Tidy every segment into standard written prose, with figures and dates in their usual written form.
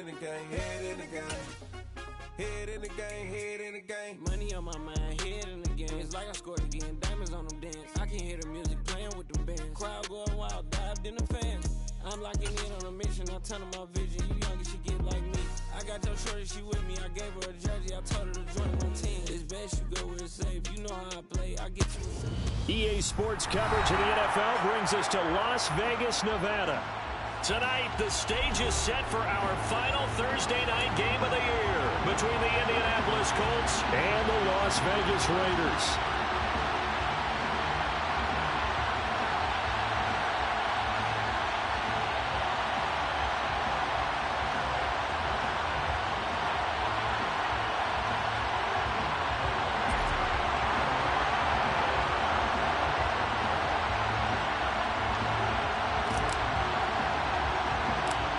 in the game, head in the game. Head in the game, head in the game. Money on my mind, head in the game. It's like I scored again, diamonds on them dance. I can hear the music playing with them bands. Crowd going wild, dived in the fans. I'm locking in on a mission, I tell her my vision. You young and she get like me. I got your shorty, she with me. I gave her a jersey, I told her to join my team. It's best you go where it's safe. You know how I play, I get you. EA Sports coverage of the NFL brings us to Las Vegas, Nevada. Tonight, the stage is set for our final Thursday night game of the year between the Indianapolis Colts and the Las Vegas Raiders.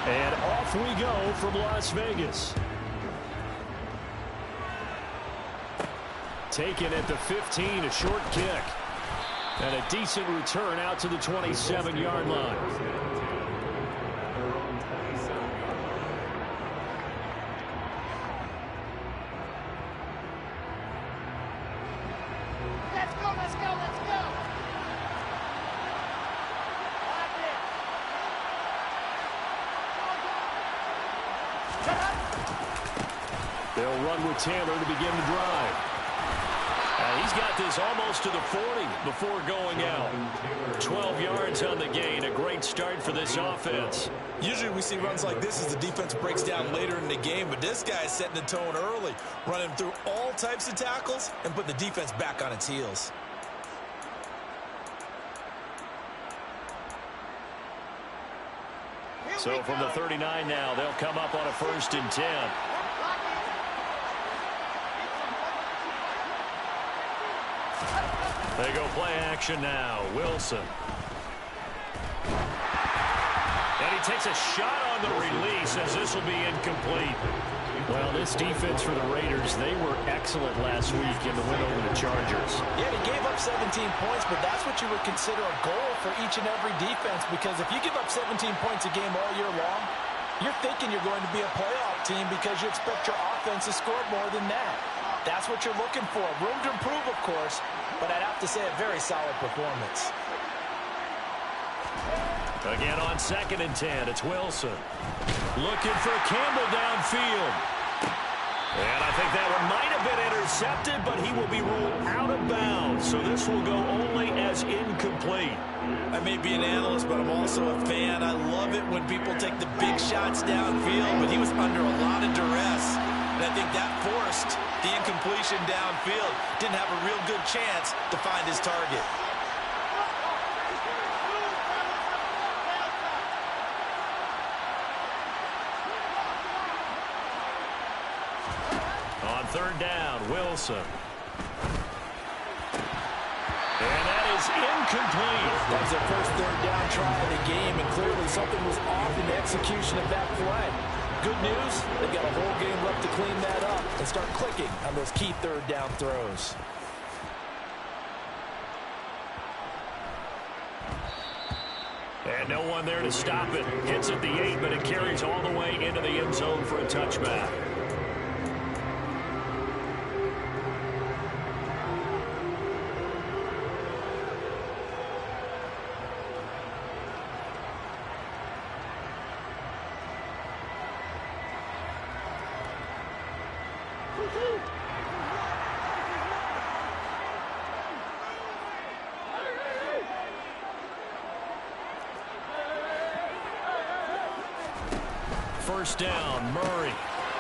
And off we go from Las Vegas. Taken at the 15, a short kick. And a decent return out to the 27-yard line. Let's go, let's go, let's go. They'll run with Taylor to begin the drive. He's got this almost to the 40 before going out. 12 yards on the gain. A great start for this offense. Usually we see runs like this as the defense breaks down later in the game, but this guy is setting the tone early, running through all types of tackles and putting the defense back on its heels. So from the 39 now, they'll come up on a 1st and 10. They go play action now. Wilson. And he takes a shot on the release as this will be incomplete. Well, this defense for the Raiders, they were excellent last week in the win over the Chargers. Yeah, they gave up 17 points, but that's what you would consider a goal for each and every defense, because if you give up 17 points a game all year long, you're thinking you're going to be a playoff team because you expect your offense to score more than that. That's what you're looking for. Room to improve, of course, but I'd have to say a very solid performance. Again on 2nd and 10, it's Wilson. Looking for Campbell downfield. And I think that one might have been intercepted, but he will be ruled out of bounds. So this will go only as incomplete. I may be an analyst, but I'm also a fan. I love it when people take the big shots downfield, but he was under a lot of duress. And I think that forced the incompletion downfield. Didn't have a real good chance to find his target. On 3rd down, Wilson. And that is incomplete. That was their first 3rd down try of the game, and clearly something was off in the execution of that play. Good news, they've got a whole game left to clean that up and start clicking on those key 3rd down throws. And no one there to stop it. Hits at the 8, but it carries all the way into the end zone for a touchback. First down, Murray.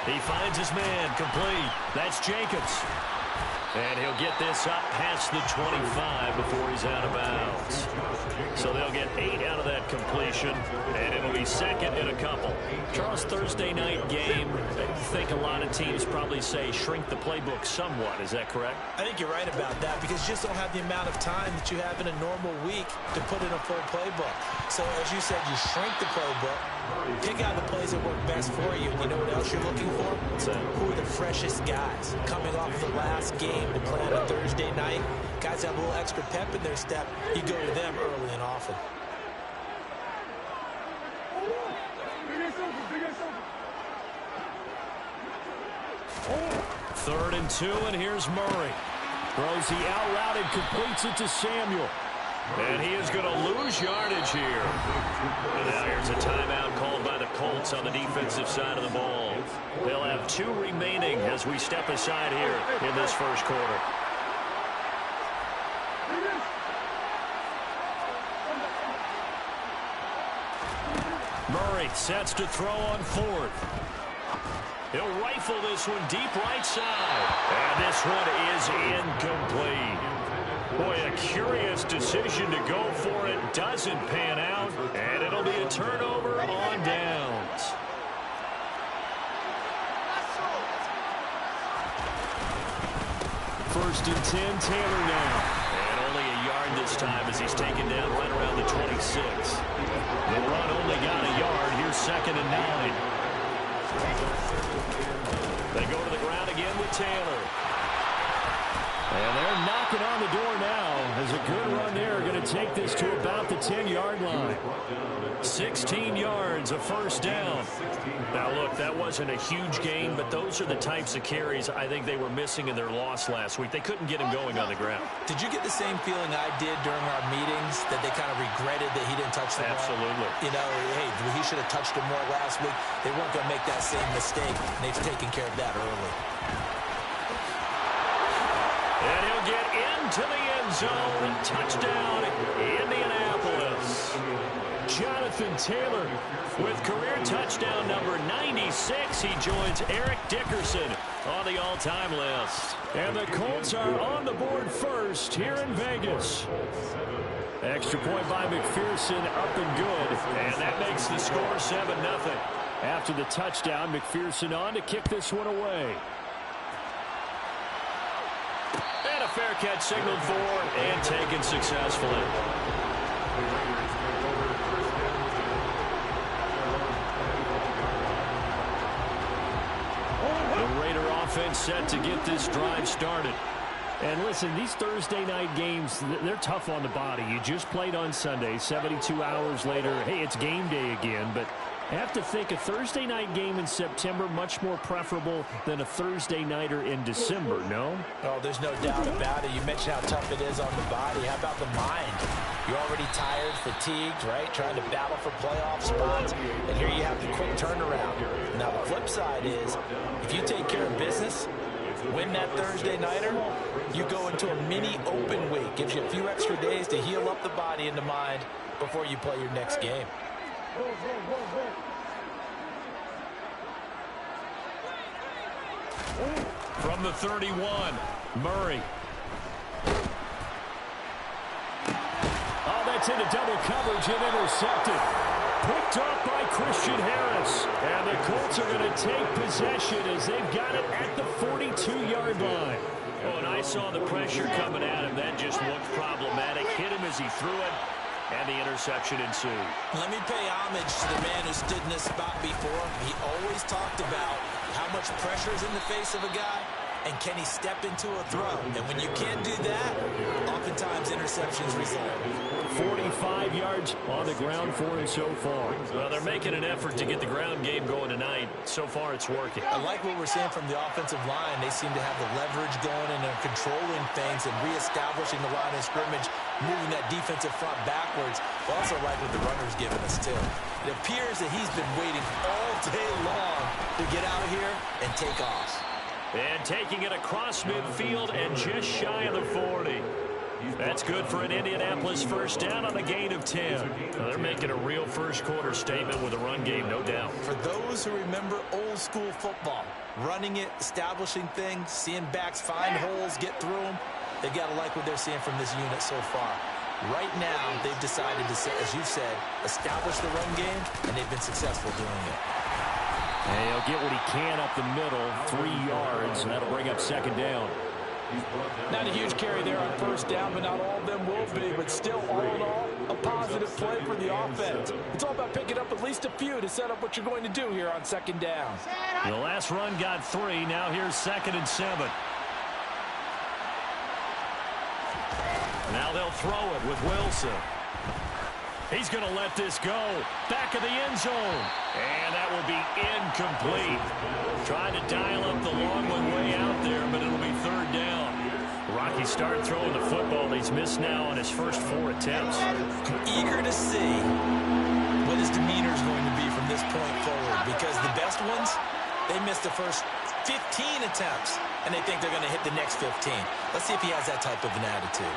He finds his man, complete. That's Jacobs. And he'll get this up past the 25 before he's out of bounds. So they'll get 8 out of that completion, and it'll be 2nd and a couple. Charles, Thursday night game, I think a lot of teams probably say shrink the playbook somewhat. Is that correct? I think you're right about that, because you just don't have the amount of time that you have in a normal week to put in a full playbook. So as you said, you shrink the playbook, pick out the plays that work best for you. And you know what else you're looking for? Who are the freshest guys coming off the last game to play on a Thursday night? Guys have a little extra pep in their step. You go to them early and often. 3rd and 2, and here's Murray. Throws the out route and completes it to Samuel. And he is going to lose yardage here. And now here's a timeout called by the Colts on the defensive side of the ball. They'll have 2 remaining as we step aside here in this first quarter. Murray sets to throw on 4th. He'll rifle this one deep right side. And this one is incomplete. Boy, a curious decision to go for it. Doesn't pan out. And it'll be a turnover on downs. First and 10, Taylor now. And only a yard this time as he's taken down right around the 26. The run only got a yard. Here's 2nd and 9. They go to the ground again with Taylor. And they're knocking on the door now as a good run there. Going to take this to about the 10-yard line. 16 yards, a first down. Now, look, that wasn't a huge gain, but those are the types of carries I think they were missing in their loss last week. They couldn't get him going on the ground. Did you get the same feeling I did during our meetings, that they kind of regretted that he didn't touch the ball? Absolutely. You know, hey, he should have touched it more last week. They weren't going to make that same mistake, and they've taken care of that early. And he'll get into the end zone. Touchdown, Indianapolis. Jonathan Taylor with career touchdown number 96. He joins Eric Dickerson on the all-time list. And the Colts are on the board first here in Vegas. Extra point by McPherson, up and good. And that makes the score 7-0. After the touchdown, McPherson on to kick this one away. And a fair catch signaled for and taken successfully. The Raider offense set to get this drive started. And listen, these Thursday night games, they're tough on the body. You just played on Sunday, 72 hours later. Hey, it's game day again, but I have to think a Thursday night game in September much more preferable than a Thursday nighter in December, no? Oh, there's no doubt about it. You mentioned how tough it is on the body. How about the mind? You're already tired, fatigued, right? Trying to battle for playoff spots. And here you have the quick turnaround. Now, the flip side is, if you take care of business, win that Thursday nighter, you go into a mini open week. Gives you a few extra days to heal up the body and the mind before you play your next game. From the 31, Murray. Oh, that's into double coverage and intercepted. Picked off by Christian Harris. And the Colts are going to take possession as they've got it at the 42-yard line. Oh, and I saw the pressure coming at him. That just looked problematic. Hit him as he threw it. And the interception ensued. Let me pay homage to the man who stood in this spot before. He always talked about how much pressure is in the face of a guy, and can he step into a throw. And when you can't do that, oftentimes interceptions result. 45 yards on the ground for him so far. Well, they're making an effort to get the ground game going tonight. So far, it's working. I like what we're seeing from the offensive line. They seem to have the leverage going and they're controlling things and reestablishing the line of scrimmage, moving that defensive front backwards. I also like what the runner's giving us, too. It appears that he's been waiting all day long to get out here and take off. And taking it across midfield and just shy of the 40. That's good for an Indianapolis first down on a gain of 10. Well, they're making a real first quarter statement with a run game, no doubt. For those who remember old school football, running it, establishing things, seeing backs find holes, get through them, they've got to like what they're seeing from this unit so far. Right now, they've decided to, as you said, establish the run game, and they've been successful doing it. And he'll get what he can up the middle, 3 yards, and that'll bring up second down. Not a huge carry there on first down, but not all of them will be. But still, all in all, a positive play for the offense. It's all about picking up at least a few to set up what you're going to do here on second down. The last run got 3. Now here's 2nd and 7. Now they'll throw it with Wilson. He's going to let this go. Back of the end zone. And that will be incomplete. Trying to dial up the long one way out there, but it'll be third down. Rocky started throwing the football. He's missed now on his first 4 attempts. I'm eager to see what his demeanor is going to be from this point forward, because the best ones, they missed the first 15 attempts, and they think they're going to hit the next 15. Let's see if he has that type of an attitude.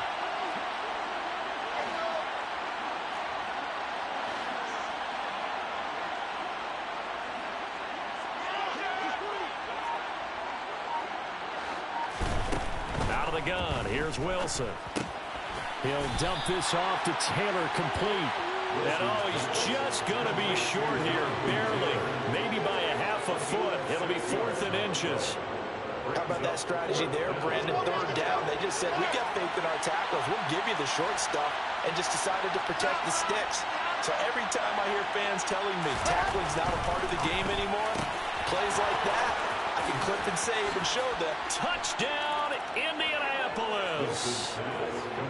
Gun. Here's Wilson. He'll dump this off to Taylor, complete. And he's just going to be short here, barely. Maybe by a half a foot. It'll be 4th and inches. How about that strategy there, Brandon? Third down. They just said, we've got faith in our tackles. We'll give you the short stuff, and just decided to protect the sticks. So every time I hear fans telling me tackling's not a part of the game anymore, plays like that, I can clip and save and show them. Touchdown, Indianapolis.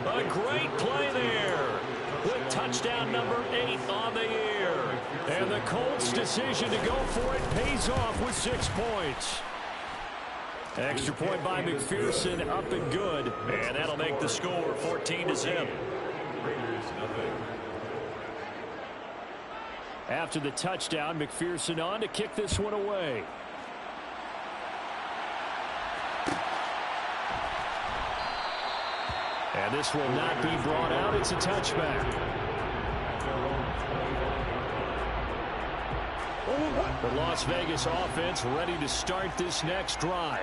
A great play there. With touchdown number 8 on the year. And the Colts' decision to go for it pays off with 6 points. Extra point by McPherson, up and good. And that'll make the score 14-0. After the touchdown, McPherson on to kick this one away. And this will not be brought out. It's a touchback. The Las Vegas offense ready to start this next drive.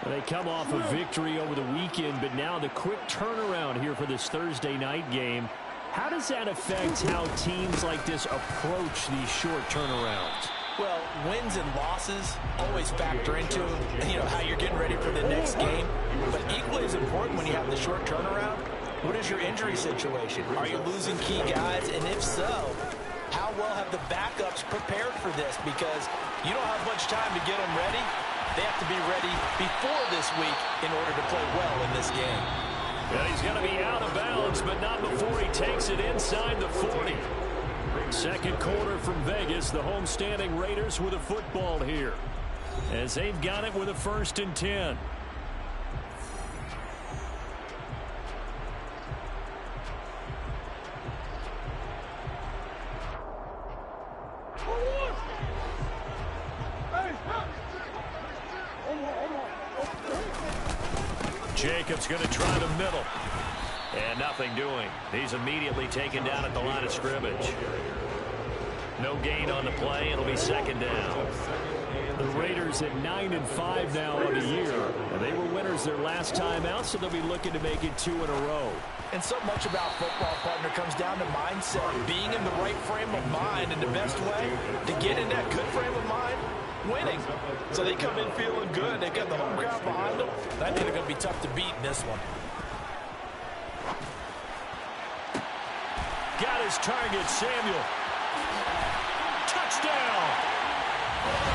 They come off a victory over the weekend, but now the quick turnaround here for this Thursday night game. How does that affect how teams like this approach these short turnarounds? Well, wins and losses always factor into, how you're getting ready for the next game. But equally as important when you have the short turnaround, what is your injury situation? Are you losing key guys? And if so, how well have the backups prepared for this? Because you don't have much time to get them ready. They have to be ready before this week in order to play well in this game. And he's going to be out of bounds, but not before he takes it inside the 40. Second quarter from Vegas, the homestanding Raiders with a football here, as they've got it with a 1st and 10. Jacobs going to try the middle. And nothing doing. He's immediately taken down at the line of scrimmage. No gain on the play. It'll be 2nd down. The Raiders at 9-5 now on the year. And they were winners their last time out, so they'll be looking to make it 2 in a row. And so much about football, partner, comes down to mindset. Being in the right frame of mind, and the best way to get in that good frame of mind, winning. So they come in feeling good. They've got the home crowd behind them. I think they're going to be tough to beat in this one. Got his target, Samuel. Touchdown!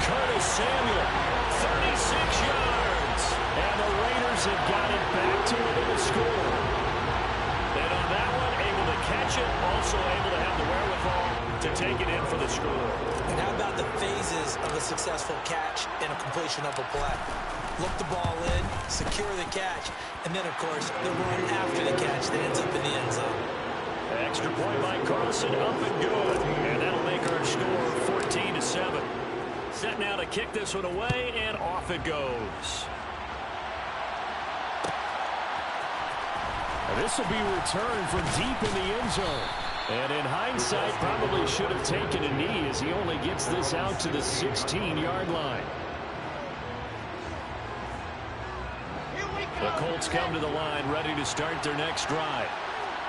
Curtis Samuel, 36 yards. And the Raiders have got it back to within the score. And on that one, able to catch it, also able to have the wherewithal to take it in for the score. And how about the phases of a successful catch and a completion of a play? Look the ball in, secure the catch, and then, of course, the run after the catch that ends up in the end zone. Extra point by Carlson, up and good. And that'll make our score 14-7. Set now to kick this one away, and off it goes. Now this will be returned from deep in the end zone. And in hindsight, probably should have taken a knee as he only gets this out to the 16-yard line. The Colts come to the line, ready to start their next drive.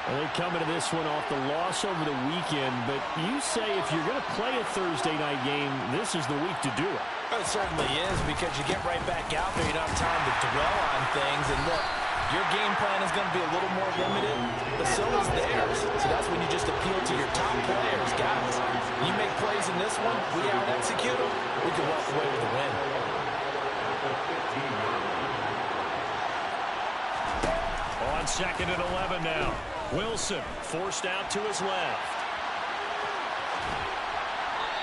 Well, they come into this one off the loss over the weekend, but you say if you're going to play a Thursday night game, this is the week to do it. It certainly is, because you get right back out there. You don't have time to dwell on things. And look, your game plan is going to be a little more limited, but so is theirs. So that's when you just appeal to your top players. Guys, you make plays in this one, we out-execute them, we can walk away with a win. On 2nd and 11 now. Wilson forced out to his left.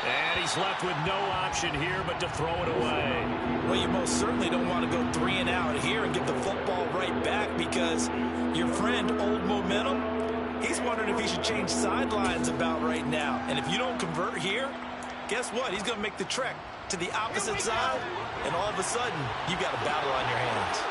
And he's left with no option here but to throw it away. Well, you most certainly don't want to go 3 and out here and give the football right back, because your friend, Old Momentum, he's wondering if he should change sidelines about right now. And if you don't convert here, guess what? He's going to make the trek to the opposite side, and all of a sudden, you got a battle on your hands.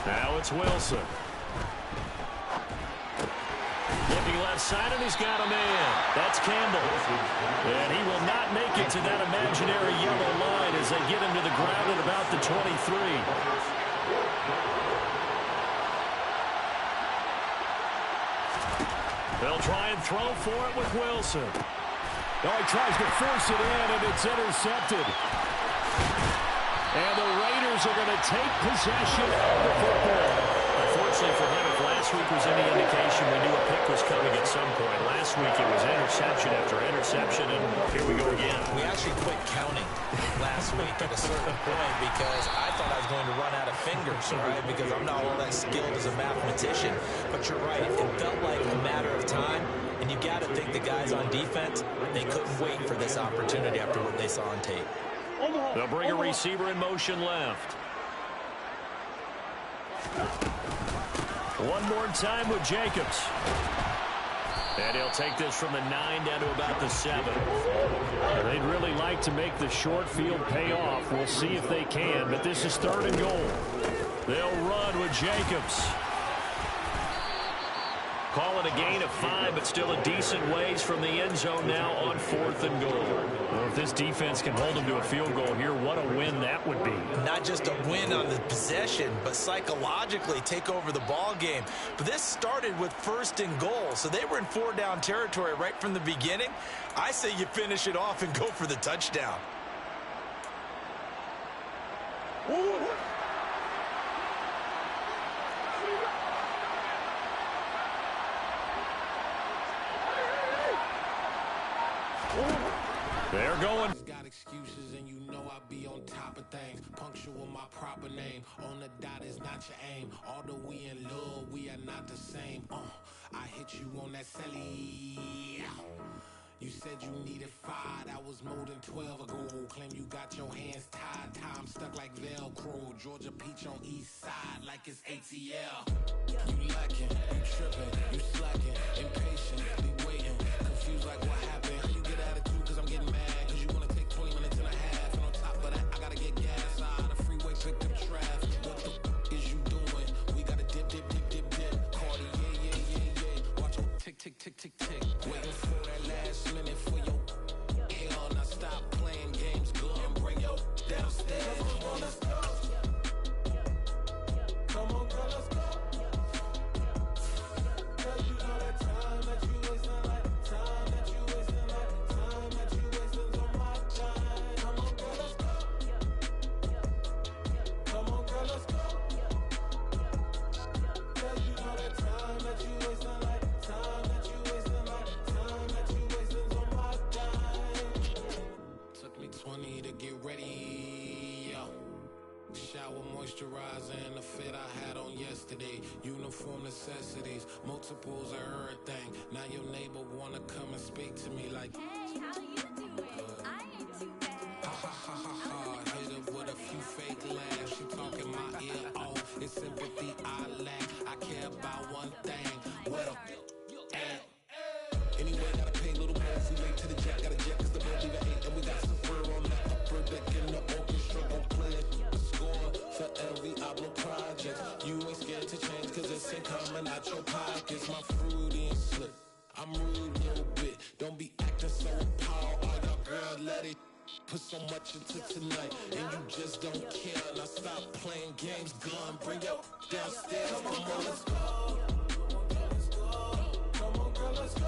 Now it's Wilson. Looking left side, and he's got a man. That's Campbell. And he will not make it to that imaginary yellow line as they get him to the ground at about the 23. They'll try and throw for it with Wilson. Oh, he tries to force it in, and it's intercepted. And the Raiders are going to take possession of the football. Unfortunately for him, if last week was any indication, we knew a pick was coming at some point. Last week it was interception after interception, and here we go again. We actually quit counting last week at a certain point because I thought I was going to run out of fingers, right? Because I'm not all that skilled as a mathematician. But you're right. It felt like a matter of time, and you got to think the guys on defense, they couldn't wait for this opportunity after what they saw on tape. They'll bring a receiver in motion left. One more time with Jacobs. And he'll take this from the 9 down to about the 7. They'd really like to make the short field pay off. We'll see if they can, but this is 3rd and goal. They'll run with Jacobs. Call it a gain of 5, but still a decent ways from the end zone now on 4th and goal. Well, if this defense can hold them to a field goal here, what a win that would be. Not just a win on the possession, but psychologically take over the ball game. But this started with 1st and goal, so they were in 4-down territory right from the beginning. I say you finish it off and go for the touchdown. They're going. Got excuses and you know I be on top of things. Punctual my proper name. On the dot is not your aim. Although we in love, we are not the same. I hit you on that celly. You said you needed 5. That was more than 12 ago. Claim you got your hands tied. Time stuck like Velcro. Georgia Peach on east side like it's ATL. You lacking, you tripping, you slacking, impatient, be waiting, confused like what happened. How you get attitude cause I'm getting mad, cause you wanna take 20 minutes and a half. And on top of that, I gotta get gas out of the freeway, picked up traffic. What the is you doing? We gotta dip, dip, dip, dip, dip. Cardi, yeah. Watch your tick, tick, tick, tick, tick. Waiting for that last minute for your hell. Now stop playing games, go and bring your downstairs. Come on, let's go. Come on, girl, let's go. Cause you know that time that you wasting, like time that you wasting, like time that you wasting on my time. Come on, girl, let's go. Come on, girl, let's go. Cause you know that time that you wasting, like time that you wasting, like time that you wasting on my time. Took me 20 to get ready, yo. Shower moisturizer and the fit I had on yesterday. Uniform necessities, multiples of everything. Now your neighbor wanna come and speak to me like, Hey, how you doing? I ain't too bad. ha ha ha ha ha. Hit her with a few fake laughs. She talking my ear off. It's sympathy I lack. I care about one thing. What a anyway, gotta pay a little more. If we late to the jet, gotta jet cause the boat leave at 8. And we got Super on the upper deck in the orchestra. Gon' play it. Score for every album project. You ain't scared to change cause it's ain't coming out your pockets. My fruity and slip. I'm rude a little bit. Don't be acting so appalled. All y'all girls let it put so much into tonight. And you just don't care. Now stop playing games. Gun, bring your downstairs. Come on, let's go. Come on, girl, let's go.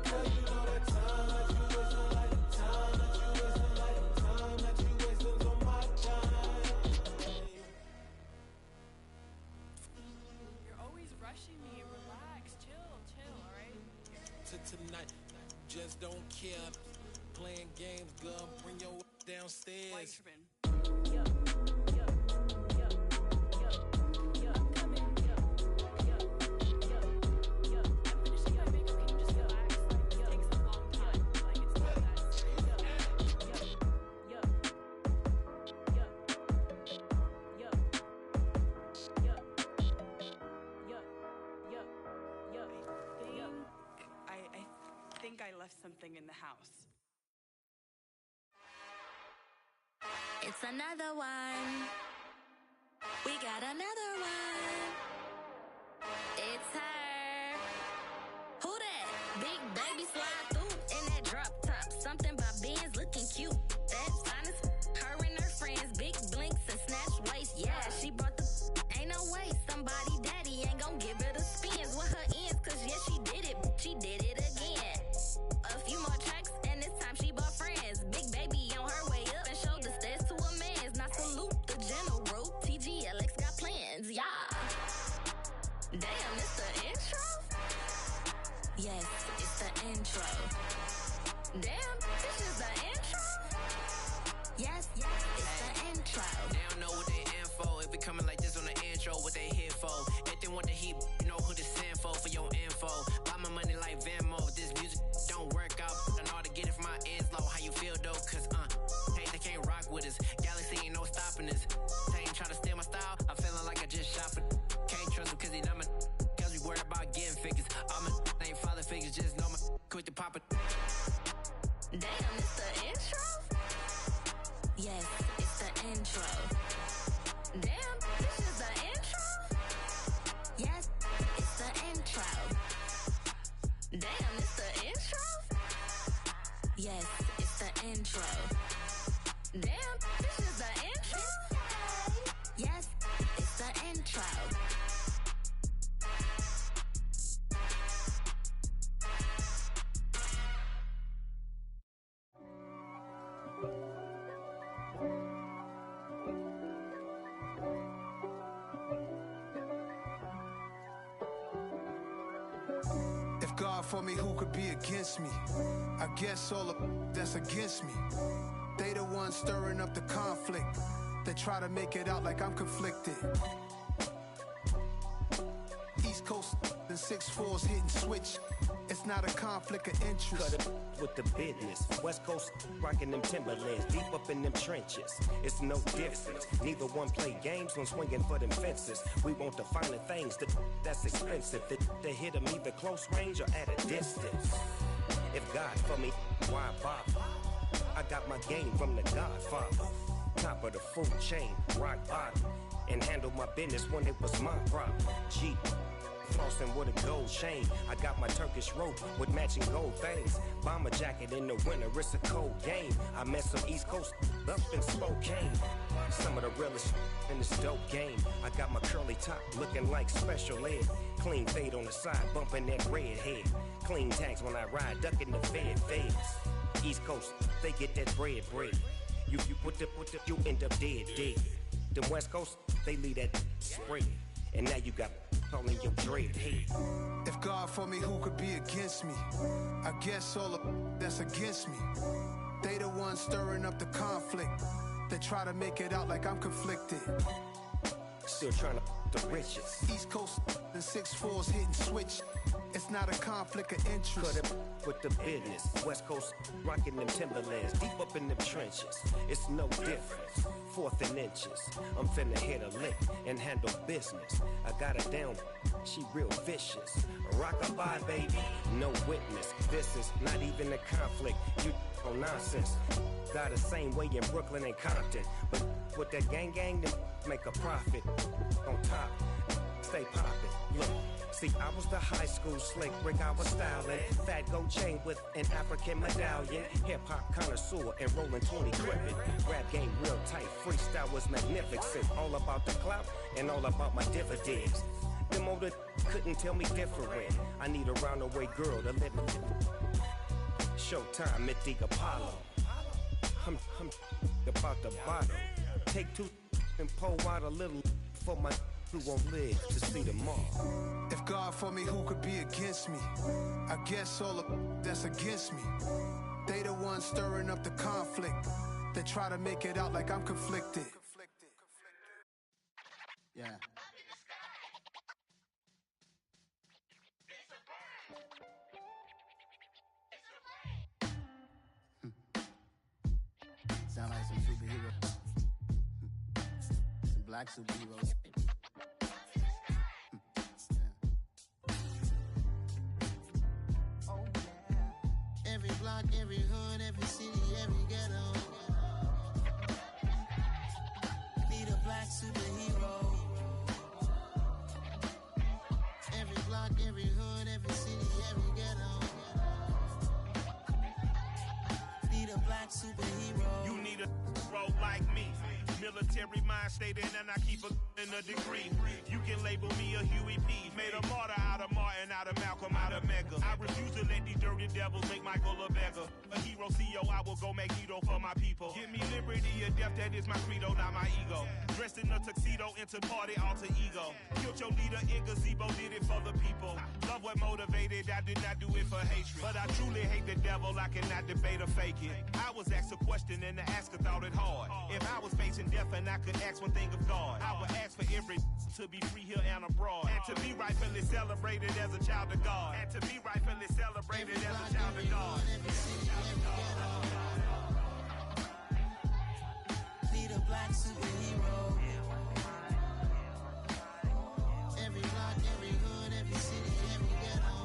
Cause you know that time that you wasting, like time that you wasting, like time that you wasting on my time. You're always rushing me. Relax, chill, all right? niggas don't care. Playing games, girl, bring your downstairs. I think I left something in the house. It's another one. We got another one. It's her. Who that? Big baby slide through in that drop top. Something about Benz looking cute. That's honest. Her and her friends, big blinks and snatch waist. Yeah, she brought the. Ain't no way somebody daddy ain't gon' give her the spins with her ends. Cause yeah, she did it. She did it again. A few more tracks and this time she bought friends. Big baby on her way up and showed the stairs to a man's. Now salute the general. TGLX got plans, yeah. Damn, it's the intro? Yes, it's the intro. Damn, this is the intro? Yes, it's the intro. They don't know what they in for. If it coming like this on the intro, what they here for? If they want the heat, you know who to send for your info. Buy my money like Venmo. This music don't work out. I know how to get it from my ends low. How you feel though? Cause hey, they can't rock with us. Galaxy ain't no stopping us. They ain't try to steal my style. I'm feeling like I just shot for. Can't trust him cause he dumb. Cause we worried about getting figures. All my ain't father figures. Just know my quit the pop it. Damn, it's the intro? Yes, it's the intro. Damn, this is the intro? Yes, it's the intro. Damn, it's the intro? Yes, it's the intro. Damn, this is the intro? Yes, it's the intro. If God for me, who could be against me? I guess all of that's against me. They the ones stirring up the conflict. They try to make it out like I'm conflicted. East Coast and 6'4s hitting switch. It's not a conflict of interest. Cut it with the business. West Coast rocking them Timberlands, deep up in them trenches. It's no difference. Neither one play games when swinging for them fences. We want the finer things that's expensive. They hit them either close range or at a distance. If God for me, why bother? I got my game from the Godfather. Top of the food chain, rock bottom. And handle my business when it was my problem. G. Flossing with a gold chain. I got my Turkish rope with matching gold things. Bomber jacket in the winter, it's a cold game. I met some East Coast up in Spokane. Some of the realest in this dope game. I got my curly top looking like special ed. Clean fade on the side, bumping that red head. Clean tags when I ride, ducking the feds. East Coast, they get that bread. You put the, you end up dead. Them West Coast, they leave that spread. And now you got calling your dread head. If God for me, who could be against me? I guess all of that's against me. They the ones stirring up the conflict. They try to make it out like I'm conflicted. Still trying to the riches. East Coast and 6'4s hitting switch. It's not a conflict of interest. Cut it with the business. West Coast rocking them Timberlands, deep up in them trenches. It's no difference. 4th and inches. I'm finna hit a lick and handle business. I got her down. She real vicious. Rock-a-bye, baby. No witness. This is not even a conflict. You on nonsense. Got the same way in Brooklyn and Compton. But with that gang, then make a profit. On top, stay poppin'. Look. See, I was the high school slick Rick, I was styling. Fat gold chain with an African medallion. Hip-hop connoisseur and rolling 20 crippin'. Rap game real tight, freestyle was magnificent. All about the clout and all about my dividends. Them older couldn't tell me different. I need a roundaway girl to let me. Showtime, Mythic Apollo. I'm about the bottle. Take 2 and pour out a little for my who won't live to see tomorrow. If God for me, who could be against me? I guess all the that's against me. They the ones stirring up the conflict. They try to make it out like I'm conflicted. Yeah. Sound like some superheroes. Some black superheroes. Oh, yeah. Every block, every hood, every city, every ghetto. Need a black superhero. Every block, every hood, every city, every ghetto. Need a black superhero. You need a role like me. Military mind stated, and I keep in a degree. You can label me a Huey P. Made a martyr out of Martin, out of Malcolm, out of Mega. I refuse to let these dirty devils make Michael a beggar. A hero CEO, I will go Magneto for my people. Give me liberty or death, that is my credo, not my ego. Dressed in a tuxedo, into party, alter ego. Killed your leader in gazebo, did it for the people. Love what motivated, I did not do it for hatred. But I truly hate the devil, I cannot debate or fake it. I was asked a question and the asker thought it hard. If I was facing death and I could ask one thing of God, I would ask for every to be free here and abroad. And to be rightfully celebrated as a child of God. And to be rightfully celebrated as a child of God. Need a black superhero. Every block, every hood, every city, every ghetto.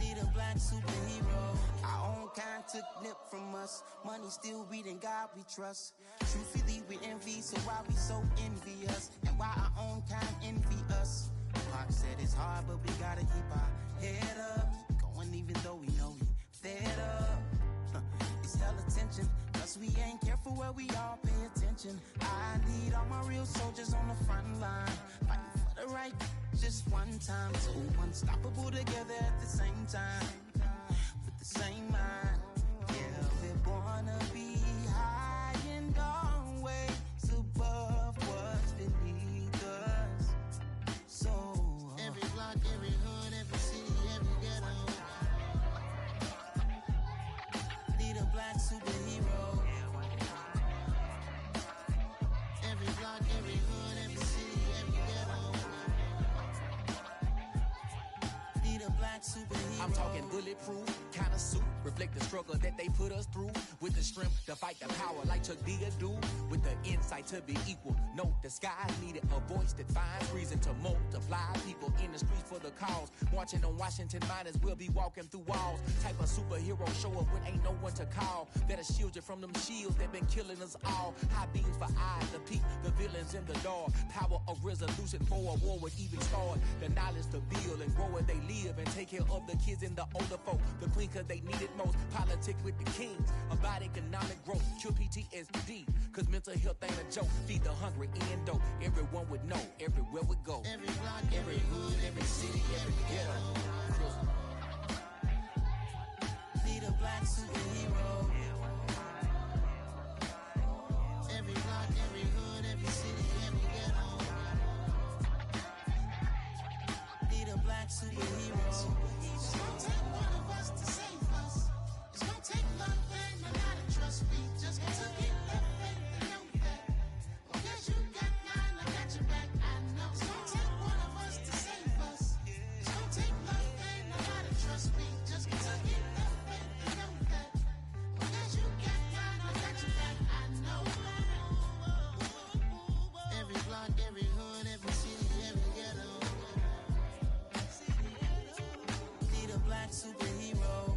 Need a black superhero. Our own kind took nip from us. Money still reading God we trust. Truthfully we envy, so why we so envious? And why our own kind envy us? Pac said it's hard, but we gotta keep our head up. Going even though we know we fed up. It's hell attention, cause we ain't careful where we all pay attention. I need all my real soldiers on the front line, fighting for the right just one time. So unstoppable together at the same time, with the same mind. Yeah, we're gonna be high and always above what's beneath us. So every block, every hood, every city, every ghetto. Need a black superhero. Every block, every hood, every city, every ghetto. Need a black superhero. I'm talking bulletproof kind of suit, reflect the struggle that they put us through, with the strength to fight the power like Chuck D do, with the insight to be equal. Note the skies needed a voice that finds reason to multiply people in the streets for the cause. Marching on Washington miners will be walking through walls. Type of superhero show up when ain't no one to call. That'll shield you from them shields that been killing us all. High beams for eyes to peek the villains in the dark. Power of resolution for a war would even start. The knowledge to build and grow where they live and take care of the kids and the older folk. The queen cause they need it most. Politics with the kings. About economic growth. Cure PTSD. Cause mental health ain't a joke. Feed the hungry and dope. Everyone would know. Everywhere we go. Every block, every hood, every city, every ghetto. Need a black superhero. Every block, every hood, every city, every ghetto. Need a black superhero. It's gonna take one of us to save us. It's gonna take love and a lot of trust. We just got to get love and know that. Because you got mine, I got your back. I know. It's gonna take one of us to save us. It's gonna take love and a lot of trust. We just got to get love and know that. Because you got mine, I got your back. I know. Every block, every hood, every city, every ghetto. Need a black superhero.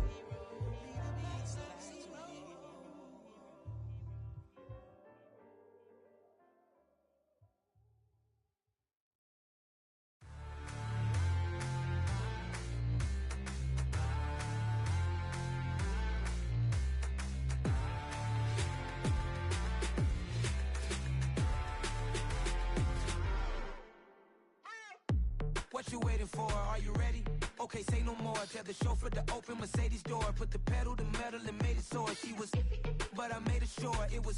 What you waiting for? Are you ready? Okay, say no more. Tell the chauffeur to open Mercedes door. Put the pedal to metal and made it soar. She was, but I made it sure it was.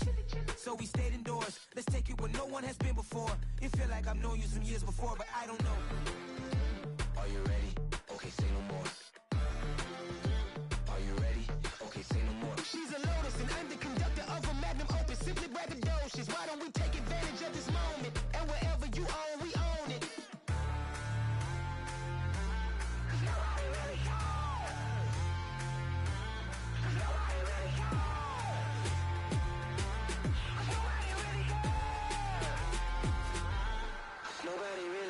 So we stayed indoors. Let's take it where no one has been before. It feel like I've known you some years before, but I don't know. Are you ready? Okay, say no more. Are you ready? Okay, say no more. She's a Lotus and I'm the conductor of a magnum opus. Simply braggadocious. Why don't we take advantage of this moment? And wherever you own, we own it.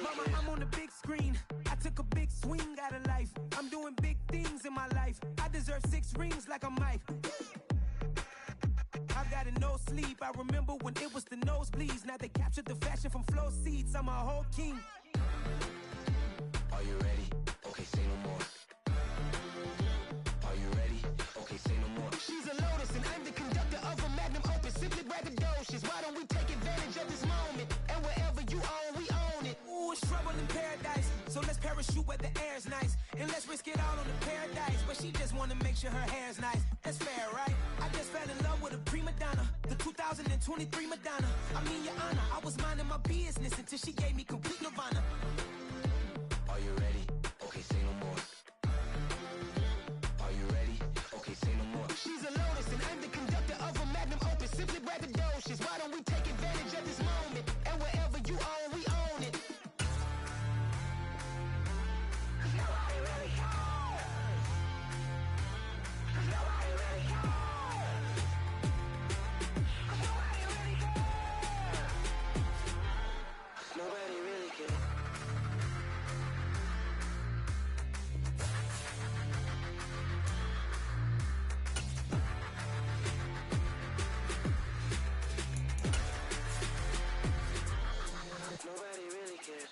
Mama, I'm on the big screen. I took a big swing out of life. I'm doing big things in my life. I deserve 6 rings like a Mike. I've got no sleep. I remember when it was the nosebleeds. Now they captured the fashion from flow seats. I'm a whole king. Are you ready? Okay, say no more. Are you ready? Okay, say no more. She's a Lotus and I'm the conductor of a magnum opus. Simply braggadocious. Why don't we take advantage of this moment? And wherever you own, we own it. Ooh, it's trouble in paradise. So let's parachute where the air's nice. And let's risk it all on the paradise. But she just wanna make sure her hair's nice. That's fair, right? I just fell in love with a prima donna. The 2023 Madonna. I mean, your honor, I was minding my business until she gave me complete nirvana. Are you ready? Okay, say no more. Are you ready? Okay, say no more. She's a Lotus and I'm the conductor of a magnum opus. Simply braggadocious. Why don't we take advantage of this moment? And wherever you own, we own it. Nobody really cares. Nobody really cares.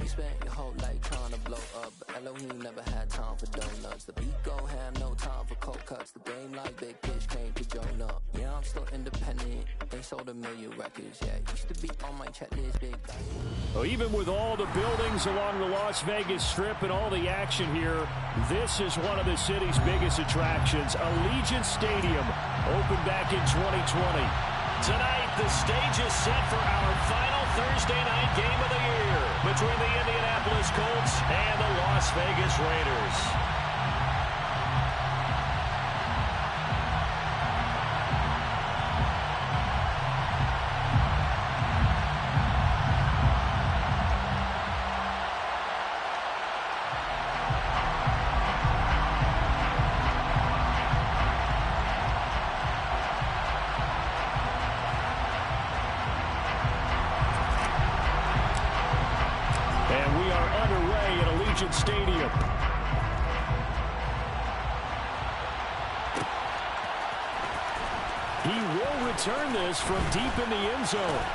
You spent your whole life trying to blow up, but Elohim never had time for donuts. The beat go have no time for cold cuts. The game like big pitch came to join up. Yeah, I'm still independent. They sold 1 million records. Yeah, used to be on my checklist, big. Well, even with all the buildings along the Las Vegas Strip and all the action here, this is one of the city's biggest attractions. Allegiant Stadium opened back in 2020. Tonight, the stage is set for our final Thursday night game of the year between the Indianapolis Colts and the Las Vegas Raiders. Stadium. He will return this from deep in the end zone.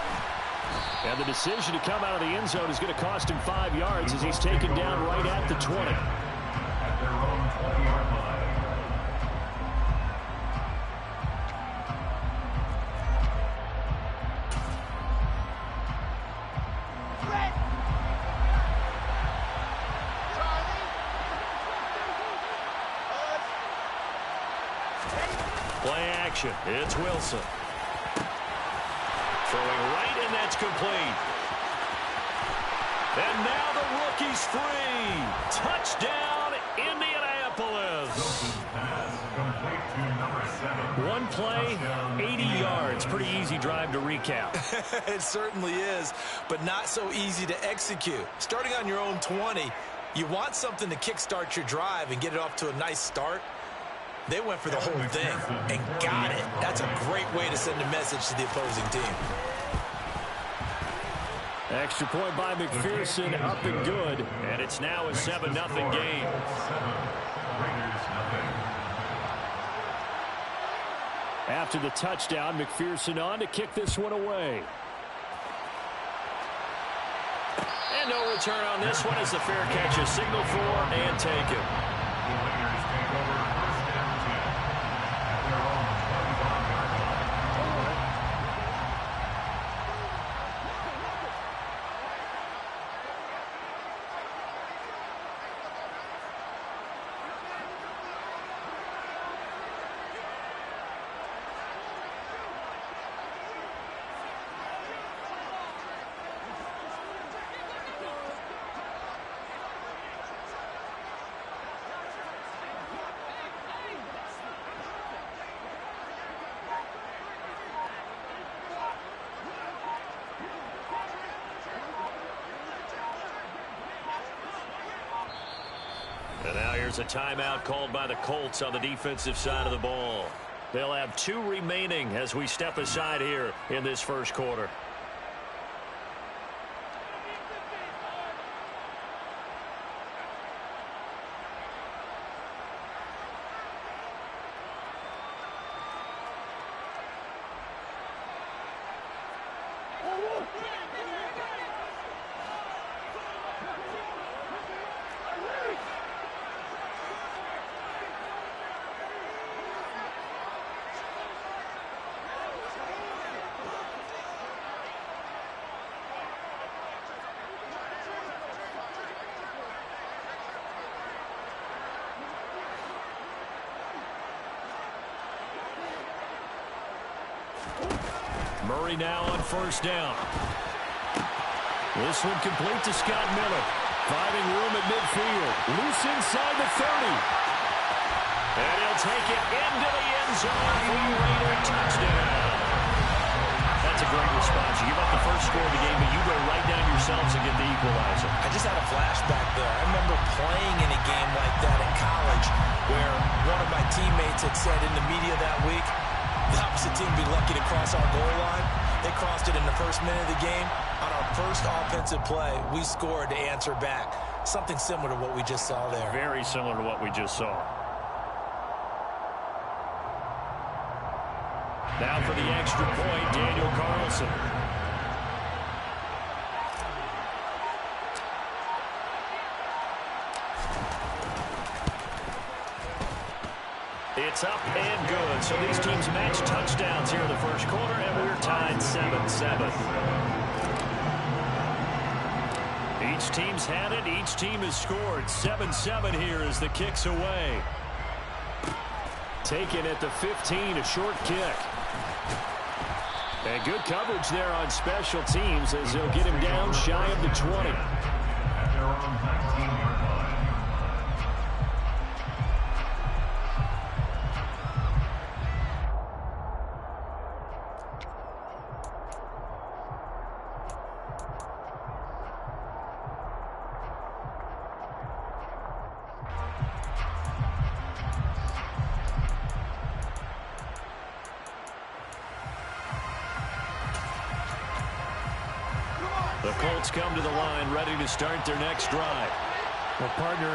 And the decision to come out of the end zone is going to cost him 5 yards as he's taken down right at the 20. At their own 20-yard line. Play action. It's Wilson. Throwing right, and that's complete. And now the rookie's free. Touchdown, Indianapolis. One play, 80 yards. Pretty easy drive to recap. It certainly is, but not so easy to execute. Starting on your own 20, you want something to kickstart your drive and get it off to a nice start. They went for the whole thing and got it. That's a great way to send a message to the opposing team. Extra point by McPherson, up and good. And it's now a 7-0 game. After the touchdown, McPherson on to kick this one away. And no return on this one as the fair catch is signaled for and taken. And now here's a timeout called by the Colts on the defensive side of the ball. They'll have 2 remaining as we step aside here in this first quarter. Murray now on first down. This one complete to Scott Miller. Finding room at midfield. Loose inside the 30. And he'll take it into the end zone for a Raider touchdown. That's a great response. You give up the first score of the game, but you go right down yourselves and get the equalizer. I just had a flashback there. I remember playing in a game like that in college where one of my teammates had said in the media that week, the opposite team would be lucky to cross our goal line. They crossed it in the first minute of the game. On our first offensive play, we scored to answer back. Something similar to what we just saw there. Very similar to what we just saw. Now for the extra point, Daniel Carlson. It's up and good. So these teams match touchdowns here in the first quarter, and we're tied 7-7. Each team's had it. Each team has scored. 7-7 here as the kick's away. Taken at the 15, a short kick. And good coverage there on special teams as they'll get him down shy of the 20. The Colts come to the line ready to start their next drive. Well, partner,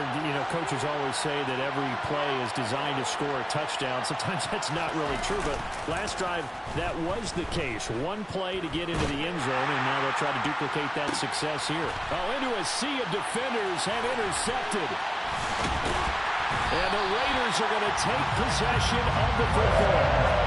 coaches always say that every play is designed to score a touchdown. Sometimes that's not really true, but last drive, that was the case. One play to get into the end zone, and now they'll try to duplicate that success here. Oh, into a sea of defenders and intercepted. And the Raiders are going to take possession of the football.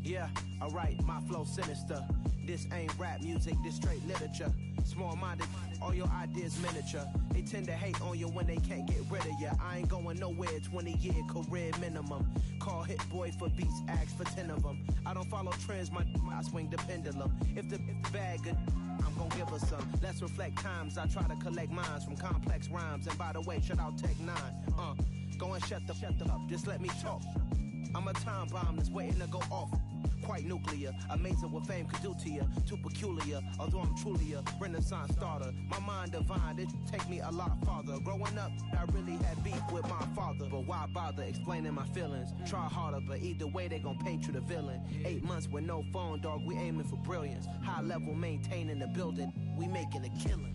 Yeah, alright, my flow sinister. This ain't rap music, this straight literature. Small-minded, all your ideas miniature. They tend to hate on you when they can't get rid of you. I ain't going nowhere, 20-year career minimum. Call Hit Boy for beats, ask for 10 of them. I don't follow trends, I swing the pendulum. If the bag good, I'm gonna give her some. Let's reflect times, I try to collect minds from complex rhymes. And by the way, shut out Tech 9. Go and shut the up, just let me talk. I'm a time bomb that's waiting to go off. Quite nuclear, amazing what fame could do to you. Too peculiar, although I'm truly a renaissance starter. My mind divine, it take me a lot farther. Growing up, I really had beef with my father. But why bother explaining my feelings? Try harder, but either way they gon' paint you the villain. 8 months with no phone, dog, we aiming for brilliance. High level maintaining the building, we making a killing.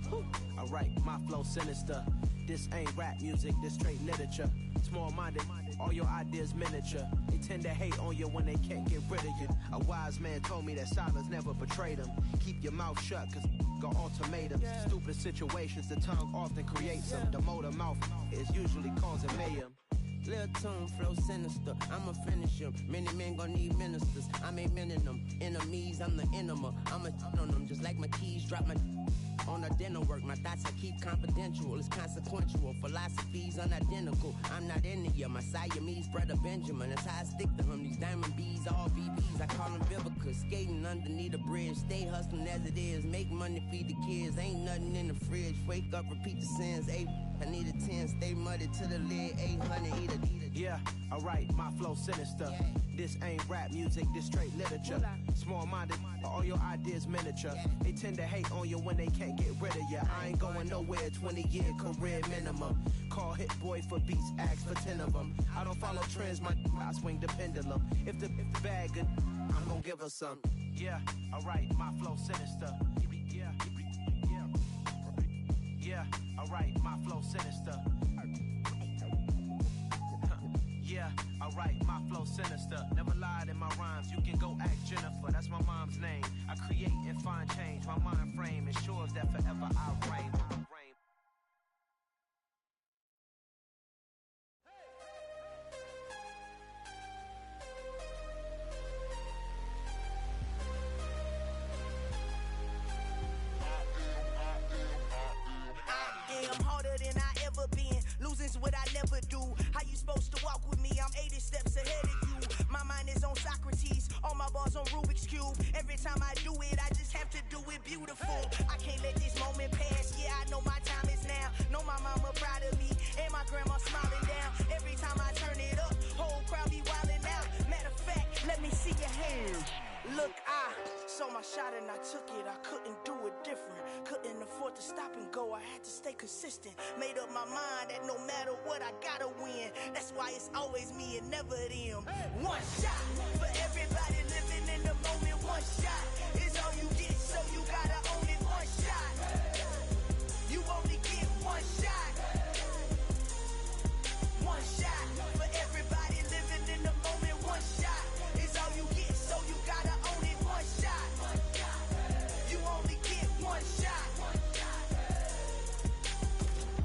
Alright, my flow sinister. This ain't rap music, this straight literature. Small-minded, all your ideas miniature. They tend to hate on you when they can't get rid of you. A wise man told me that silence never betrayed him. Keep your mouth shut, cause got ultimatums. Stupid situations, the tongue often creates them. The motor mouth is usually causing mayhem. Lil' tune, flow sinister, I'ma finish him. Many men gon' need ministers, I'm aiming them. Enemies, I'm the enema, I'ma on them. Just like my keys, drop my on a dinner work. My thoughts I keep confidential, it's consequential. Philosophies unidentical, I'm not into ya. My Siamese brother Benjamin, that's how I stick to him. These diamond bees, all BBs, I call them Vivica. Skating underneath a bridge, stay hustling as it is. Make money, feed the kids, ain't nothing in the fridge. Wake up, repeat the sins, I need a 10, stay muddy to the lid, 800, eat a. Yeah, alright, my flow sinister. This ain't rap music, this straight literature. Small-minded, all your ideas miniature. They tend to hate on you when they can't get rid of you. I ain't going nowhere, 20-year career minimum. Call Hit Boy for beats, ask for 10 of them. I don't follow trends, I swing the pendulum. If the bag good, I'm gonna give her some. Yeah, alright, my flow sinister. Yeah, alright, my flow sinister. Yeah, alright, my flow sinister. Never lied in my rhymes, you can go ask Jennifer. That's my mom's name. I create and find change. My mind frame ensures that forever I reign. I'm harder than I ever been. Losing's what I never do. How you supposed to walk with me? I'm 80 steps ahead of you. My mind is on Socrates. All my bars on Rubik's Cube. Every time I do it, I just have to do it beautiful. I can't let this moment pass. Yeah, I know my time is now. Know my mama proud of me. And my grandma smiling down. Every time I turn it up, whole crowd be wildin' out. Matter of fact, let me see your hands. Look, I saw my shot and I took it. I couldn't do it different. Couldn't afford to stop and go. I had to stay consistent. Made up my mind that no matter what, I gotta win. That's why it's always me and never them. One shot for everybody living in the moment. One shot is all you get, so you gotta own it. One shot. You only get one shot. One shot for everybody living in the moment. One shot is all you get, so you gotta own it. One shot. You only get one shot.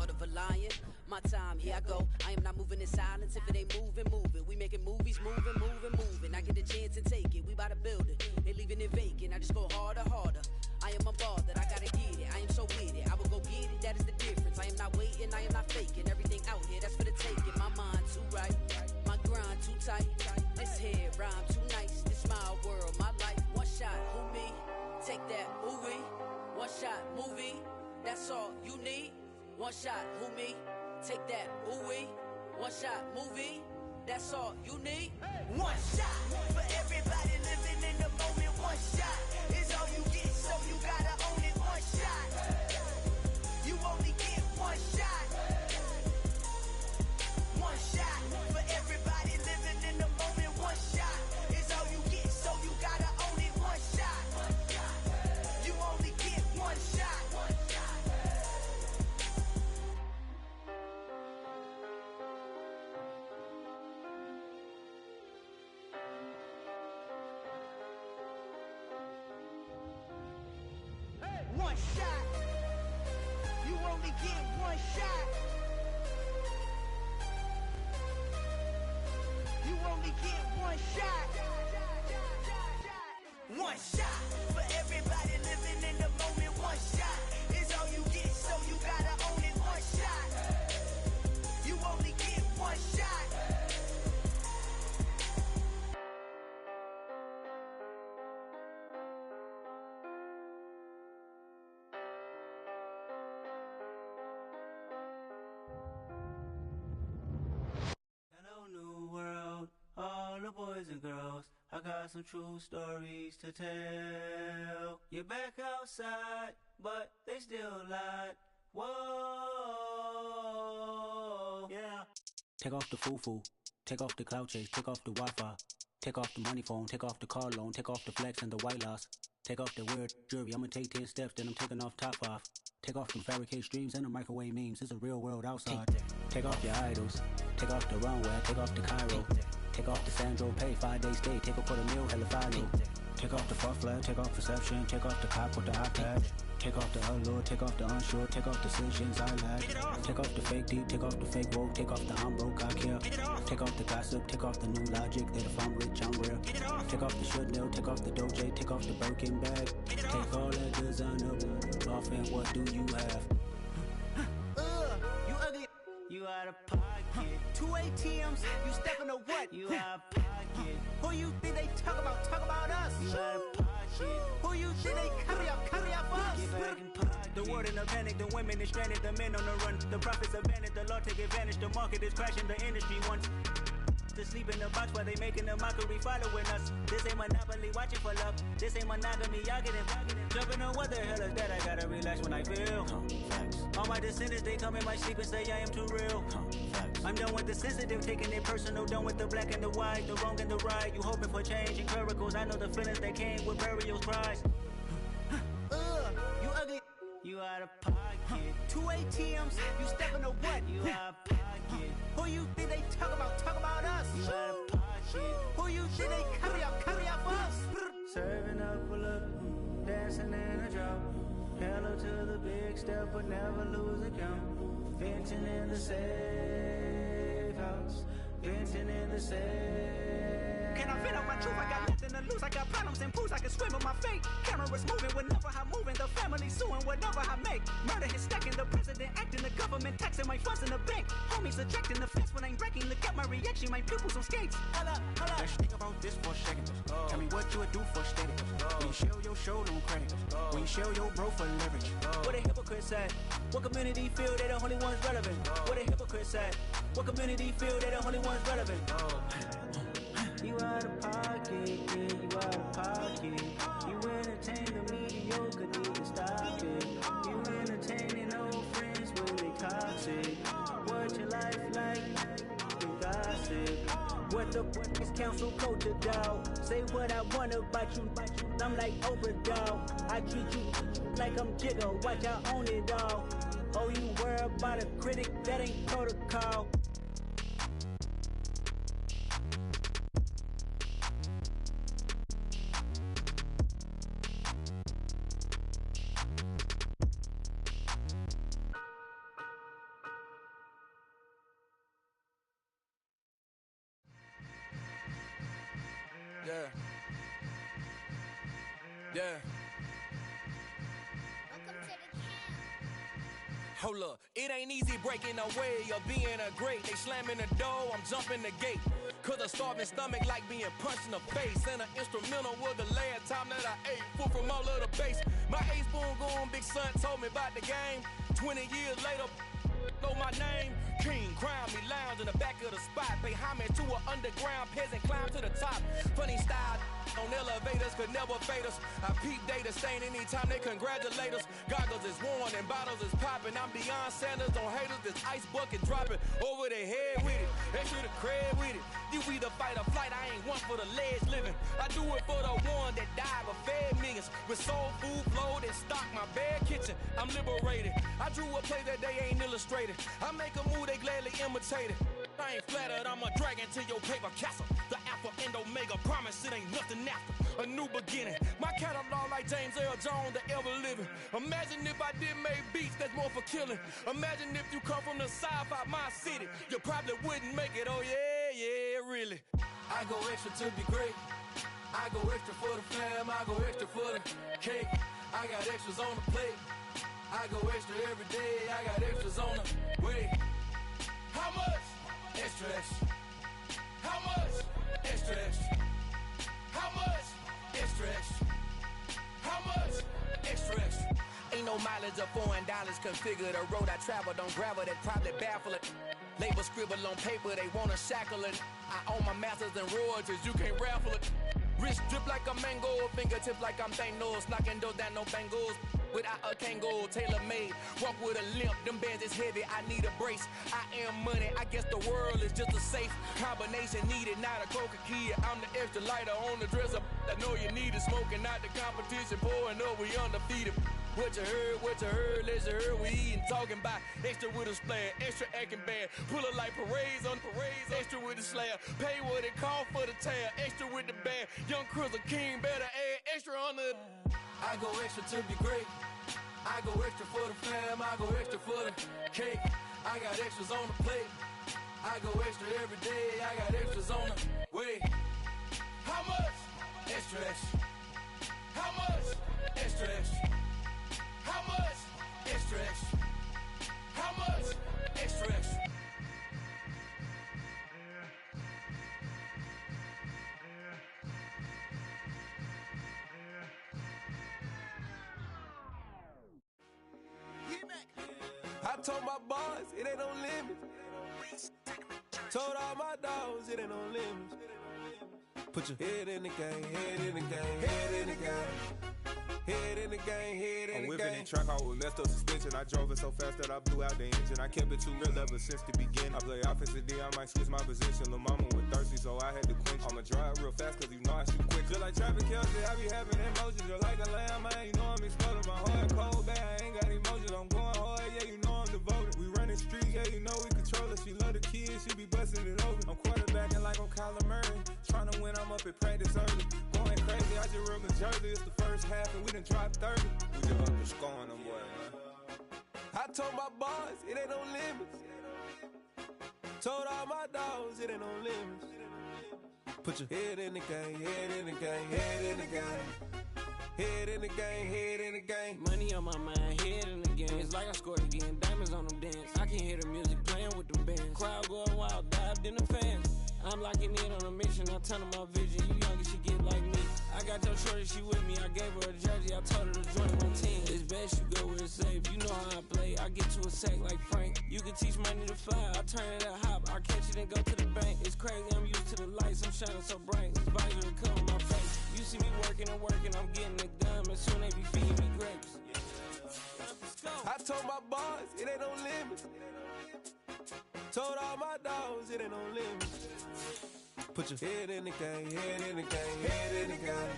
Order for lion, my time, here I go. I am not moving in silence. If it ain't moving, moving. We making movies, moving, moving, moving. I get the chance and take it. We bout to build it. They leaving it vacant. I just go harder, harder. I am a ball that I gotta get it. I am so with it. I will go get it. That is the difference. I am not waiting. I am not faking. Everything out here, that's for the taking. My mind too right. My grind too tight. This head rhyme too nice. This my world, my life. One shot, who me? Take that, who we? One shot, movie. That's all you need. One shot, who me? Take that, who we? One shot, movie. That's all you need. One shot for everybody living in the moment. One shot is all you get, so you gotta own it. One shot. You only get one shot. One shot for everybody living in the moment. One shot is all you get, so you gotta own it. One shot. You only get one shot. One shot. You only get one shot. You only get one shot. One shot for everybody living in the moment. One shot is all you get, so you gotta own it. One shot. You only get one shot. Hello, new world, all the boys and girls. I got some true stories to tell. You're back outside, but they still lied. Whoa, yeah. Take off the foo-foo, take off the cloud chase, take off the Wi-Fi. Take off the money phone, take off the car loan, take off the flex and the white loss. Take off the weird jewelry, I'ma take 10 steps, then I'm taking off top 5. Take off them fabricate streams and the microwave memes, it's a real world outside. Take off your idols, take off the runway, take off the Cairo. Take off the Sandro pay, 5-day stay, take off for the meal, hella final. Take off the fuck flag, take off perception, take off the cop with the iPad. Take off the allure, take off the unsure, take off decisions I lack. Take off the fake deep, take off the fake woke, take off the I'm broke, I care. Take off the gossip, take off the new logic, that if I'm rich, I'm real. Take off the should know, take off the doje, take off the Birkin bag. Take all that designer off and what do you have? You ugly, you out of pocket. 2 ATMs, you stepping to what? You out of pocket. Who you think they talk about? Talk about us. You out of pocket. Who you think they carry up us? Get back in pocket. The world in a panic, the women is stranded, the men on the run. The profits abandoned, the law take advantage. The market is crashing, the industry wants to sleep in the box while they making a mockery following us. This ain't monopoly, watching for love. This ain't monogamy, y'all getting jumping on what the hell is that? I gotta relax when I feel. All my descendants, they come in my sleep and say I am too real. I'm done with the sensitive, taking it personal. Done with the black and the white, the wrong and the right. You hoping for change and miracles. I know the feelings that came with burial cries. You ugly. You out of pocket. 2 ATMs, you stepping to what? You out of pocket. Who you think they talk about us? You out of pocket. Who you think they carry up us? Serving up, pull up, dancing in a drop. Hello to the big step, but never lose a count. Venting in the safe house. Venting in the safe. Can I vent out my truth? I got nothing to lose. I got problems and pools. I can swim with my fate. Cameras moving whenever I'm moving. The family suing whatever I make. Murder is stacking. The president acting. The government taxing my funds in the bank. Homies subtracting the fence when I'm breaking. Look at my reaction. My pupils on skates. Hold up. Let's think about this for a second. Tell me what you would do for steady. When you show your show, don't credit. When you show your bro for leverage. What a hypocrite said. What community feel they the only ones relevant? What a hypocrite said. What community feel they the only ones relevant? You out of pocket, yeah, you out of pocket. You entertain the mediocre, need to stop it. You entertaining old friends when they toxic. What your life like? You gossip. What the is council culture, dog? Say what I want about you. I'm like Oprah, dog. I treat you like I'm Jigga. Watch I own it all. Oh, you worry about a critic? That ain't protocol. Yeah. Hold up, it ain't easy breaking away or being a great. They slamming the door, I'm jumping the gate. Cause a starving stomach like being punched in the face. And an instrumental was the last time that I ate. Full from all of the bass. My ace boom goon, big son told me about the game. 20 years later, know my name. King, crown me, lounge in the back of the spot. Pay homage to an underground peasant, climb to the top. Funny style on elevators could never fade us. I peep data stain anytime they congratulate us. Goggles is worn and bottles is popping. I'm beyond Sanders on haters, this ice bucket dropping over their head with it. Extra the cred with it. You either fight or flight, I ain't one for the ledge living. I do it for the one that died but fed millions. With soul food flowed and stocked my bare kitchen. I'm liberated. I drew a play that they ain't illustrated. I make a move, they gladly imitate it. I ain't flattered, I'm a dragon to your paper castle. The Alpha and Omega, promise it ain't nothing after. A new beginning. My catalog like James Earl Jones, the ever living. Imagine if I did make beats that's more for killing. Imagine if you come from the south out my city. You probably wouldn't make it, oh yeah, really. I go extra to be great. I go extra for the fam, I go extra for the cake. I got extras on the plate. I go extra every day, I got extras on the way. How much? Extra, extra. How much? Extra, extra. How much? Extra, extra. How much? Extra, extra. Ain't no mileage of $4 configure the road I travel. Don't gravel that probably baffle it. Label scribble on paper, they wanna shackle it. I own my masters and royalties, you can't raffle it. Wrist drip like a mango, fingertips like I'm Thanos. Knocking doors down, no bangles. Without a Kango, tailor-made. Walk with a limp, them bands is heavy, I need a brace. I am money, I guess the world is just a safe combination needed, not a coca key. I'm the extra lighter on the dresser. I know you need it, smoking out the competition, pouring up, we undefeated. What you heard, let you heard, we eatin', talking about extra with a splash, extra acting bad. Pull it like parades on parades, extra with the slab. Pay what it cost for the tab, extra with the bag. Young Chris a king, better add extra on the. I go extra to be great. I go extra for the fam, I go extra for the cake. I got extras on the plate. I go extra every day, I got extras on the way. How much? Extra, extra. How much? Extra, extra. How much? Extra, extra. How much? Extra, extra. told my boys, it ain't no limits. Told all my dogs, it ain't no limits. Put your head in the game, head in the game, head in the game. Head in the game, head in the game. I'm whipping and track out with messed up suspension. I drove it so fast that I blew out the engine. I kept it too real ever since the beginning. I play offensive D, I might switch my position. Lil' mama was thirsty, so I had to quench. I'ma drive real fast, cause you know I shoot quick. Just like traffic Kelsey, I be having emotions. Just like a lamb, man, you know I'm exploding. My heart cold, bad, I ain't got emotions. I'm going hard, yeah, you know I'm devoted. We running streets, yeah, you know we control it. She love the kids, she be busting it over. I'm quarterbacking like I'm Kyler Murray. Trying to win, I'm up at practice early. Going crazy, I just real Jersey. It's the first half and we done dropped 30. We just up to scoring them boys, man. I told my boys, it ain't no limits. Told all my dogs, it ain't no limits. Put your head in the game, head in the game, head in the game. Head in the game, head in the game. Money on my mind, head in the game. It's like I scored again, diamonds on them dance. I can hear the music playing with them bands. Crowd going wild, dived in the fans. I'm locking in on a mission, I turn on my vision. You young and she get like me. I got your shorty, she with me. I gave her a jersey, I told her to join my team. It's best you go where it's safe. You know how I play, I get to a sack like Frank. You can teach money to fly, I turn it a hop. I catch it and go to the bank. It's crazy, I'm used to the lights, I'm shining so bright. This visor will come on my face. You see me working and working, I'm getting it done. But soon they be feeding me grapes. I told my boys, it ain't no limits. Told all my dogs, it ain't no limits. Put your head in the game, head in the game, head in the game.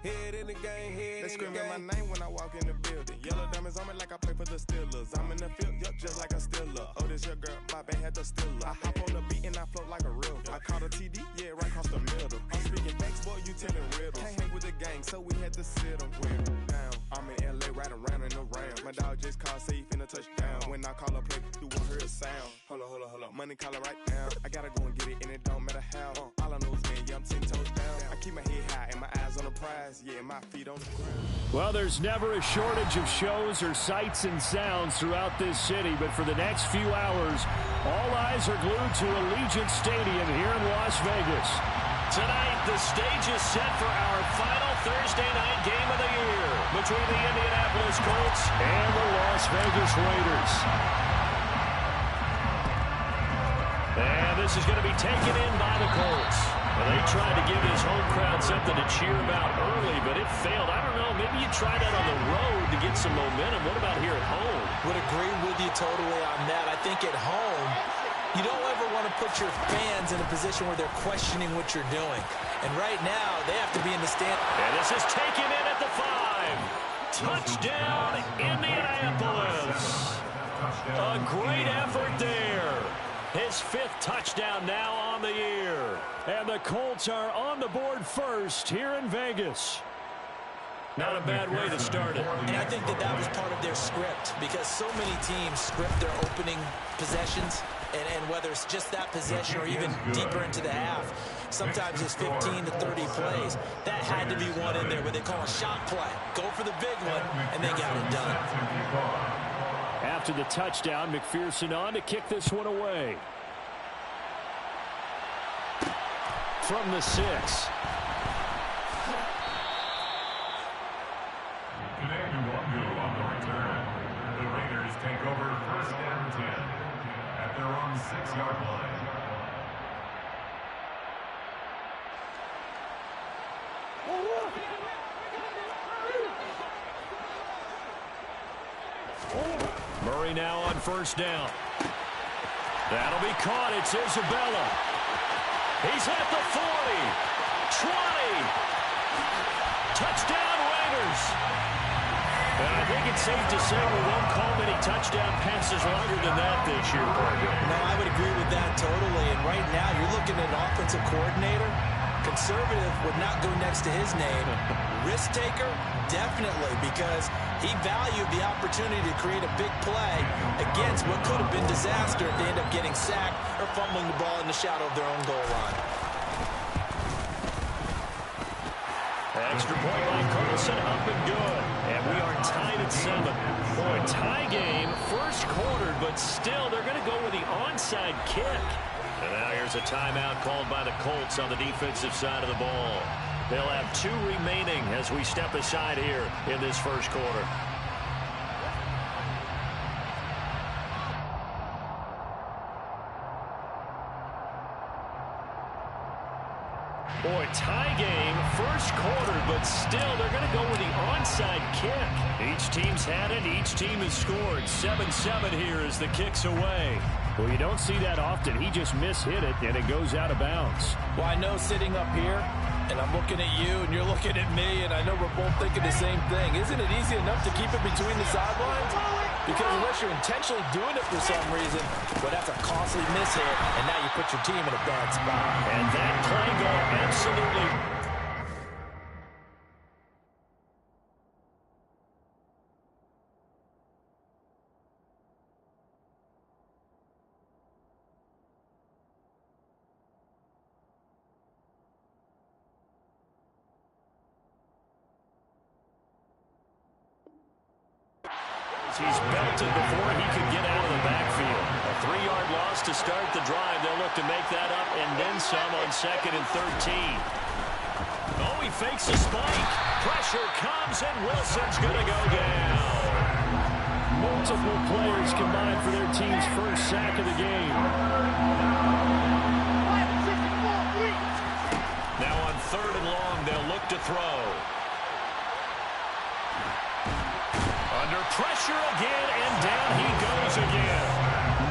Head in the game, head in the game. They screaming my name when I walk in the building. Yellow diamonds on me like I play for the Steelers. I'm in the field, yup, just like a Steeler. Oh, this your girl, my band had the Steeler. I hop on the beat and I float like a real. I caught a TD, yeah, right across the middle. I'm speaking facts, boy, you telling riddles. Can't hang with the gang, so we had to sit them down. I'm in LA, riding around in the round. My dog just called, say he finna touchdown. When I call a play, you won't hear a sound. Hold up, money caller right now. I gotta go and get it, and it don't matter how. All I know is, man, yeah, I'm 10 toes down. I keep my head high and my eyes on the prize. Yeah, my feet on the ground. Well, there's never a shortage of shows or sights and sounds throughout this city, but for the next few hours, all eyes are glued to Allegiant Stadium here in Las Vegas. Tonight, the stage is set for our final Thursday night game of the year between the Indianapolis Colts and the Las Vegas Raiders. And this is going to be taken in by the Colts. Well, they tried to give this home crowd something to cheer about early, but it failed. I don't know, maybe you try that on the road to get some momentum. What about here at home? Would agree with you totally on that. I think at home, you don't ever want to put your fans in a position where they're questioning what you're doing. And right now, they have to be in the stand. And this is taken in at the 5. Touchdown, Indianapolis. A great effort there. His 5th touchdown now on the year. And the Colts are on the board first here in Vegas. Not a bad way to start it. And I think that was part of their script, because so many teams script their opening possessions, and whether it's just that possession or even deeper into the half, sometimes it's 15 to 30 plays. That had to be one in there where they call a shot play. Go for the big one, and they got it done. After the touchdown, McPherson on to kick this one away. From the 6. The Raiders take over 1st and 10 at their own 6-yard line. Murray now on 1st down. That'll be caught. It's Isabella. He's at the 40. 20. Touchdown Raiders. And I think it's safe to say we won't call many touchdown passes longer than that this year, Parker. No, I would agree with that totally. And right now, you're looking at an offensive coordinator. Conservative would not go next to his name. Risk taker, definitely, because he valued the opportunity to create a big play against what could have been disaster if they end up getting sacked or fumbling the ball in the shadow of their own goal line. Extra point by Carlson, up and good. And we are tied at 7. Boy, tie game, first quarter, but still they're going to go with the onside kick. And now here's a timeout called by the Colts on the defensive side of the ball. They'll have 2 remaining as we step aside here in this first quarter. Boy, tie game, first quarter, but still they're going to go with the onside kick. Each team's had it. Each team has scored. 7-7 here as the kick's away. Well, you don't see that often. He just mishit it, and it goes out of bounds. Well, I know sitting up here, and I'm looking at you, and you're looking at me, and I know we're both thinking the same thing. Isn't it easy enough to keep it between the sidelines? Because unless you're intentionally doing it for some reason, well, that's a costly mishit, and now you put your team in a bad spot. And that play goal absolutely... He's belted before he could get out of the backfield. A 3-yard loss to start the drive. They'll look to make that up and then some on 2nd and 13. Oh, he fakes a spike. Pressure comes, and Wilson's going to go down. Multiple players combined for their team's first sack of the game. Now on 3rd and long, they'll look to throw. Under pressure again, and down he goes again.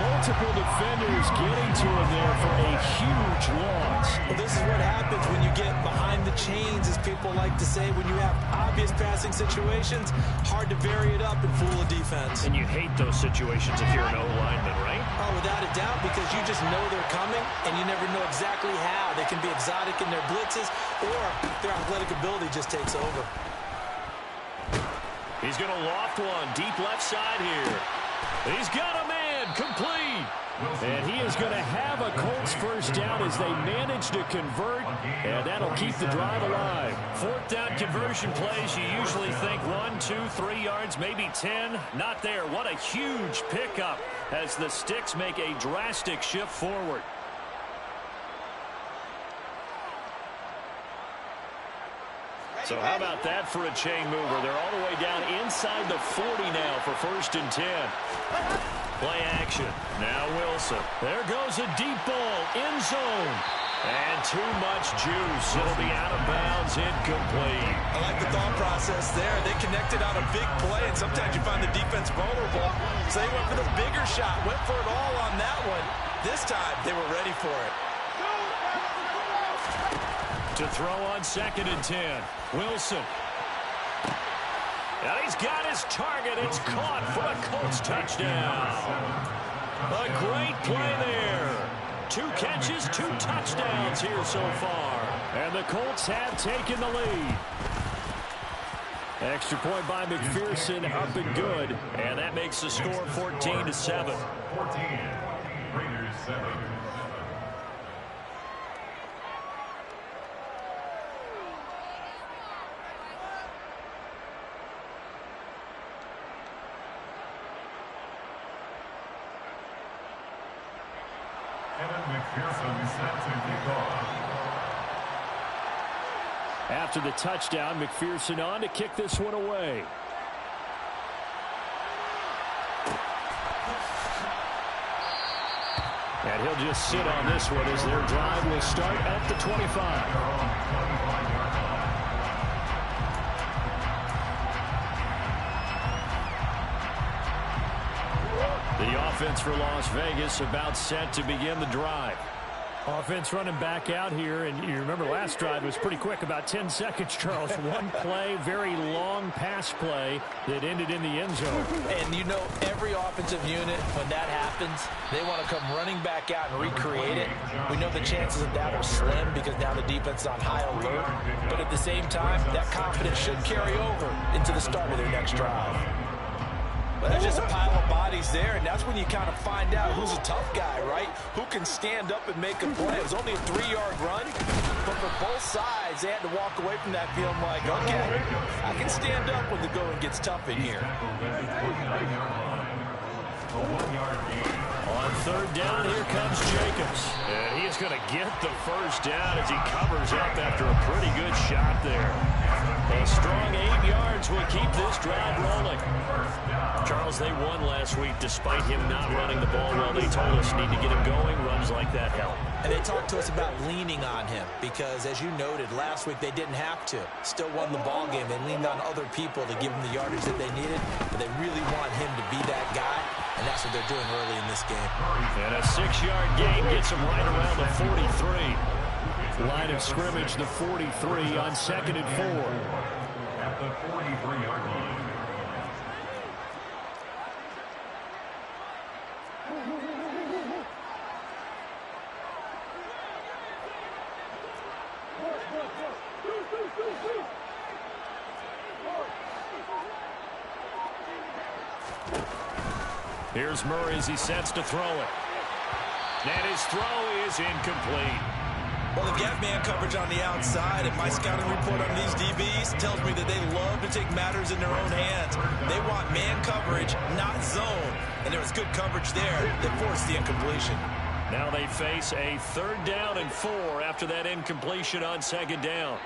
Multiple defenders getting to him there for a huge loss. Well, this is what happens when you get behind the chains, as people like to say. When you have obvious passing situations, hard to vary it up and fool a defense. And you hate those situations if you're an O-lineman, right? Oh, without a doubt, because you just know they're coming, and you never know exactly how. They can be exotic in their blitzes, or their athletic ability just takes over. He's going to loft one deep left side here. He's got a man complete. And he is going to have a Colts first down as they manage to convert, and that'll keep the drive alive. 4th down conversion plays, you usually think 1, 2, 3 yards, maybe 10. Not there. What a huge pickup as the Sticks make a drastic shift forward. So how about that for a chain mover? They're all the way down inside the 40 now for 1st and 10. Play action. Now Wilson. There goes a deep ball. End zone. And too much juice. It'll be out of bounds. Incomplete. I like the thought process there. They connected on a big play, and sometimes you find the defense vulnerable. So they went for the bigger shot. Went for it all on that one. This time, they were ready for it. To throw on 2nd and 10. Wilson. And he's got his target. It's caught for a Colts touchdown. A great play there. 2 catches, 2 touchdowns here so far. And the Colts have taken the lead. Extra point by McPherson, up and good. And that makes the score 14-7. 14, Raiders 7. McPherson set to kick off. After the touchdown, McPherson on to kick this one away. And he'll just sit on this one as their drive will start at the 25. The offense for Las Vegas about set to begin the drive. Offense running back out here, and you remember last drive was pretty quick, about 10 seconds, Charles. One play, very long pass play that ended in the end zone. And you know every offensive unit, when that happens, they want to come running back out and recreate it. We know the chances of that are slim because now the defense is on high alert. But at the same time, that confidence should carry over into the start of their next drive. But there's just a pile of bodies there, and that's when you kind of find out who's a tough guy, right? Who can stand up and make a play. It was only a 3-yard run, but for both sides, they had to walk away from that feeling like, okay, I can stand up when the going gets tough in here. A 1-yard gain. On third down, here comes Jacobs. And he is going to get the first down as he covers up after a pretty good shot there. A strong 8 yards will keep this drive rolling. Charles, they won last week despite him not running the ball well. They told us need to get him going. Runs like that help. And they talked to us about leaning on him because, as you noted, last week they didn't have to. Still won the ball game. They leaned on other people to give him the yardage that they needed, but they really want him to be that guy, and that's what they're doing early in this game. And a 6-yard gain gets him right around the 43. Line of scrimmage, the 43 on 2nd and 4. At the 43-yard line. Here's Murray as he sets to throw it. And his throw is incomplete. Well, if you have man coverage on the outside, and my scouting report on these DBs tells me that they love to take matters in their own hands. They want man coverage, not zone. And there was good coverage there that forced the incompletion. Now they face a 3rd down and 4 after that incompletion on 2nd down.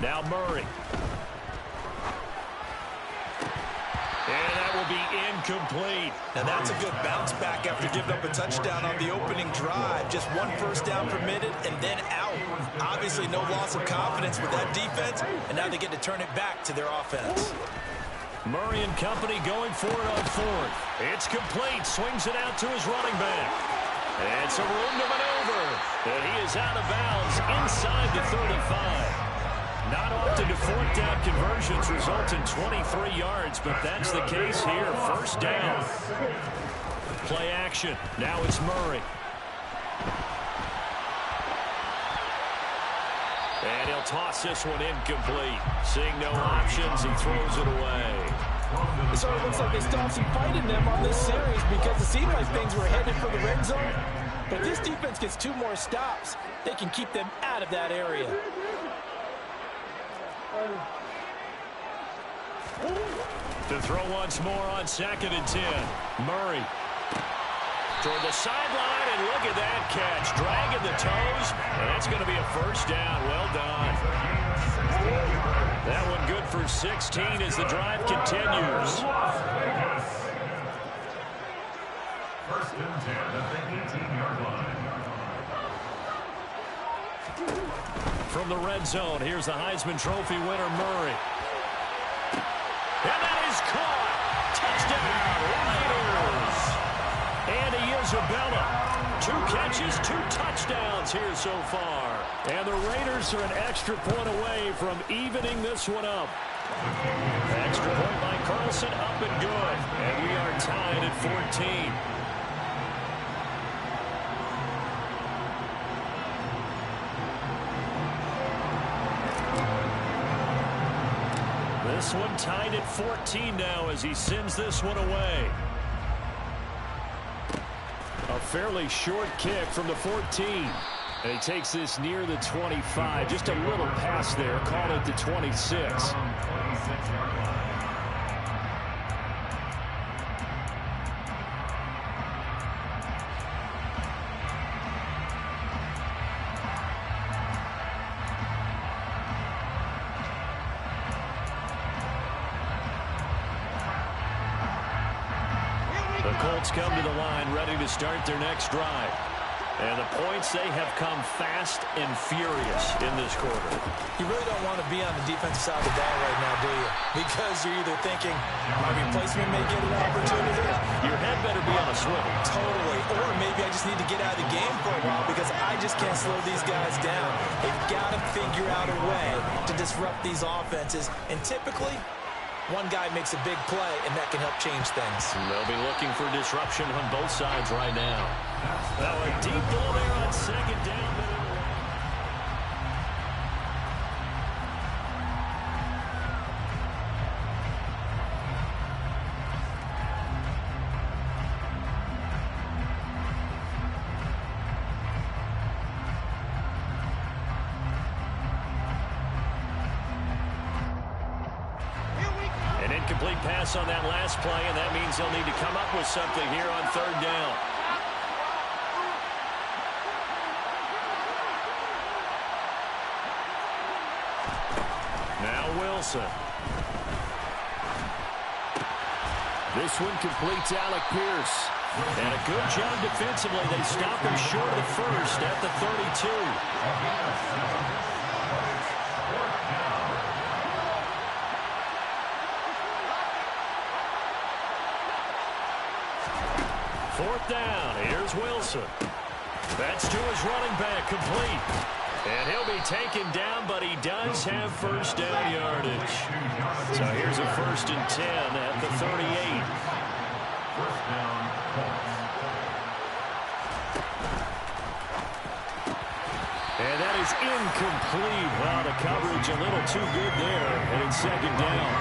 Now Murray. And that will be incomplete. Now that's a good bounce back after giving up a touchdown on the opening drive. Just 1 first down permitted and then out. Obviously no loss of confidence with that defense, and now they get to turn it back to their offense. Murray and company going for it on 4th. It's complete. Swings it out to his running back. It's a room to maneuver. And he is out of bounds inside the 35. Not often do 4th down conversions result in 23 yards, but that's the case here. 1st down. Play action. Now it's Murray. And he'll toss this one incomplete. Seeing no options, he throws it away. It sort of looks like they stopped some fight in them on this series because it seemed like things were headed for the red zone. But this defense gets 2 more stops. They can keep them out of that area. To throw once more on 2nd and 10. Murray toward the sideline, and look at that catch. Dragging the toes, and that's going to be a 1st down. Well done. That one good for 16 as the drive continues. 1st and 10 at the 18-yard line. From the red zone, here's the Heisman Trophy winner, Murray. And that is caught. Touchdown, Raiders. And Isabella. 2 catches, 2 touchdowns here so far. And the Raiders are an extra point away from evening this one up. Extra point by Carlson, up and good. And we are tied at 14. This one tied at 14 now as he sends this one away. A fairly short kick from the 14. And he takes this near the 25. Just a little pass there. Call it the 26. The Colts come to the line ready to start their next drive. And the points, they have come fast and furious in this quarter. You really don't want to be on the defensive side of the ball right now, do you? Because you're either thinking, my replacement may get an opportunity. Your head better be on a swivel. Totally. Or maybe I just need to get out of the game for a while because I just can't slow these guys down. They've got to figure out a way to disrupt these offenses. And typically, one guy makes a big play, and that can help change things. They'll be looking for disruption on both sides right now. Now a deep ball there on 2nd down. An incomplete pass on that last play, and that means they'll need to come up with something here on third down. Now Wilson. This one completes Alec Pierce. And a good job defensively. They stop him short of the first at the 32. Fourth down. Here's Wilson. That's to his running back, complete. And he'll be taken down, but he does have first down yardage. So here's a 1st and 10 at the 38. First down, Colts. And that is incomplete. Well, the coverage a little too good there, and it's second down.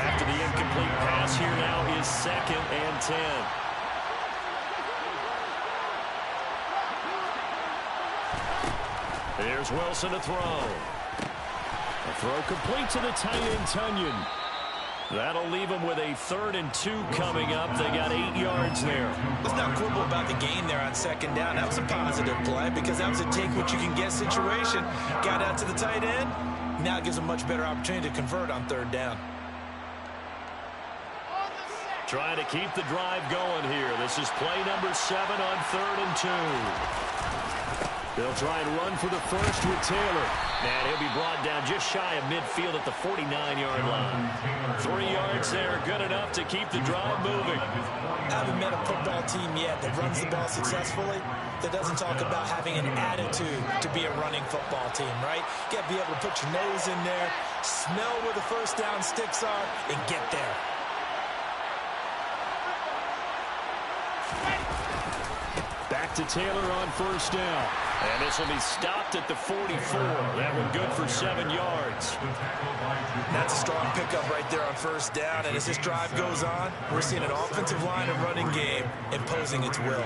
After the incomplete pass, here now is 2nd and 10. Here's Wilson to throw. A throw complete to the tight end, Tunyon. That'll leave them with a 3rd and 2 coming up. They got 8 yards there. Let's not quibble about the gain there on 2nd down. That was a positive play because that was a take-what-you-can-get situation. Got out to the tight end. Now it gives them a much better opportunity to convert on 3rd down. Trying to keep the drive going here. This is play number 7 on 3rd and 2. They'll try and run for the first with Taylor. And he'll be brought down just shy of midfield at the 49-yard line. 3 yards there, good enough to keep the drive moving. I haven't met a football team yet that runs the ball successfully that doesn't talk about having an attitude to be a running football team, right? You got to be able to put your nose in there, smell where the first down sticks are, and get there. Back to Taylor on first down. And this will be stopped at the 44. That one good for 7 yards. That's a strong pickup right there on first down. And as this drive goes on, we're seeing an offensive line and running game imposing its will.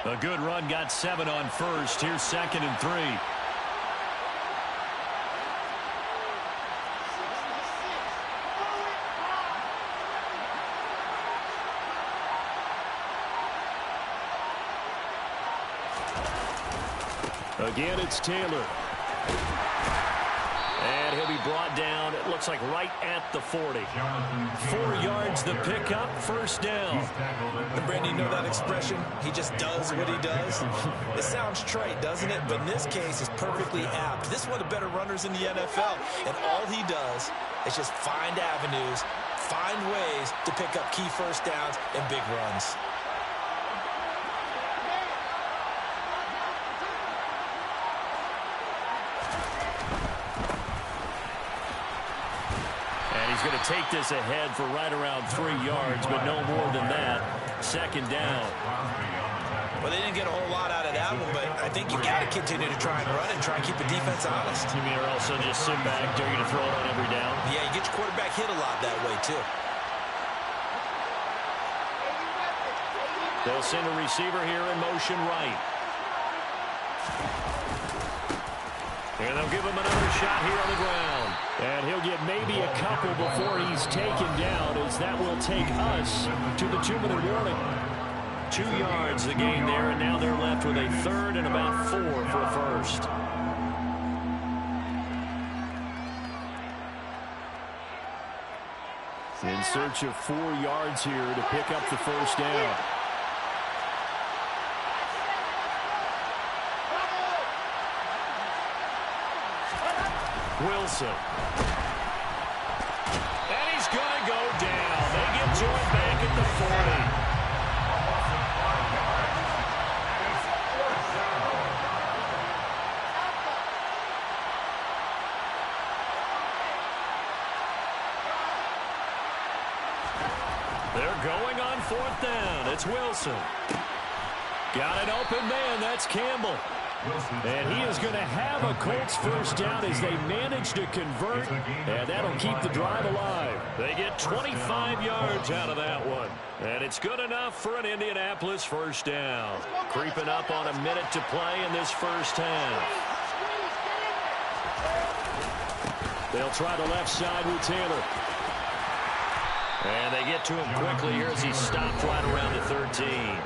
A good run, got 7 on first. Here's 2nd and 3. Again, it's Taylor. And he'll be brought down, it looks like right at the 40. 4 yards the pickup, first down. And Brandon, you know that expression? He just does what he does. It sounds trite, doesn't it? But in this case, it's perfectly apt. This is one of the better runners in the NFL. And all he does is just find avenues, find ways to pick up key first downs and big runs. He's going to take this ahead for right around 3 yards, but no more than that. 2nd down. Well, they didn't get a whole lot out of that one, but I think you got to continue to try and run and try and keep the defense honest. You mean, or also just sit back, dare you to throw it on every down? Yeah, you get your quarterback hit a lot that way, too. They'll send a receiver here in motion right. And they'll give him another shot here on the ground. And he'll get maybe a couple before he's taken down, as that will take us to the 2-minute warning. 2 yards the gain there, and now they're left with a 3rd and about 4 for a first. In search of 4 yards here to pick up the first down. Wilson. And he's going to go down. They get to him back at the 40. They're going on 4th down. It's Wilson. Got an open man. That's Campbell. And he is going to have a Colts first down as they manage to convert, and that'll keep the drive alive. They get 25 yards out of that one, and it's good enough for an Indianapolis first down. Creeping up on a minute to play in this first half. They'll try the left side with Taylor. And they get to him quickly here as he's stopped right around the 13.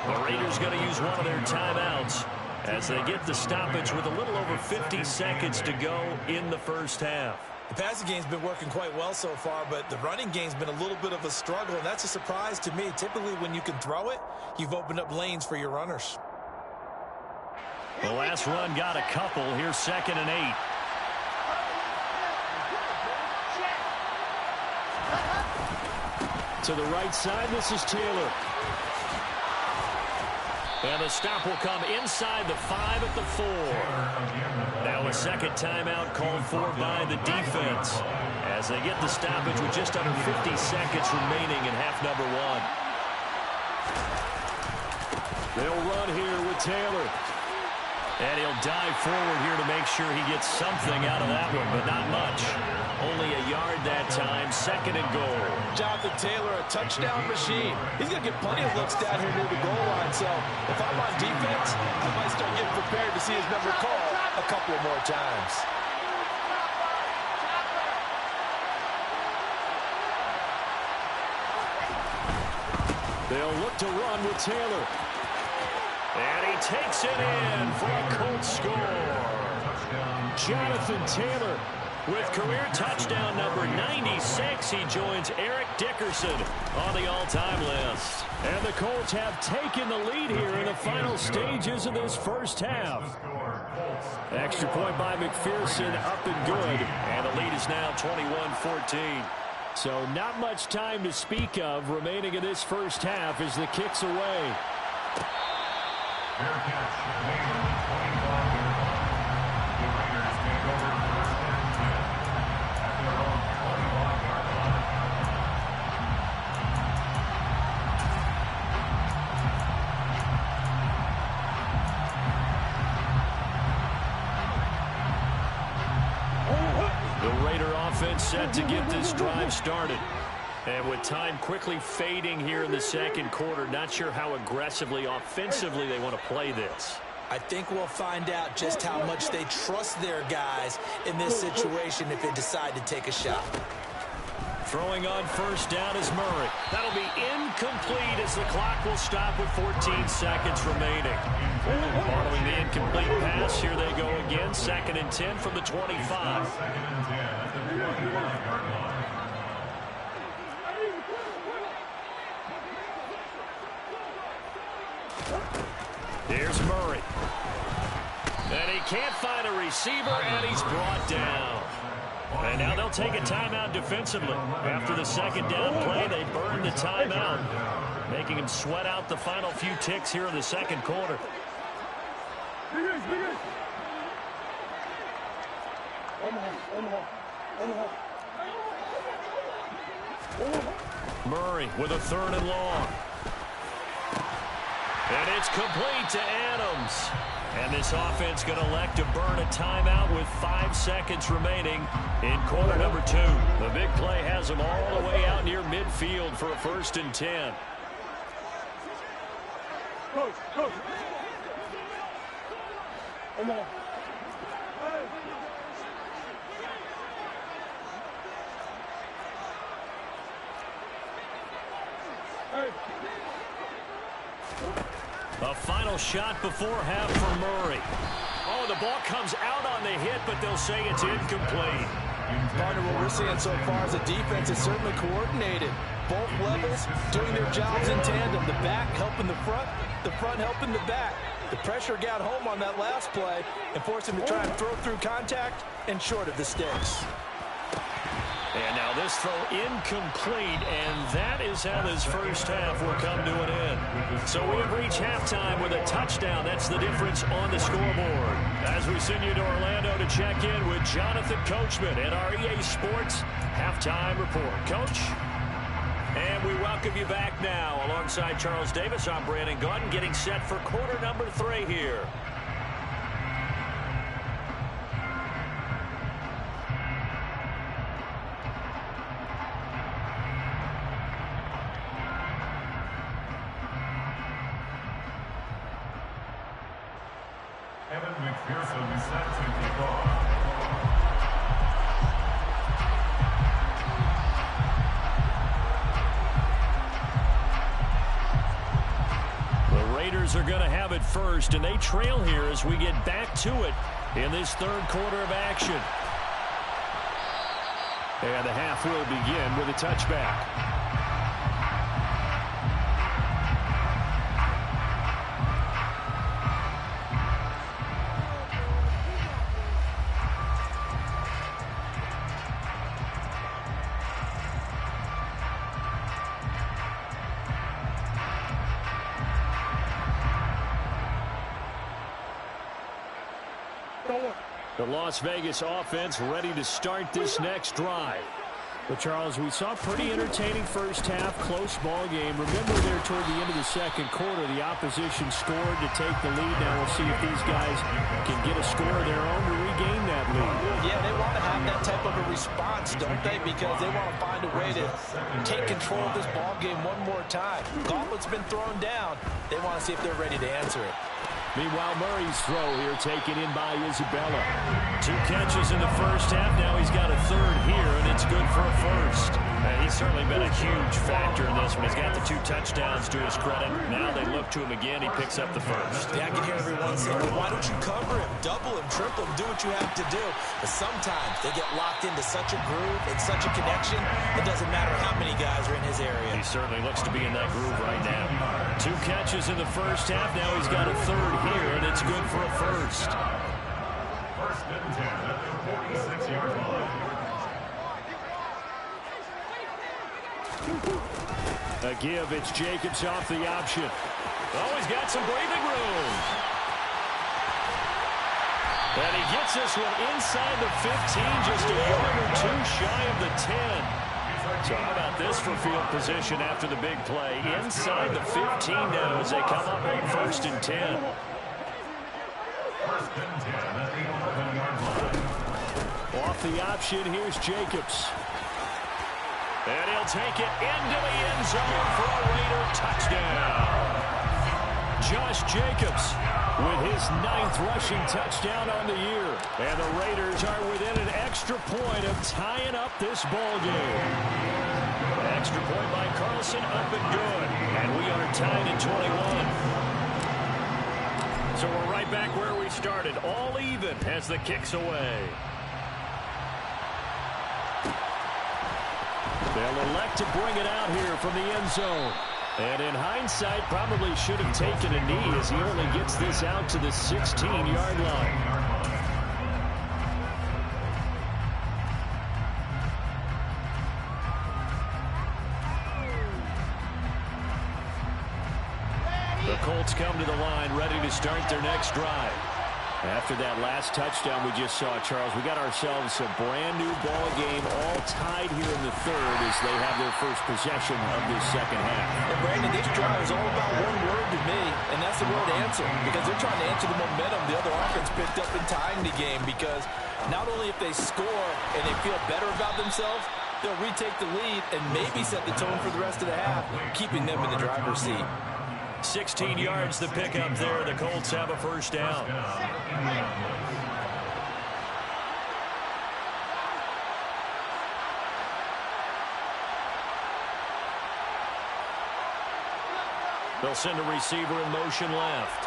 The Raiders going to use one of their timeouts as they get the stoppage with a little over 50 seconds to go in the first half. The passing game's been working quite well so far, but the running game's been a little bit of a struggle, and that's a surprise to me. Typically, when you can throw it, you've opened up lanes for your runners. The last run got a couple. Here's 2nd and 8. To the right side, this is Taylor. And the stop will come inside the 5 at the 4. Now a second timeout called for by the defense as they get the stoppage with just under 50 seconds remaining in half number 1. They'll run here with Taylor. And he'll dive forward here to make sure he gets something out of that one, but not much. Only a yard that time, 2nd and goal. Jonathan Taylor, a touchdown machine. He's going to get plenty of looks down here near the goal line, so if I'm on defense, I might start getting prepared to see his number called a couple of more times. They'll look to run with Taylor. And he takes it in for a Colts score. Jonathan Taylor with career touchdown number 96. He joins Eric Dickerson on the all-time list. And the Colts have taken the lead here in the final stages of this first half. Extra point by McPherson, up and good. And the lead is now 21-14. So not much time to speak of remaining in this first half as the kick's away. Fair catch, made on the 25-yard line. The Raiders take over 1st and 10 at their own 25-yard line. The Raider offense set to get this drive started. And with time quickly fading here in the second quarter, not sure how aggressively, offensively they want to play this. I think we'll find out just how much they trust their guys in this situation if they decide to take a shot. Throwing on first down is Murray. That'll be incomplete as the clock will stop with 14 seconds remaining. Following the incomplete pass, here they go again. 2nd and 10 from the 25. 2nd and 10 at the 25-yard line. Here's Murray. And he can't find a receiver, and he's brought down. And now they'll take a timeout defensively. After the second down play, they burn the timeout, making him sweat out the final few ticks here in the second quarter. Murray with a 3rd and long. And it's complete to Adams. And this offense going to elect to burn a timeout with 5 seconds remaining in quarter number 2. The big play has them all the way out near midfield for a 1st and 10. Coach. Come on. A final shot before half for Murray. Oh, the ball comes out on the hit, but they'll say it's incomplete. Partner, what we're seeing so far is the defense is certainly coordinated. Both levels doing their jobs in tandem. The back helping the front helping the back. The pressure got home on that last play and forced him to try and throw through contact and short of the sticks. And now this throw incomplete, and that is how this first half will come to an end. So we have reached halftime with a touchdown. That's the difference on the scoreboard. As we send you to Orlando to check in with Jonathan Coachman at our EA Sports Halftime Report. Coach? And we welcome you back now. Alongside Charles Davis, I'm Brandon Gautin, getting set for quarter number 3 here. Kevin McPherson set to kick off. Raiders are going to have it first, and they trail here as we get back to it in this third quarter of action. And the half will begin with a touchback. The Las Vegas offense ready to start this next drive. But, Charles, we saw a pretty entertaining first half, close ball game. Remember there toward the end of the second quarter, the opposition scored to take the lead. Now we'll see if these guys can get a score of their own to regain that lead. Yeah, they want to have that type of a response, don't they? Because they want to find a way to take control of this ball game one more time. Gauntlet's been thrown down. They want to see if they're ready to answer it. Meanwhile, Murray's throw here taken in by Isabella. 2 catches in the first half. Now he's got a third here, and it's good for a first. He's certainly been a huge factor in this one. He's got the 2 touchdowns to his credit. Now they look to him again. He picks up the first. Yeah, I can hear everyone say, well, why don't you cover him, double him, triple him, do what you have to do. But sometimes they get locked into such a groove and such a connection, it doesn't matter how many guys are in his area. He certainly looks to be in that groove right now. 2 catches in the first half. Now he's got a third here, and it's good for a first. First and 10 at the 46-yard line. A give, it's Jacobs off the option. Oh, he's got some breathing room. And he gets this one inside the 15, just a yard or 2 shy of the 10. So how about this for field position after the big play? Inside the 15 now as they come up on first and 10. First and 10 at the 11-yard line. Off the option, here's Jacobs. And he'll take it into the end zone for a Raider touchdown. Josh Jacobs with his 9th rushing touchdown on the year. And the Raiders are within an extra point of tying up this ball game. Extra point by Carlson, up and good. And we are tied at 21. So we're right back where we started, all even as the kick's away. They'll elect to bring it out here from the end zone. And in hindsight, probably should have taken a knee as he only gets this out to the 16-yard line. The Colts come to the line, ready to start their next drive. After that last touchdown we just saw, Charles, we got ourselves a brand-new ball game, all tied here in the third as they have their first possession of this second half. And, Brandon, this drive is all about one word to me, and that's the word answer, because they're trying to answer the momentum the other offense picked up in tying the game, because not only if they score and they feel better about themselves, they'll retake the lead and maybe set the tone for the rest of the half, keeping them in the driver's seat. 16 yards the pickup there. The Colts have a first down. They'll send a receiver in motion left.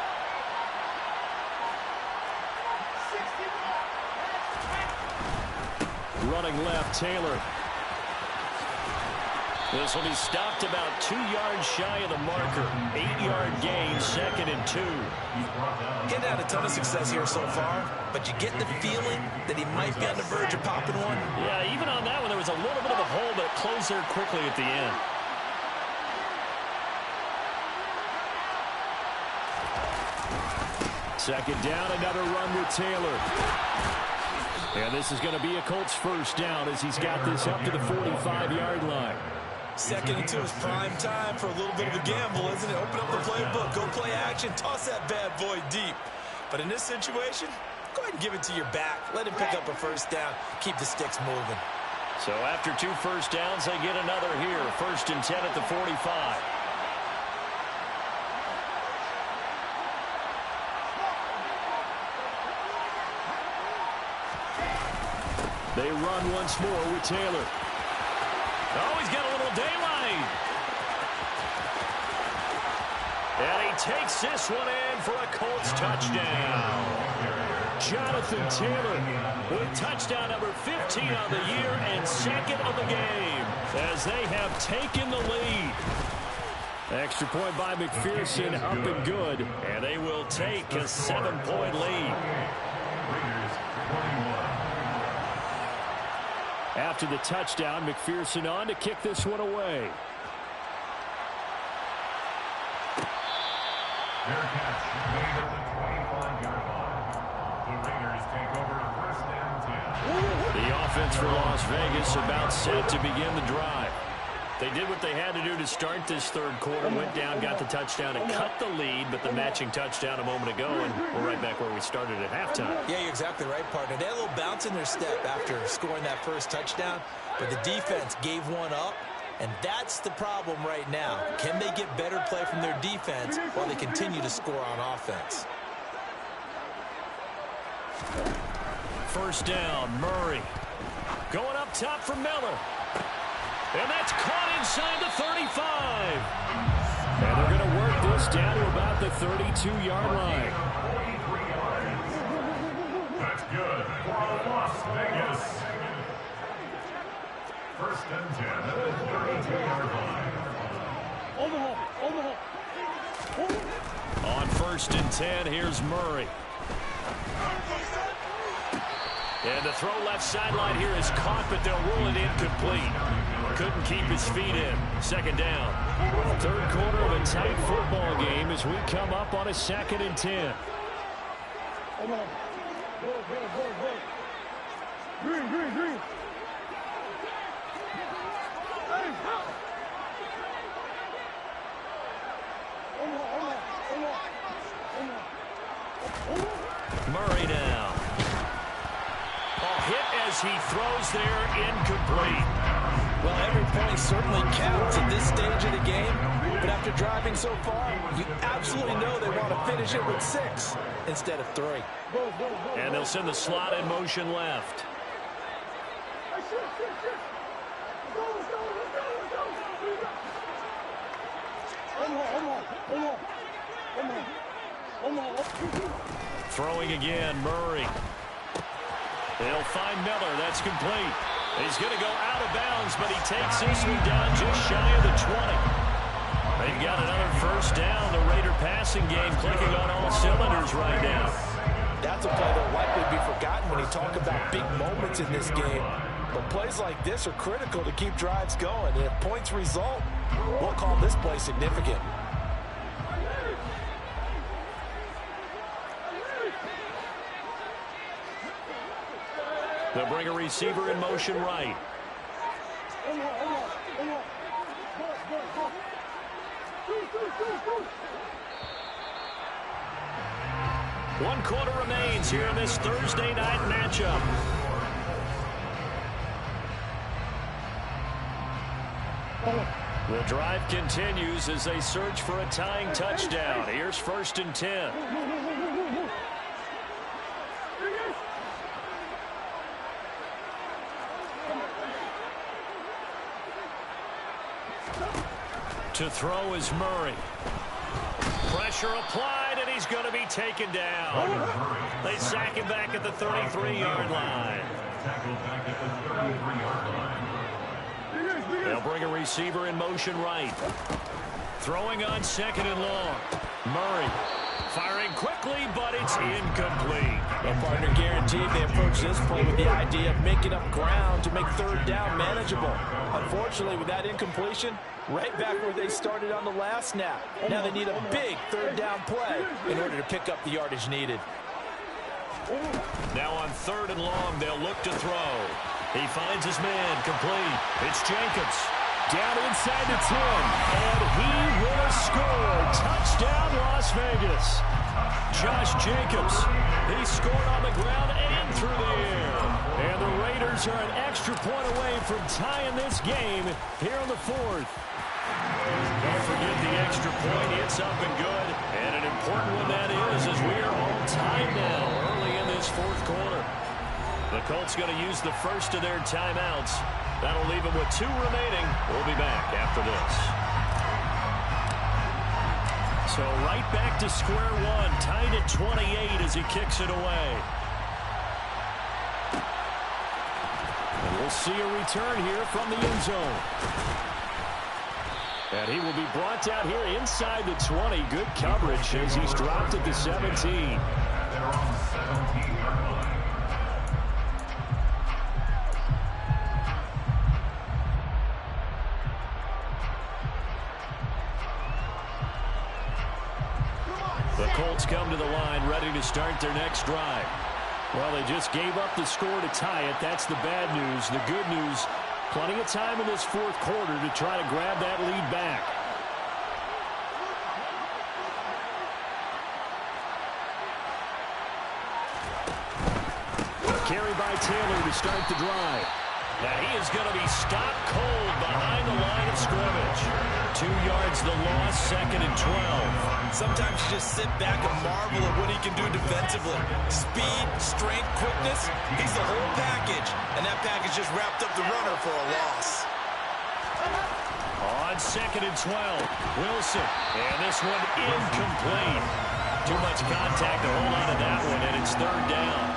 Running left, Taylor. This will be stopped about 2 yards shy of the marker. 8-yard gain, 2nd and 2. Getting had a ton of success here so far, but you get the feeling that he might be on the verge of popping one. Yeah, even on that one, there was a little bit of a hole, but it closed there quickly at the end. Second down, another run with Taylor. And this is going to be a Colts first down as he's got this up to the 45-yard line. 2nd and 2 is prime time for a little bit of a gamble, isn't it? Open up the playbook, go play action, toss that bad boy deep. But in this situation, go ahead and give it to your back. Let him pick up a first down. Keep the sticks moving. So after 2 first downs, they get another here. 1st and 10 at the 45. They run once more with Taylor. Oh, he's got a little daylight. And he takes this one in for a Colts touchdown. Jonathan Taylor with touchdown number 15 on the year and second of the game as they have taken the lead. Extra point by McPherson, up and good, and they will take a 7-point lead. After the touchdown, McPherson on to kick this one away. Their catch made at the 25-yard line. The Raiders take over first and 10. The offense for Las Vegas about set to begin the drive. They did what they had to do to start this third quarter, went down, got the touchdown, and cut the lead, but the matching touchdown a moment ago, and we're right back where we started at halftime. Yeah, you're exactly right, partner. They had a little bounce in their step after scoring that first touchdown, but the defense gave one up, and that's the problem right now. Can they get better play from their defense while they continue to score on offense? First down, Murray. Going up top for Miller. And that's caught inside the 35. And they're going to work this down to about the 32-yard line. That's good for Las Vegas. First and 10 at the 32-yard line. On first and 10, here's Murray. And the throw left sideline here is caught, but they'll rule it incomplete. Couldn't keep his feet in. Second down. Third quarter of a tight football game as we come up on a 2nd and 10. Green. Murray now. Hit as he throws there, incomplete. Well, every point certainly counts at this stage of the game, but after driving so far, you absolutely know they want to finish it with 6 instead of 3. And they'll send the slot in motion left. Throwing again, Murray. They'll find Miller. That's complete. He's going to go out of bounds, but he takes this one down just shy of the 20. They've got another first down. The Raider passing game clicking on all cylinders right now. That's a play that'll likely be forgotten when you talk about big moments in this game. But plays like this are critical to keep drives going. And if points result, we'll call this play significant. They'll bring a receiver in motion right. One quarter remains here in this Thursday night matchup. The drive continues as they search for a tying touchdown. Here's first and 10. To throw is Murray. Pressure applied, and he's going to be taken down. They sack him back at the 33-yard line. They'll bring a receiver in motion right. Throwing on 2nd and long. Murray firing quickly, but it's incomplete. Well, partner, guaranteed they approach this play with the idea of making up ground to make third down manageable. Unfortunately, with that incompletion, right back where they started on the last snap. Now they need a big third down play in order to pick up the yardage needed. Now on 3rd and long, they'll look to throw. He finds his man, complete. It's Jacobs. Down inside the 10, and he will score. Touchdown, Las Vegas. Josh Jacobs, he scored on the ground and through the air. And the Raiders are an extra point away from tying this game here in the 4th. Don't forget the extra point. It's up and good. And an important one that is, as we are all tied now early in this 4th quarter. The Colts going to use the first of their timeouts. That'll leave them with 2 remaining. We'll be back after this. So right back to square one, tied at 28 as he kicks it away. And we'll see a return here from the end zone. And he will be brought down here inside the 20. Good coverage as he's dropped at the 17. They're on the 17-yard line. The Colts come to the line ready to start their next drive. Well, they just gave up the score to tie it. That's the bad news. The good news, plenty of time in this fourth quarter to try to grab that lead back. Carry by Taylor to start the drive. And he is going to be stopped cold behind the line of scrimmage. 2 yards the loss, 2nd and 12. Sometimes you just sit back and marvel at what he can do defensively. Speed, strength, quickness, he's the whole package. And that package just wrapped up the runner for a loss. On 2nd and 12, Wilson. And this one incomplete. Too much contact to hold on to that one, and it's 3rd down.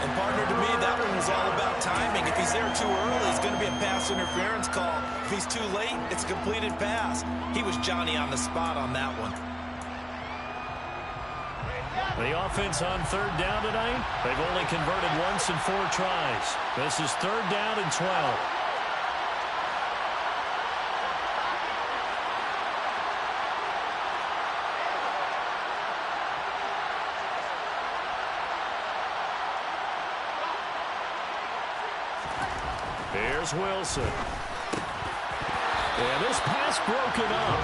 And partner, to me, that one was all about timing. If he's there too early, it's going to be a pass interference call. If he's too late, it's a completed pass. He was Johnny on the spot on that one. The offense on 3rd down tonight, they've only converted once in 4 tries. This is 3rd down and 12. Here's Wilson. And this pass broken up.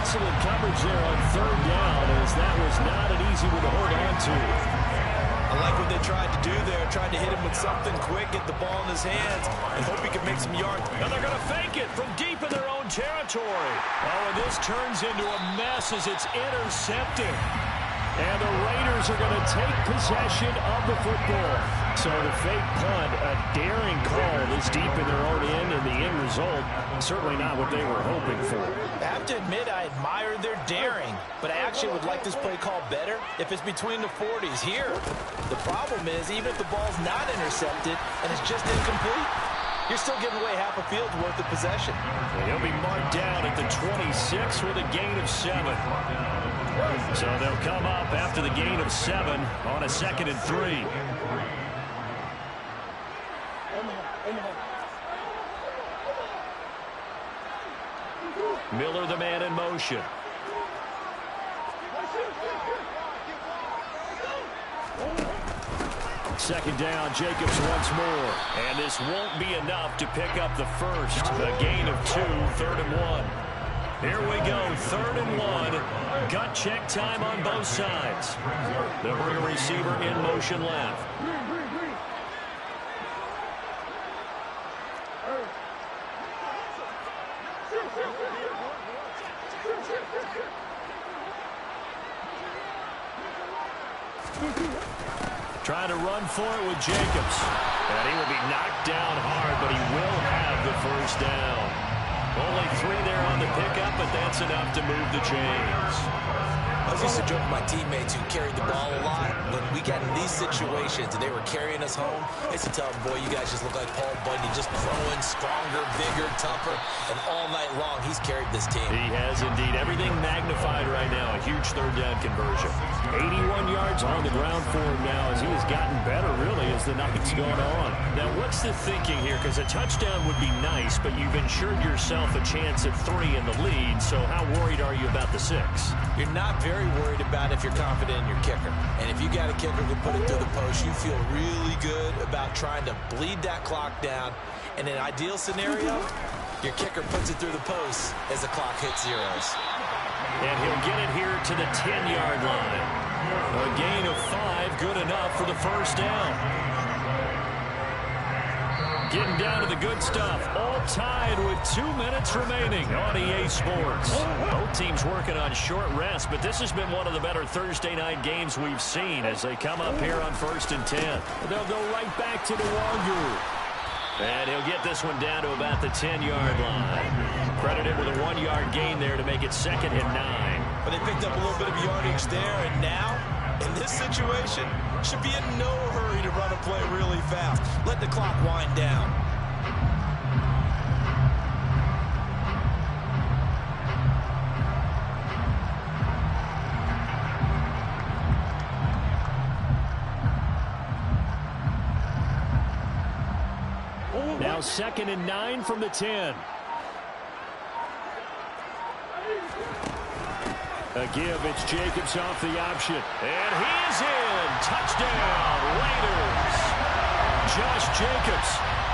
Excellent coverage there on 3rd down, as that was not an easy one to hold on to. I like what they tried to do there. Tried to hit him with something quick, get the ball in his hands, and hope he can make some yards. And they're going to fake it from deep in their own territory. Oh, and this turns into a mess as it's intercepted. And the Raiders are going to take possession of the football. So the fake punt, a daring call this deep in their own end, and the end result, certainly not what they were hoping for. I have to admit, I admire their daring, but I actually would like this play call better if it's between the 40s here. The problem is, even if the ball's not intercepted and it's just incomplete, you're still giving away half a field's worth of possession. And he'll be marked down at the 26 with a gain of 7. So they'll come up after the gain of 7 on a 2nd and 3. Miller, the man in motion. Second down, Jacobs once more. And this won't be enough to pick up the first. A gain of 2, 3rd and 1. Here we go, 3rd and 1. Gut check time on both sides. They'll bring a receiver in motion left. Trying to run for it with Jacobs. And he will be knocked down hard, but he will have the first down. Only 3 there on the pickup, but that's enough to move the chains. I was used to joke with my teammates who carried the ball a lot. When we got in these situations and they were carrying us home, I used to tell them, boy, you guys just look like Paul Bunyan, just growing stronger, bigger, tougher. And all night long, he's carried this team. He has indeed. Everything magnified right now. A huge 3rd down conversion. 81 yards on the ground for him now as he has gotten better, really, as the night's gone on. Now, what's the thinking here? Because a touchdown would be nice, but you've ensured yourself a chance at 3 in the lead. So how worried are you about the 6? You're not very worried about if you're confident in your kicker. And if you got a kicker who put it through the post, you feel really good about trying to bleed that clock down. In an ideal scenario, your kicker puts it through the post as the clock hits zeros. And he'll get it here to the 10-yard line. A gain of 5, good enough for the first down. Getting down to the good stuff. All tied with 2 minutes remaining on EA Sports. Both teams working on short rest, but this has been one of the better Thursday night games we've seen as they come up here on 1st and 10. They'll go right back to the Wagyu. And he'll get this one down to about the 10-yard line. Credited with a 1-yard gain there to make it 2nd and 9. But they picked up a little bit of yardage there, and now, in this situation, should be in no hurry to run a play really fast. Let the clock wind down. Now 2nd and 9 from the 10. A give, it's Jacobs off the option. And he is in. Touchdown, Raiders. Josh Jacobs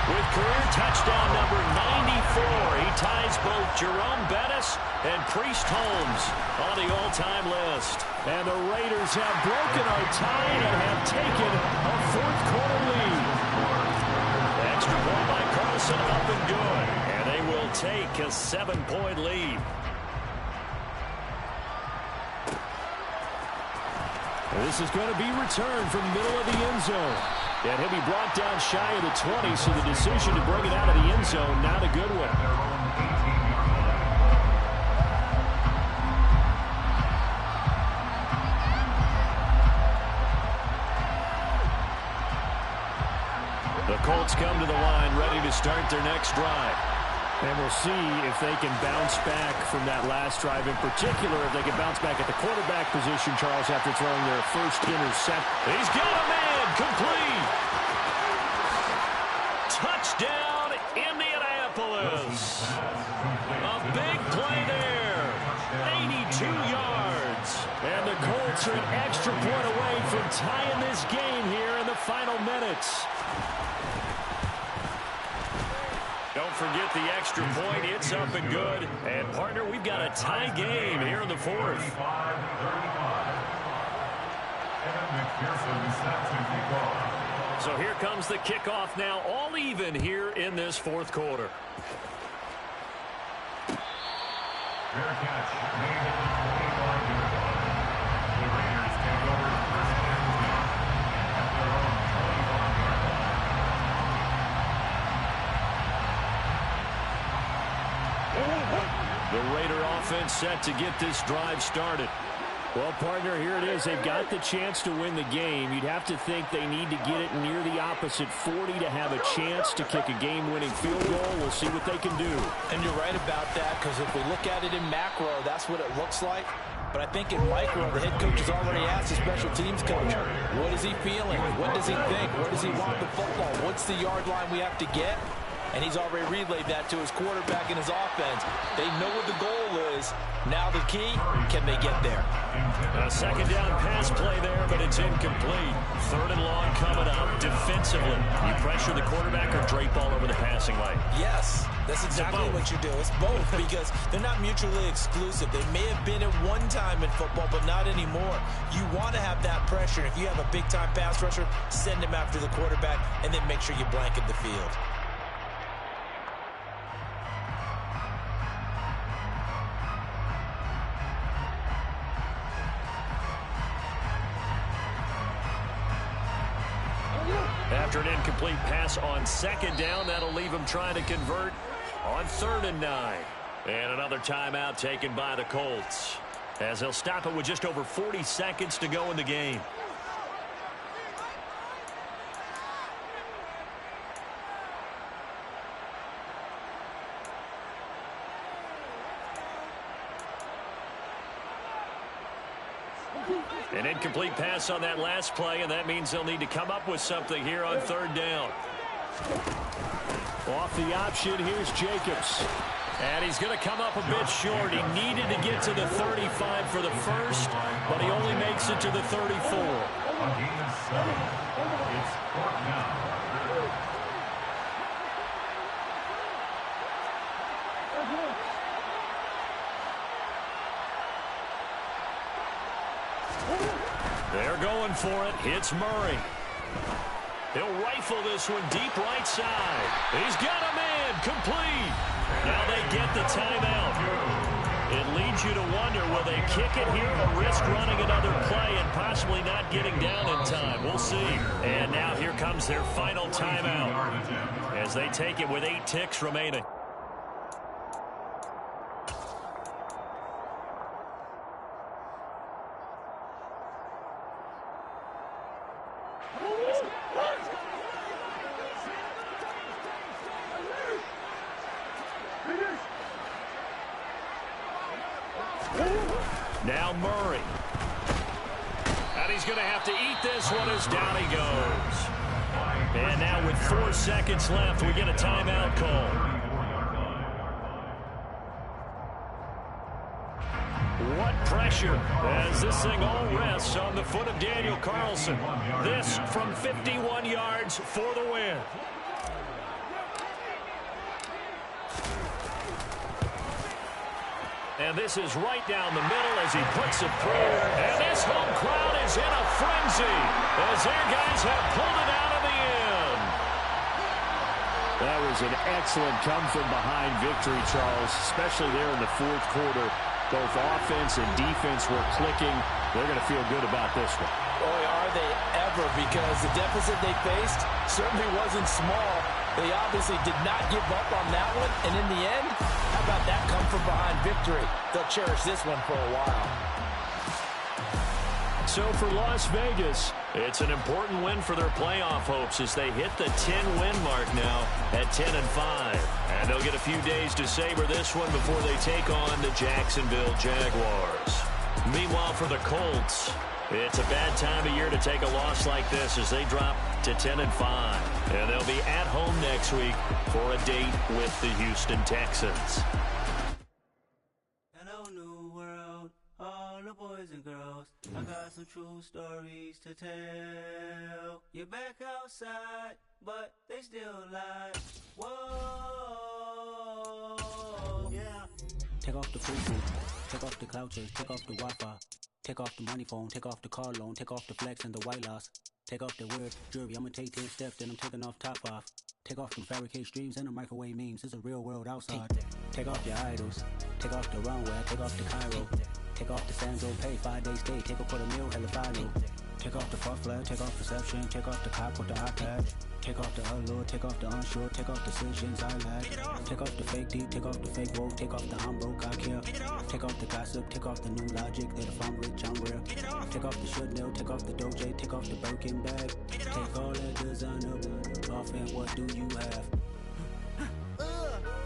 with career touchdown number 94. He ties both Jerome Bettis and Priest Holmes on the all-time list. And the Raiders have broken our tie and have taken a 4th quarter lead. Extra point by Carlson, up and good. And they will take a 7-point lead. This is going to be returned from the middle of the end zone. And he'll be brought down shy of the 20, so the decision to bring it out of the end zone, not a good one. The Colts come to the line, ready to start their next drive. And we'll see if they can bounce back from that last drive. In particular, if they can bounce back at the quarterback position, Charles, after throwing their first intercept. He's got a man, complete. Touchdown, Indianapolis. A big play there. 82 yards. And the Colts are an extra point away from tying this game here in the final minutes. Don't forget the extra point. It's up and good. And, partner, we've got a tie game here in the 4th. So here comes the kickoff now, all even here in this 4th quarter. Fair catch made at the 25-yard line. The Raiders take over 1st and 10 at their own 25-yard line. The Raider offense set to get this drive started. Well, partner, here it is. They've got the chance to win the game. You'd have to think they need to get it near the opposite 40 to have a chance to kick a game-winning field goal. We'll see what they can do. And you're right about that, because if we look at it in macro, that's what it looks like. But I think in micro, the head coach has already asked the special teams coach, what is he feeling? What does he think? Where does he want the football? What's the yard line we have to get? And he's already relayed that to his quarterback and his offense. They know what the goal is. Now the key, can they get there? A 2nd down pass play there, but it's incomplete. 3rd and long coming up. Defensively, you pressure the quarterback or drape all over the passing lane? Yes, that's exactly what you do. It's both, because they're not mutually exclusive. They may have been at one time in football, but not anymore. You want to have that pressure. If you have a big-time pass rusher, send him after the quarterback, and then make sure you blanket the field. After an incomplete pass on 2nd down, that'll leave them trying to convert on 3rd and 9. And another timeout taken by the Colts, as they'll stop it with just over 40 seconds to go in the game. An incomplete pass on that last play, and that means they'll need to come up with something here on 3rd down. Off the option, here's Jacobs. And he's going to come up a bit short. He needed to get to the 35 for the first, but he only makes it to the 34. On gain of 7, it's 4th down. They're going for it. It's Murray. He'll rifle this one deep right side. He's got a man, complete. Now they get the timeout. It leads you to wonder, will they kick it here or risk running another play and possibly not getting down in time? We'll see. And now here comes their final timeout as they take it with 8 ticks remaining. Now Murray. And he's going to have to eat this one as down he goes. And now with 4 seconds left, we get a timeout call. What pressure as this thing all rests on the foot of Daniel Carlson. This from 51 yards for the win. And this is right down the middle as he puts it through. And this home crowd is in a frenzy as their guys have pulled it out of the end. That was an excellent come-from-behind victory, Charles, especially there in the fourth quarter. Both offense and defense were clicking. They're going to feel good about this one. Boy, are they ever, because the deficit they faced certainly wasn't small. They obviously did not give up on that one, and in the end, how about that come-from-behind victory? They'll cherish this one for a while. So for Las Vegas, it's an important win for their playoff hopes as they hit the 10-win mark now at 10-5. And they'll get a few days to savor this one before they take on the Jacksonville Jaguars. Meanwhile, for the Colts, it's a bad time of year to take a loss like this as they drop to 10-5. And they'll be at home next week for a date with the Houston Texans. Hello, new world, all the boys and girls. I got some true stories to tell. You're back outside, but they still lie. Whoa, yeah. Take off the free take off the cloud chase, take off the Wi-Fi, take off the money phone, take off the car loan, take off the flex and the white loss. Take off the weird jewelry, I'ma take 10 steps, then I'm taking off top off. Take off them fabricate streams and the microwave memes, it's a real world outside. Take off your idols, take off the runway, take off the Cairo. Take off the Sandro pay, 5-day stay, take off for the meal, hella final. Take off the fuck flag, take off perception, take off the cop with the iPad. Take off the allure, take off the unsure, take off decisions I lack. Take off the fake deep, take off the fake woke, take off the I'm broke, I care. Take off the gossip, take off the new logic that if I'm rich, I'm real. Take off the should know, take off the Doge, take off the Birkin bag. Take all that designer off and what do you have?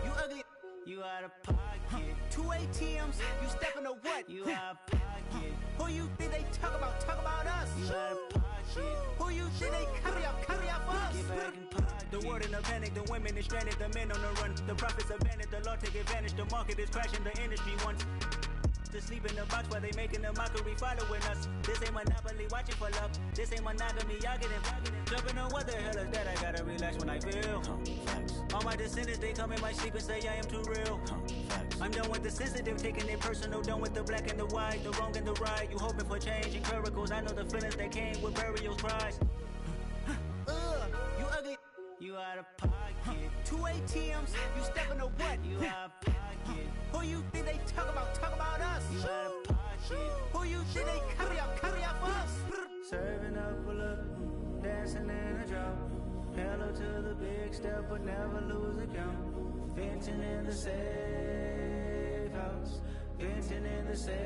You ugly. You out of pocket. 2 ATMs, you stepping to what? You out of pocket. Who you think they talk about us? You out of pocket. Who you think they carry up us? Get back in pocket. The world in a panic, the women is stranded, the men on the run. The profits abandoned, the law take advantage, the market is crashing, the industry wants to sleep in the box while they making a mockery following us. This ain't monopoly, watching for love. This ain't monogamy, y'all getting jumping on what the hell is that? I gotta relax when I feel. All my descendants, they come in my sleep and say I am too real. I'm done with the sensitive, taking it personal, done with the black and the white, the wrong and the right. You hoping for change and miracles, I know the feelings that came with burial cries. You ugly. You out of pocket. 2 ATMs, you stepping to what? You out of pocket. Who you think they talk about us? You out of pocket. Who you think they carry up us? Serving up a look, dancing in a drop. Hello to the big step, but never lose a count. Venting in the safe house. Venting in the safe.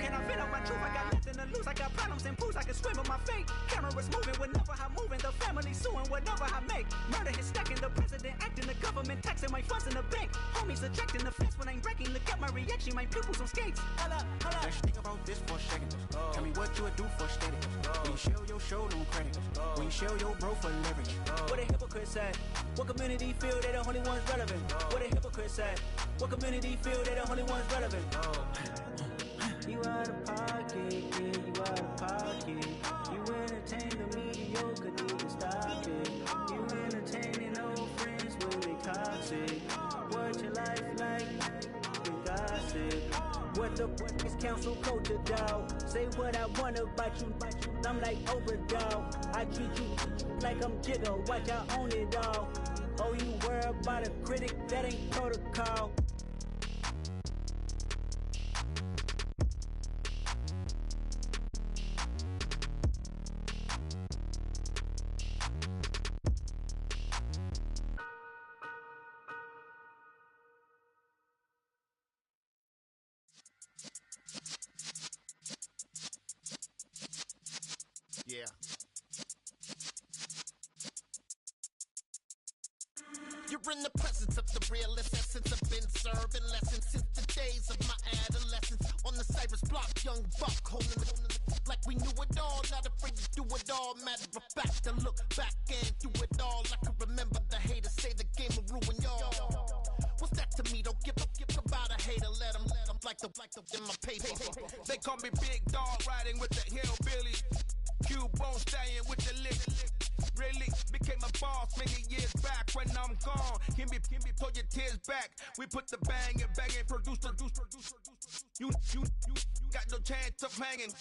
Can I fit up my truth? I got nothing to lose. I got problems and pools. I can swim with my fate. Cameras moving whenever I'm moving. The family suing whatever I make. Murder is stacking. The president acting. The government taxing my funds in the bank. Homies ejecting the fence when I'm breaking. Look at my reaction. My pupils on skates. Hold up. Let's think about this for a second. Tell me what you would do for steady. When you show your show on credit. When you show your bro for leverage. What a hypocrite said. What community feel they the only ones relevant? What a hypocrite said. What community feel they the only ones relevant? You out of pocket, yeah, you out of pocket. You entertain the mediocre, need to stop it. You entertaining old friends when they toxic. What your life like? You gossip. What the is council culture, dog? Say what I want about you. I'm like overdog. I treat you like I'm Jigga. Watch, I own it all. Oh, you worry about a critic, that ain't protocol. Yeah. You're in the presence of the realest essence. I've been serving lessons since the days of my adolescence. On the Cypress block, young buck holding it like we knew it all. Not afraid to do it all. Matter of fact, to look back and do it all. I can remember the haters say the game will ruin y'all. What's that to me? Don't give about a hater. Let them like the in my paper. They call me Big Dog, riding with the hillbilly. Q-Bone stallion with the lick. Really became a boss many years back. When I'm gone, can be pull your tears back. We put the bang and produce. You got no chance of hanging.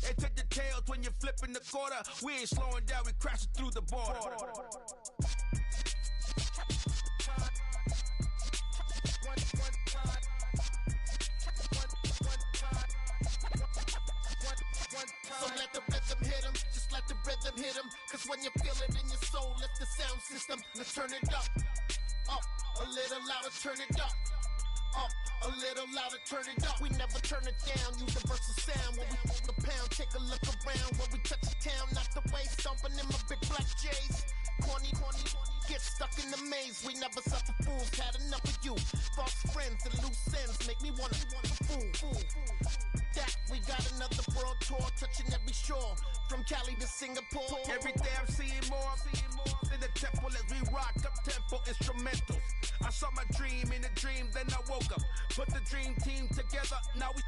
They take the tails when you're flipping the quarter. We ain't slowing down, we crashing through the border. So let the rhythm hit him, just let the rhythm hit him. Cause when you feel it in your soul, let the sound system, let's turn it up. Up, a little louder, turn it up. Up, a little louder, turn it up. We never turn it down, universal sound. When we hold the pound, take a look around. When we touch the town, not the way, stomping in my big black J's. Corny, get stuck in the maze. We never suffer fools, had enough of you. False friends and loose ends make me wanna fool. That we got another world tour, touching every shore, from Cali to Singapore. Every day I'm seeing more in the temple as we rock up tempo instrumentals. I saw my dream in a dream, then I woke up. Put the dream team together, now we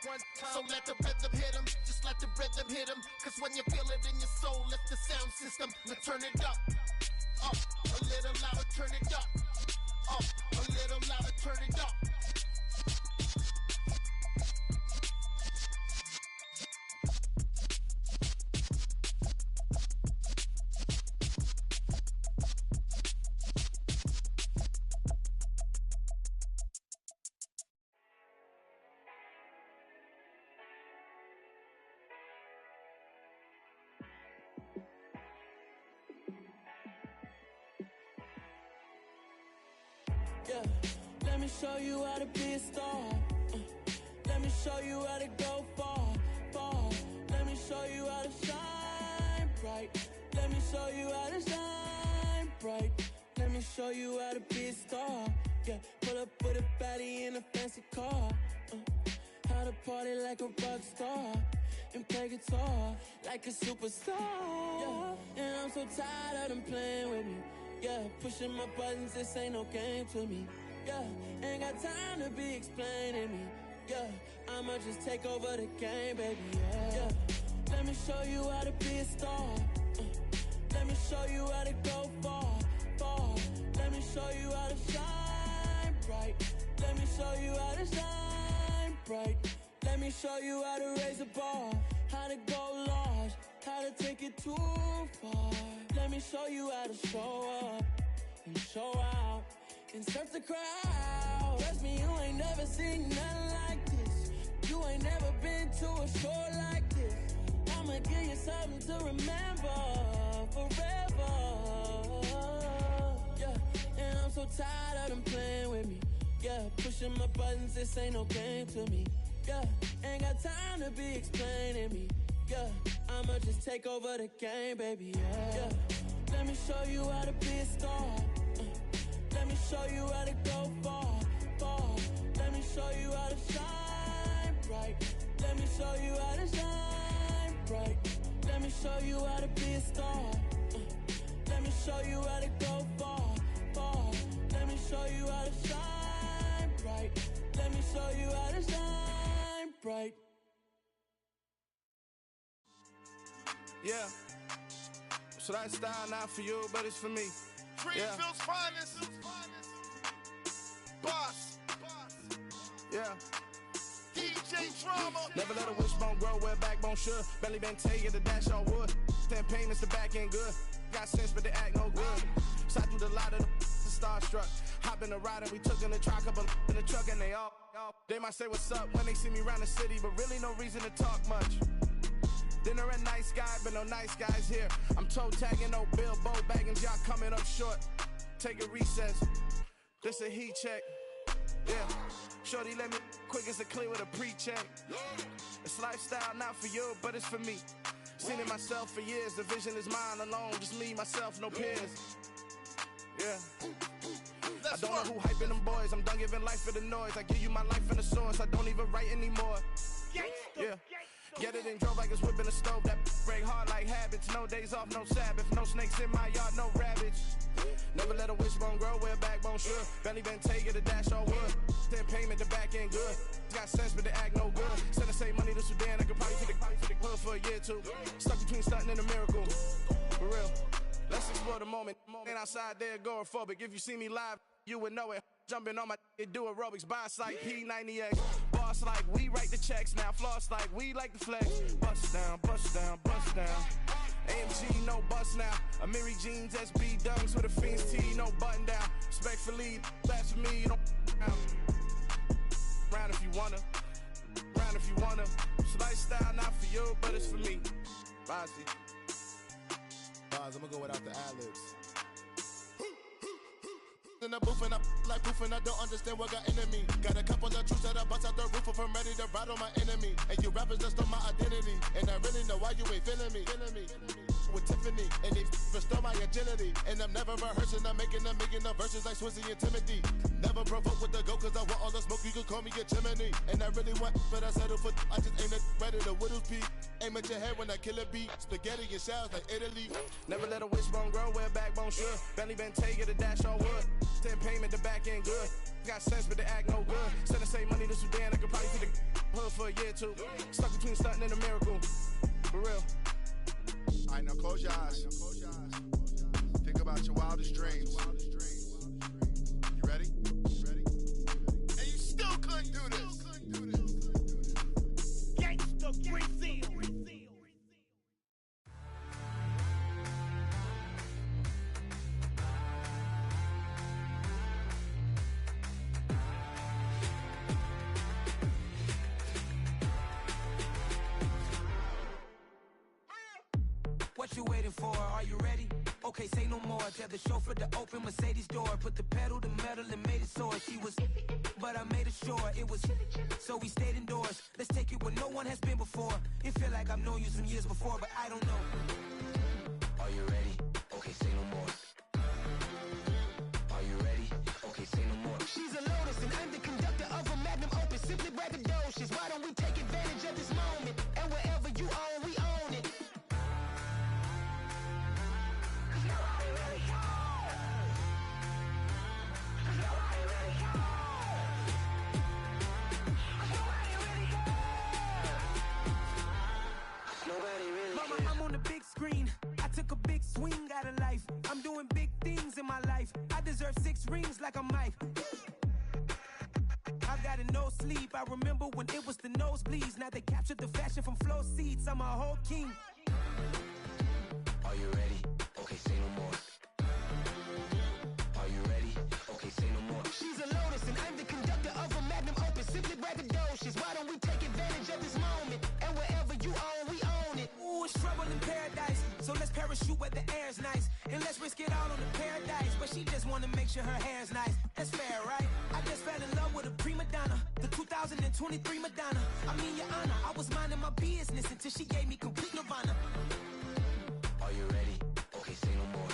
one time. So let the rhythm hit him, just let the rhythm hit him. Cause when you feel it in your soul, let the sound system, let's turn it up. Up, a little louder, turn it up. Up, a little louder, turn it up. Yeah, let me show you how to be a star. Let me show you how to go far. Let me show you how to shine bright. Let me show you how to shine bright. Let me show you how to be a star. Yeah, pull up with a baddie in a fancy car. How to party like a rock star and play guitar like a superstar. Yeah, and I'm so tired of them playing with me. Yeah, pushing my buttons, this ain't no game to me. Yeah, ain't got time to be explaining me. Yeah, I'ma just take over the game, baby. Yeah, let me show you how to be a star. Let me show you how to go far. Let me show you how to shine bright. Let me show you how to shine bright. Let me show you how to raise a bar, how to go large, how to take it too far. Let me show you how to show up and show out and surf the crowd. Trust me, you ain't never seen nothing like this. You ain't never been to a show like this. I'ma give you something to remember forever. Yeah, and I'm so tired of them playing with me. Yeah, pushing my buttons, this ain't no game to me. Yeah, ain't got time to be explaining me. Yeah, I'ma just take over the game, baby. Yeah, let me show you how to be a star. Let me show you how to go far. Let me show you how to shine bright. Let me show you how to shine bright. Let me show you how to be a star. Let me show you how to go far. Let me show you how to shine bright. Let me show you how to shine bright. Yeah. So that style not for you, but it's for me. Greenfield's finest. Boss. Yeah. DJ Drama. Never let a wishbone grow where backbone should. Belly been taking the dash on wood. 10 payments, the back end good. Got sense, but they act no good. Side through the lot of the starstruck. Hop in the ride and we took in the truck, couple in the truck, and they might say what's up when they see me around the city, but really no reason to talk much. Dinner at nice guy, but no nice guys here. I'm toe tagging, no Bilbo Baggins, y'all coming up short. Take a recess. This a heat check. Yeah. Shorty let me quick as a clear with a pre-check. It's lifestyle, not for you, but it's for me. Seen it myself for years. The vision is mine alone. Just me, myself, no peers. Yeah. I don't know who hyping them boys. I'm done giving life for the noise. I give you my life in the source. I don't even write anymore. Yeah. Get it and drove like it's whipping a stove. That break hard like habits. No days off, no Sabbath. No snakes in my yard, no rabbits. Never let a wishbone grow where backbone should. Belly been taking the dash all wood. 10 payment, the back end good. Got sense, but they act no good. Send the same money to Sudan. I could probably take the hood for a year or two. Stuck between stunting and a miracle. For real. Let's explore the moment. Ain't outside there agoraphobic. If you see me live, you would know it. Jumping on my do aerobics. Boss like P90X. Boss like we write the checks now. Floss like we like the flex. Bust down, bust down, bust down. AMG, no bust now. Amiri jeans, SB dunks with a Fiends T, no button down. Respectfully, that's for me, you don't down. Round if you wanna. Round if you wanna. It's lifestyle, not for you, but it's for me. Bossy. Bars, I'm gonna go without the ad-libs. In the booth and I like proof and I don't understand what got into me. Got a couple of truths that I bust out the roof if I'm ready to ride on my enemy. And you rappers just on my identity. And I really know why you ain't feeling me. With Tiffany, and they restore my agility. And I'm never rehearsing, I'm making the verses like Swizzy and Timothy. Never provoke with the go, cause I want all the smoke, you can call me a chimney. And I really want, but I settle for, I just ain't ready to Whittles Peak. Aim at your head when I kill a beat. Spaghetti and shells like Italy. Never let a wishbone grow where backbone should. Belly been taking the dash all wood. 10 payment, the back end good. Got sense, but they act no good. Send the same money to Sudan, I could probably take the hood for a year or two. Stuck between stunting and a miracle. For real. Alright, now close your eyes. Think about your wildest dreams. You ready? And you still couldn't do this. Gangsta Brazil. What you waiting for? Are you ready? Okay, say no more. Tell the chauffeur to open Mercedes door. Put the pedal to metal and made it soar. She was, but I made it sure it was. So we stayed indoors. Let's take it where no one has been before. It feel like I've known you some years before, but I don't know. Are you ready? Okay, say no more. Are you ready? Okay, say no more. She's a Lotus and I'm the conductor of a magnum opus. Simply braggadocious. Why don't we take advantage of this moment? And wherever you own, we own it. Mama, I'm on the big screen. I took a big swing out of life. I'm doing big things in my life. I deserve 6 rings like a Mike. I've got no sleep. I remember when it was the nosebleeds. Now they captured the fashion from flow seats. I'm a whole king. Are you ready? Okay, say no more. Are you ready? Okay, say no more. She's a Lotus and I'm the conductor of a magnum opus. Simply braggadocious. Why don't we take advantage of this moment? And wherever you own, we own it. Ooh, it's trouble in paradise. So let's parachute where the air's nice. And let's risk it all on the paradise. But she just wanna make sure her hair's nice. That's fair, right? I just fell in love with a prima donna. The 2023 Madonna. I mean, your honor, I was minding my business until she gave me complete nirvana. Are you ready? Okay, say no more.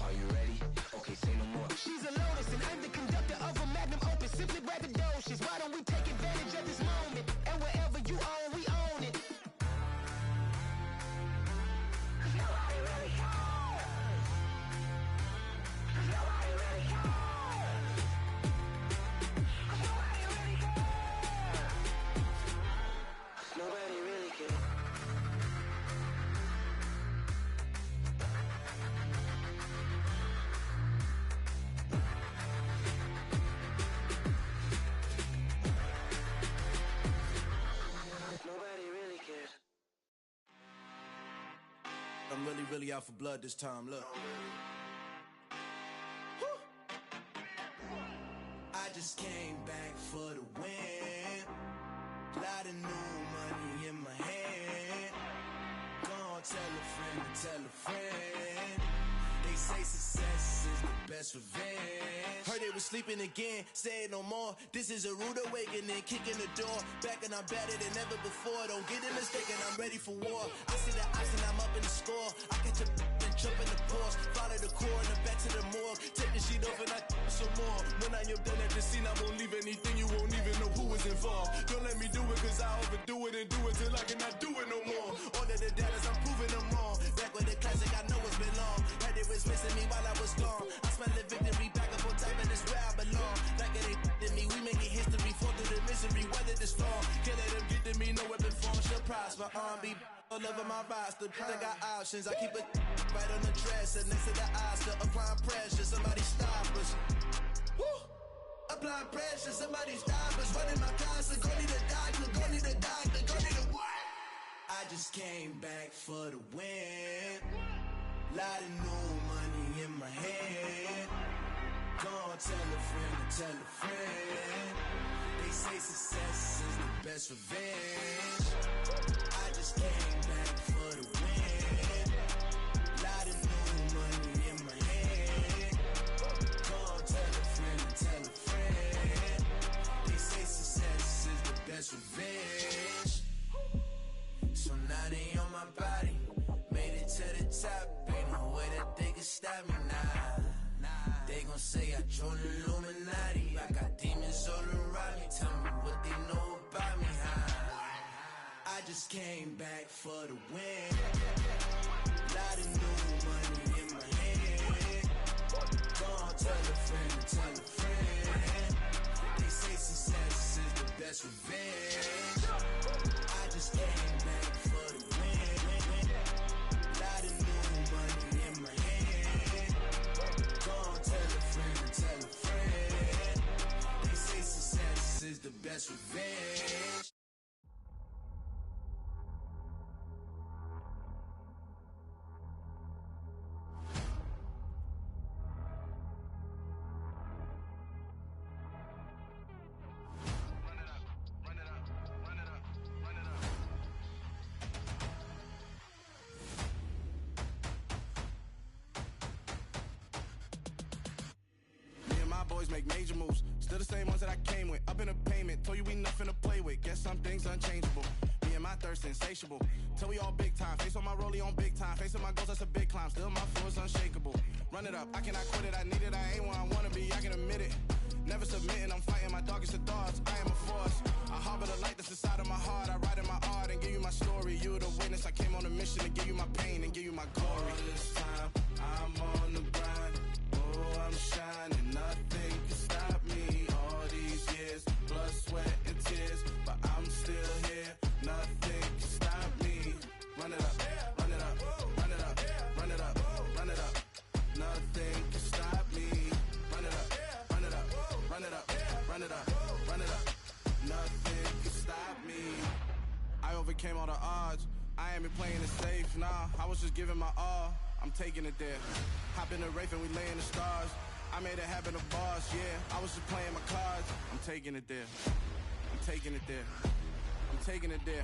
Are you ready? Okay, say no more. She's a Lotus and I'm the conductor of a magnum opus. Simply braggadocious. Why don't we take advantage of this moment? And wherever you own, we own it. Nobody really cares. Nobody really cares. Nobody really cares. Nobody really cares. really out for blood this time, look. I just came back for the win. Lot of new money in my hand. Gonna tell a friend to tell a friend. They say success is the best revenge. Heard they was sleeping again, say it no more. This is a rude awakening, kicking the door. Back and I'm better than ever before. Don't get it mistaken, I'm ready for war. I see the ops and I'm up in the score. I catch a and jump in the course. Follow the core and the back to the morgue. Take the sheet off and I some more. When I am done at the scene, I won't leave anything. You won't even know who is involved. Don't let me do it cause I overdo it and do it till I cannot do it no more. All of the datas, I'm proving them wrong. Back with the classic, I know it's been long. Had it was missing me while I was gone. I smell the victory back up on top and it's where I belong. Like it ain't to me, we making history. Fall through the misery, weather the storm. Can't let them get to me, no weapon form shall prosper. Be all over my roster, I got options. I keep it right on the dresser, next to the Oscar. Applying pressure, somebody stop us. Woo! Applying pressure, somebody stop us. Running my closet, go need a doctor, go need a doctor, go need a what? I just came back for the win. Lot of new money in my hand. Gonna tell a friend to tell a friend. They say success is the best revenge. I just came back for the win. Lot of new money in my hand. Gonna tell a friend to tell a friend. They say success is the best revenge. So now they on my body. Made it to the top. Ain't no way that they can stop me now. They gon' say I joined the Illuminati. I got demons all around me. Tell me what they know about me, huh? I just came back for the win. Lot of new money in my hand. Gonna tell a friend to tell a friend. They say success is the best revenge. I just came back for the win. Lot of new money in my hand. Gonna tell a friend to tell a friend. They say success is the best revenge. Boys make major moves, still the same ones that I came with. Up in a payment, told you we nothing to play with. Guess some things unchangeable. Me and my thirst insatiable. Till we all big time. Face on my rollie on big time. Facing my goals, that's a big climb. Still my floor is unshakable. Run it up, I cannot quit it. I need it, I ain't where I wanna be. I can admit it. Never submitting, I'm fighting my darkest of thoughts. I am a force. I harbor the light that's inside of my heart. I write in my art and give you my story. You the witness. I came on a mission to give you my pain and give you my glory. All this time, I'm on the grind. Oh, I'm shining. Nothing can stop me. All these years, blood, sweat, and tears. But I'm still here. Nothing can stop me. Run it up, run it up, run it up, run it up, run it up. Nothing can stop me. Run it up, run it up, run it up, run it up, run it up. Nothing can stop me. I overcame all the odds. I ain't been playing it safe, nah. I was just giving my all. I'm taking it there. Hop in the Wraith and we lay in the stars. I made it happen to boss, yeah. I was just playing my cards. I'm taking it there. I'm taking it there. I'm taking it there.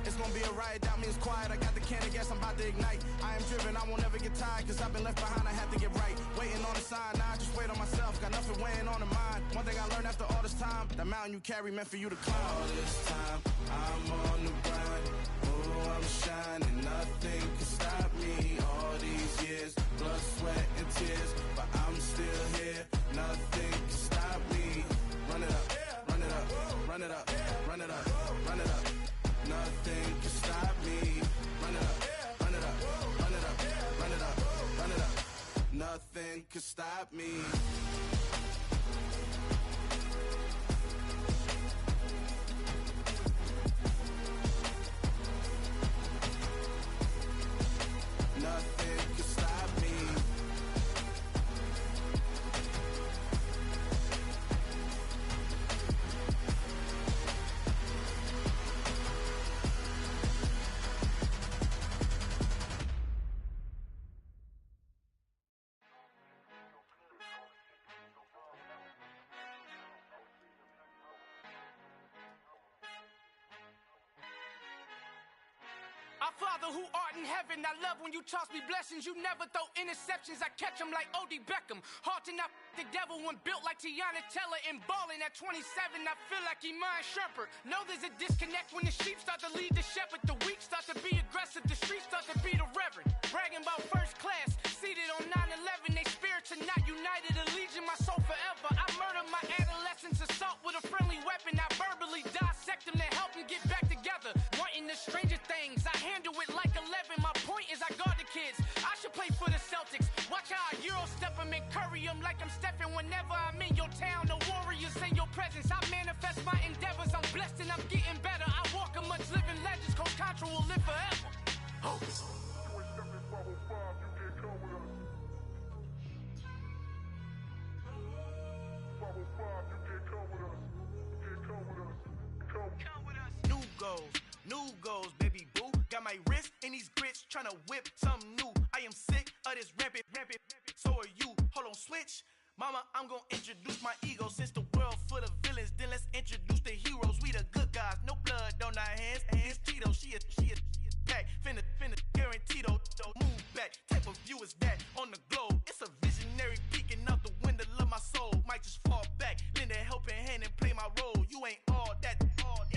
It's gonna be a riot, that means quiet. I got the can of gas, I'm about to ignite. I am driven, I won't ever get tired. Cause I've been left behind, I have to get right. Waiting on the sign, now I just wait on myself. Got nothing weighing on the mind. One thing I learned after all this time, that mountain you carry meant for you to climb. All this time, I'm on the grind. Oh, I'm shining, nothing can stop me. All these years, blood, sweat, and tears. But I'm still here, nothing can stop me. Run it up, run it up, run it up, run it up, run it up. Nothing can stop me. Run it up, run it up, run it up, run it up, run it up. Nothing can stop me. Nothing can stop me. Our Father who art in heaven, I love when you toss me blessings. You never throw interceptions, I catch them like O.D. Beckham. Hard to not the devil when built like Tiana Teller and balling at 27. I feel like Iman Shumpert. Know there's a disconnect when the sheep start to lead the shepherd. The weak start to be aggressive, the streets start to be the reverend. Bragging about first class, seated on 9/11. They spirits are not united, allegiance my soul forever. I murder my adolescence, assault with a friendly weapon. I verbally dissect them to help them get back together. Wanting the stranger things, I handle it like 11. My point is I guard the kids. I should play for the Celtics. Watch how I Euro step them and curry them like I'm stepping. Whenever I'm in your town, the Warriors in your presence. I manifest my endeavors. I'm blessed and I'm getting better. I walk amongst living legends. Coach Contra will live forever. Oh. New goals, baby boo. Got my wrist in these grits, tryna whip something new. I am sick of this rampant. So are you. Hold on, switch. Mama, I'm gonna introduce my ego. Since the world full of villains, then let's introduce the heroes. We the good guys, no blood on our hands. Hands Tito, she a pack. Finna, guaranteed, move back. Type of view is that on the globe? It's a visionary peeking out the window of my soul. Might just fall back, lend a helping hand and play my role. You ain't all that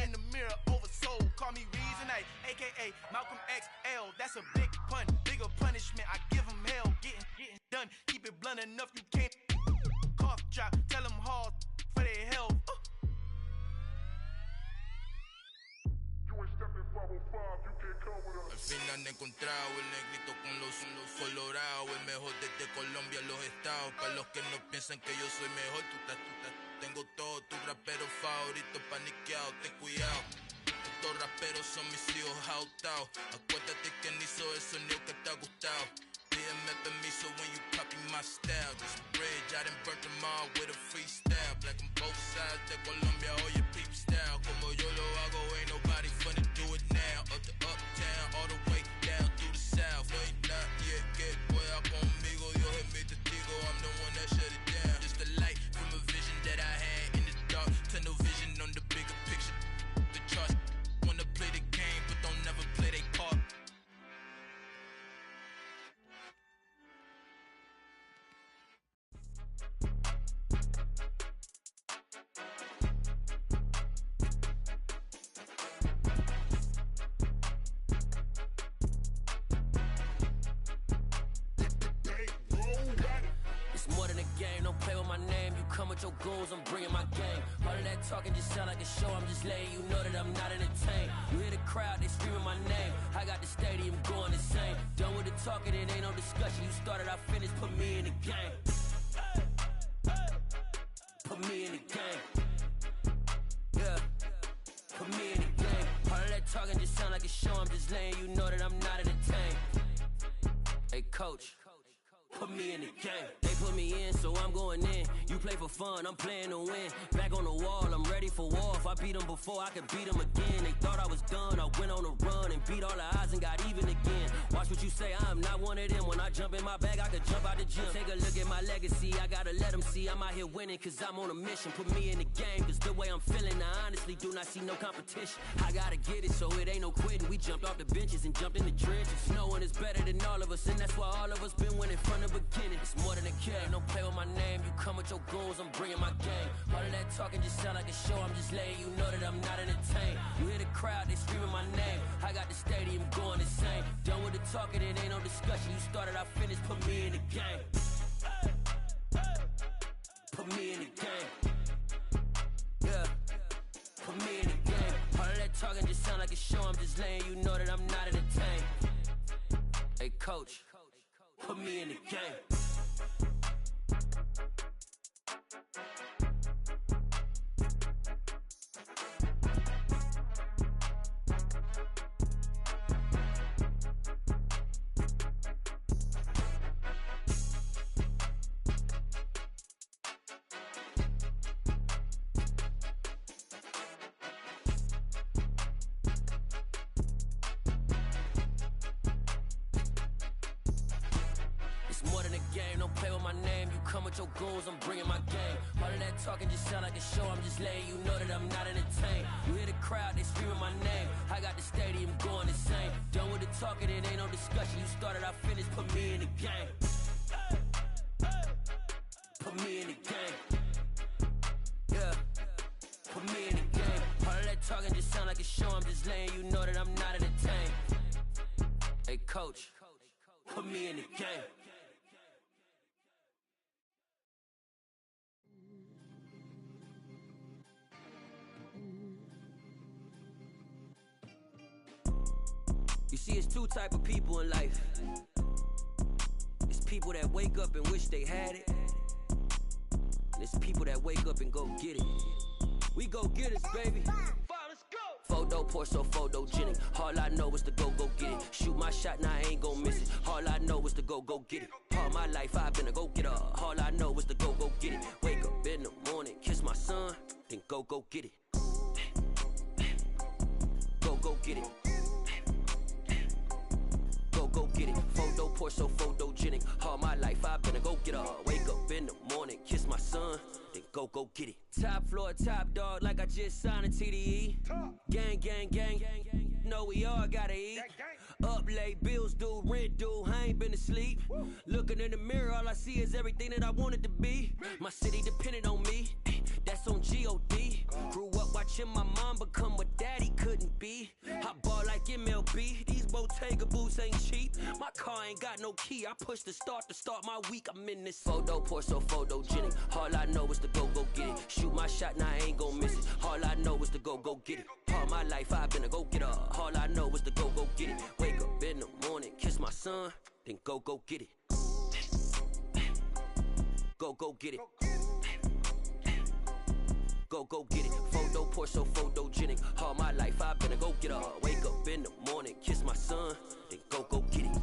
in the mirror oversold. Call me Reasonite, aka Malcolm XL. That's a big pun, bigger punishment. I give him hell, getting done. Keep it blunt enough, you can't cough drop. Tell them hard for their health. Al fin han encontrado el negrito con los colorados, el mejor desde Colombia, los estados. Para los que no piensan que yo soy mejor, tengo todos tus raperos favoritos paniqueados, ten cuidado. Estos raperos son mis hijos jautados. Acuérdate que ni hizo el sonido que te ha gustado. Pídeme permiso when you copy my style. This bridge, I done burnt them all with a freestyle. Black on both sides de Colombia, oye peep style. Como yo lo hago, ain't nobody finna do it now. Up to uptown, all the way down through the south. No hay nadie que pueda conmigo, Dios es mi testigo. I'm the one that shut it down. Just a light from a vision that I had in the dark. Tunnel vision on the bigger picture. The charts wanna play the game, but don't never play their part. Your goals, I'm bringing my game. All of that talking just sound like a show. I'm just letting you know that I'm not entertained. You hear the crowd, they screaming my name. I got the stadium going insane. Done with the talking, it ain't no discussion. You started, I finished, put me in the game. Put me in the game. Yeah, put me in the game. All of that talking just sound like a show. I'm just letting you know that I'm not entertained. Hey, coach, put me in the game. They put me in, so I'm going in. You play for fun, I'm playing to win. Back on the wall, I'm ready for war. If I beat them before, I could beat them again. They thought I was done, I went on a run and beat all the odds and got even again. Watch what you say, I'm not one of them. When I jump in my bag, I could jump out the gym. Take a look at my legacy, I gotta let them see I'm out here winning, cause I'm on a mission. Put me in the game, cause the way I'm feeling, I honestly do not see no competition. I gotta get it, so it ain't no quitting. We jumped off the benches and jumped in the trenches. No one is better than all of us, and that's why all of us been winning from the beginning. It's more than a game, don't play with my name. You come with your goals, I'm bringing my game. All of that talking just sound like a show. I'm just letting you know that I'm not entertained. You hear the crowd, they screaming my name. I got the stadium going insane. Done with the talking, it ain't no discussion. You started, I finished, put me in the game. Put me in the game. Yeah, put me in the game. All of that talking just sound like a show. I'm just letting you know that I'm not entertained. Hey, coach, put me in the game. more than a game. Don't play with my name. You come with your goons, I'm bringing my game. All of that talking just sound like a show. I'm just letting you know that I'm not entertained. You hear the crowd, they screaming my name. I got the stadium going insane. Done with the talking, it ain't no discussion. You started, I finished, put me in the game. Put me in the game. Yeah. Put me in the game. All of that talking just sound like a show. I'm just letting you know that I'm not entertained. Hey, coach, put me in the game. You see, it's two type of people in life. It's people that wake up and wish they had it. And it's people that wake up and go get it. We go get it, baby. Photo pour so photogenic. All I know is to go get it. Shoot my shot, now I ain't gon' miss it. All I know is to go get it. All my life I've been a go getter. All I know is to go get it. Wake up in the morning, kiss my son, then go get it. Go get it. Go get it. Photo pour so photogenic. All my life I've been a go getter. Wake up in the morning, kiss my son, then go get it. Top floor, top dog, like I just signed a TDE. Gang, gang, gang. Know we all gotta eat. Up late, bills due, rent due, I ain't been asleep. Looking in the mirror, all I see is everything that I wanted to be. My city depended on me, that's on G.O.D. Grew up watching my mom become what daddy couldn't be. I ball like MLB, these Bottega boots ain't cheap. My car ain't got no key, I push the start to start my week. I'm in this photo pour so photogenic. All I know is to go get it. Shoot my shot, now I ain't gon' miss it. All I know is to go get it. All my life I've been a go getter. All I know is to go get it. Wake up in the morning, kiss my son, then go get it. Go get it. Go get it. Photo pour so photogenic. All my life I've been a go getter. Wake up in the morning, kiss my son, then go get it.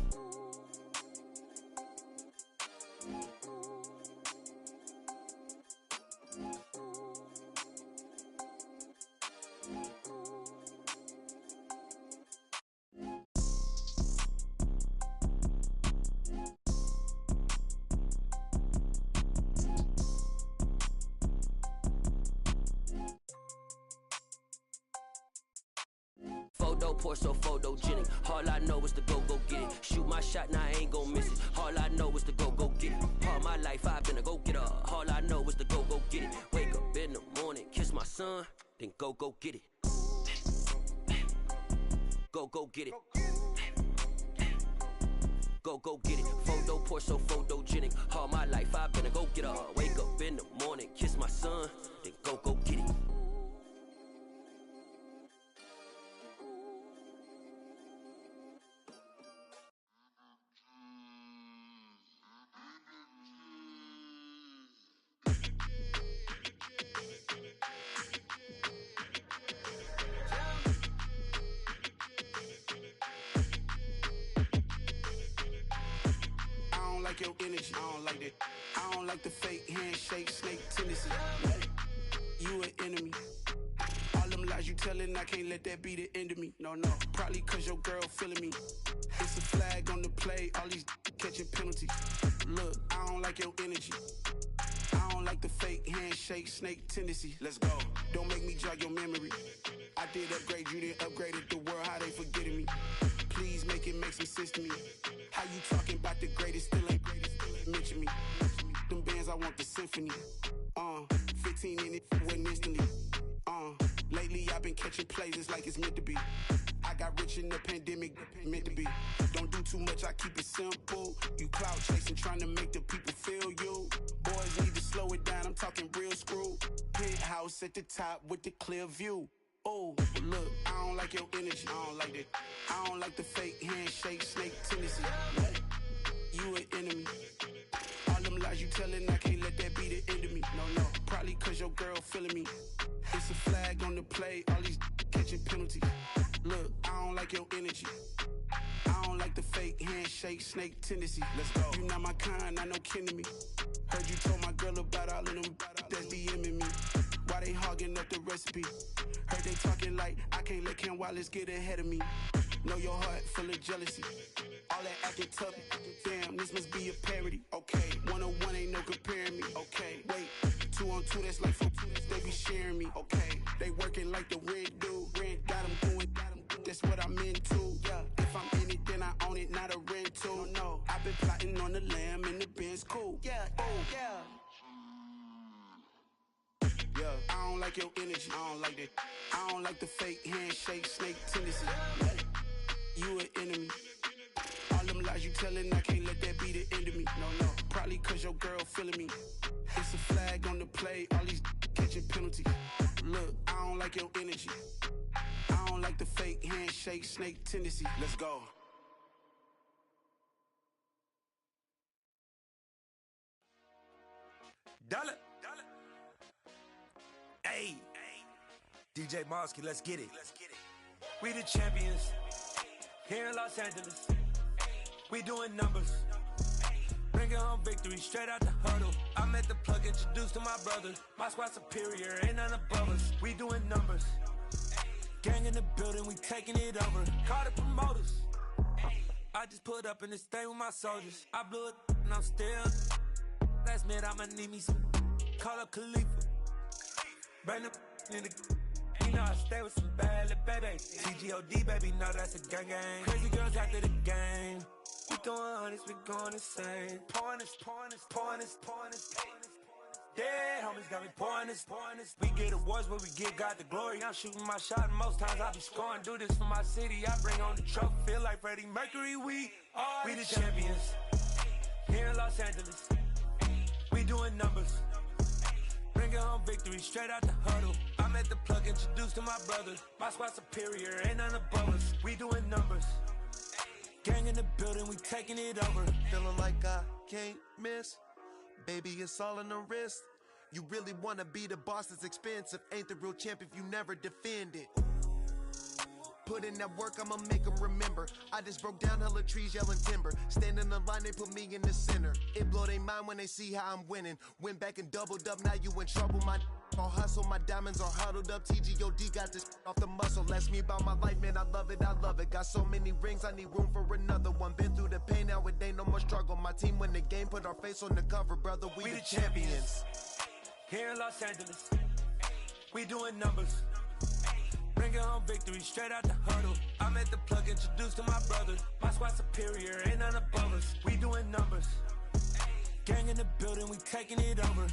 Photo pour so photogenic. All I know is to go get it. Shoot my shot, now I ain't gon' miss it. All I know is to go get it. All my life I've been a go getter. All I know is to go get it. Wake up in the morning, kiss my son, then go get it. Go get it. Go get it. Photo pour so photogenic. All my life I've been a go getter. Wake up in the morning, kiss my son, then go get it. Like your energy, I don't like that. I don't like the fake handshake, snake tendency. You an enemy. All them lies you telling, I can't let that be the end of me. No, probably cause your girl feeling me. It's a flag on the play, all these catching penalties. Look, I don't like your energy. I don't like the fake handshake, snake tendency. Let's go. Don't make me jog your memory. I did upgrade, you didn't upgrade it. The world, how they forgetting me. Please make it make some sense to me. How you talking about the greatest, still ain't mention me. Them bands, I want the symphony. 15 in it, wasn't instantly. Lately I've been catching plays, it's like it's meant to be. I got rich in the pandemic, meant to be. Don't do too much, I keep it simple. You clout chasing, trying to make the people feel you. Boys need to slow it down, I'm talking real screw. Penthouse at the top with the clear view. Oh, look, I don't like your energy. I don't like that. I don't like the fake handshake, snake tendency. You an enemy. All them lies you telling, I can't let that be the end of me. No, probably cause your girl feeling me. It's a flag on the play, all these catching penalties. Look, I don't like your energy. I don't like the fake handshake, snake tendency. Let's go. You not my kind, not no kin to me. Heard you told my girl about all of them that's DMing me. Why they hogging up the recipe? Heard they talking like I can't let Ken Wallace get ahead of me. Know your heart full of jealousy. All that acting tough. Damn, this must be a parody. Okay, 101 ain't no comparing me. Okay, wait, 2 on 2, that's like 4. They be sharing me. Okay, they working like the rent dude. Rent got them going. That's what I'm into. Yeah, if I'm in it, then I own it, not a rental. No, I've been plotting on the lamb and the Benz cool. Yeah, oh yeah. Yeah, I don't like your energy. I don't like that. I don't like the fake handshake, snake tendency. You an enemy. All them lies you telling, I can't let that be the end of me. No, probably cause your girl feeling me. It's a flag on the play, all these catching penalties. Look, I don't like your energy. I don't like the fake handshake, snake tendency. Let's go. Dollar. Hey, DJ Mosky, let's get it. We the champions here in Los Angeles. We doing numbers, bringing home victory straight out the huddle. I'm at the plug, introduced to my brother. My squad superior, ain't none above us. We doing numbers, gang in the building, we taking it over. Call the promoters. I just put up in this thing with my soldiers. I blew it and I'm still. Last minute I'ma need me some. Call up Khalifa. Bring them in the. You know I stay with some bad little baby. TGOD baby, no that's a gang gang. Crazy girls after the game. We throwing hundreds, we going insane. Pouring this. Dead homies got me pouring this. We get awards, but we give God the glory. I'm shooting my shot, and most times I be scoring. Do this for my city, I bring on the trophy. Feel like Freddie Mercury, we the champions here in Los Angeles. We doing numbers, bringing home victory straight out the huddle. I'm at the plug, introduced to my brother. My squad superior, ain't none above us. We doing numbers, gang in the building, we taking it over. Feeling like I can't miss. Baby, it's all in the wrist. You really wanna be the boss, it's expensive. Ain't the real champ if you never defend it. Put in that work, I'ma make them remember. I just broke down hella trees, yelling timber. Stand in the line, they put me in the center. It blow their mind when they see how I'm winning. Went back and doubled up, now you in trouble. My all hustle, my diamonds are huddled up. TGOD got this off the muscle. Ask me about my life, man, I love it. Got so many rings, I need room for another one. Been through the pain, now it ain't no more struggle. My team win the game, put our face on the cover, brother. We the champions here in Los Angeles. We doing numbers, bringing home victory straight out the huddle. I'm at the plug, introduced to my brother. My squad superior, ain't none above us. We doing numbers, gang in the building, we taking it over.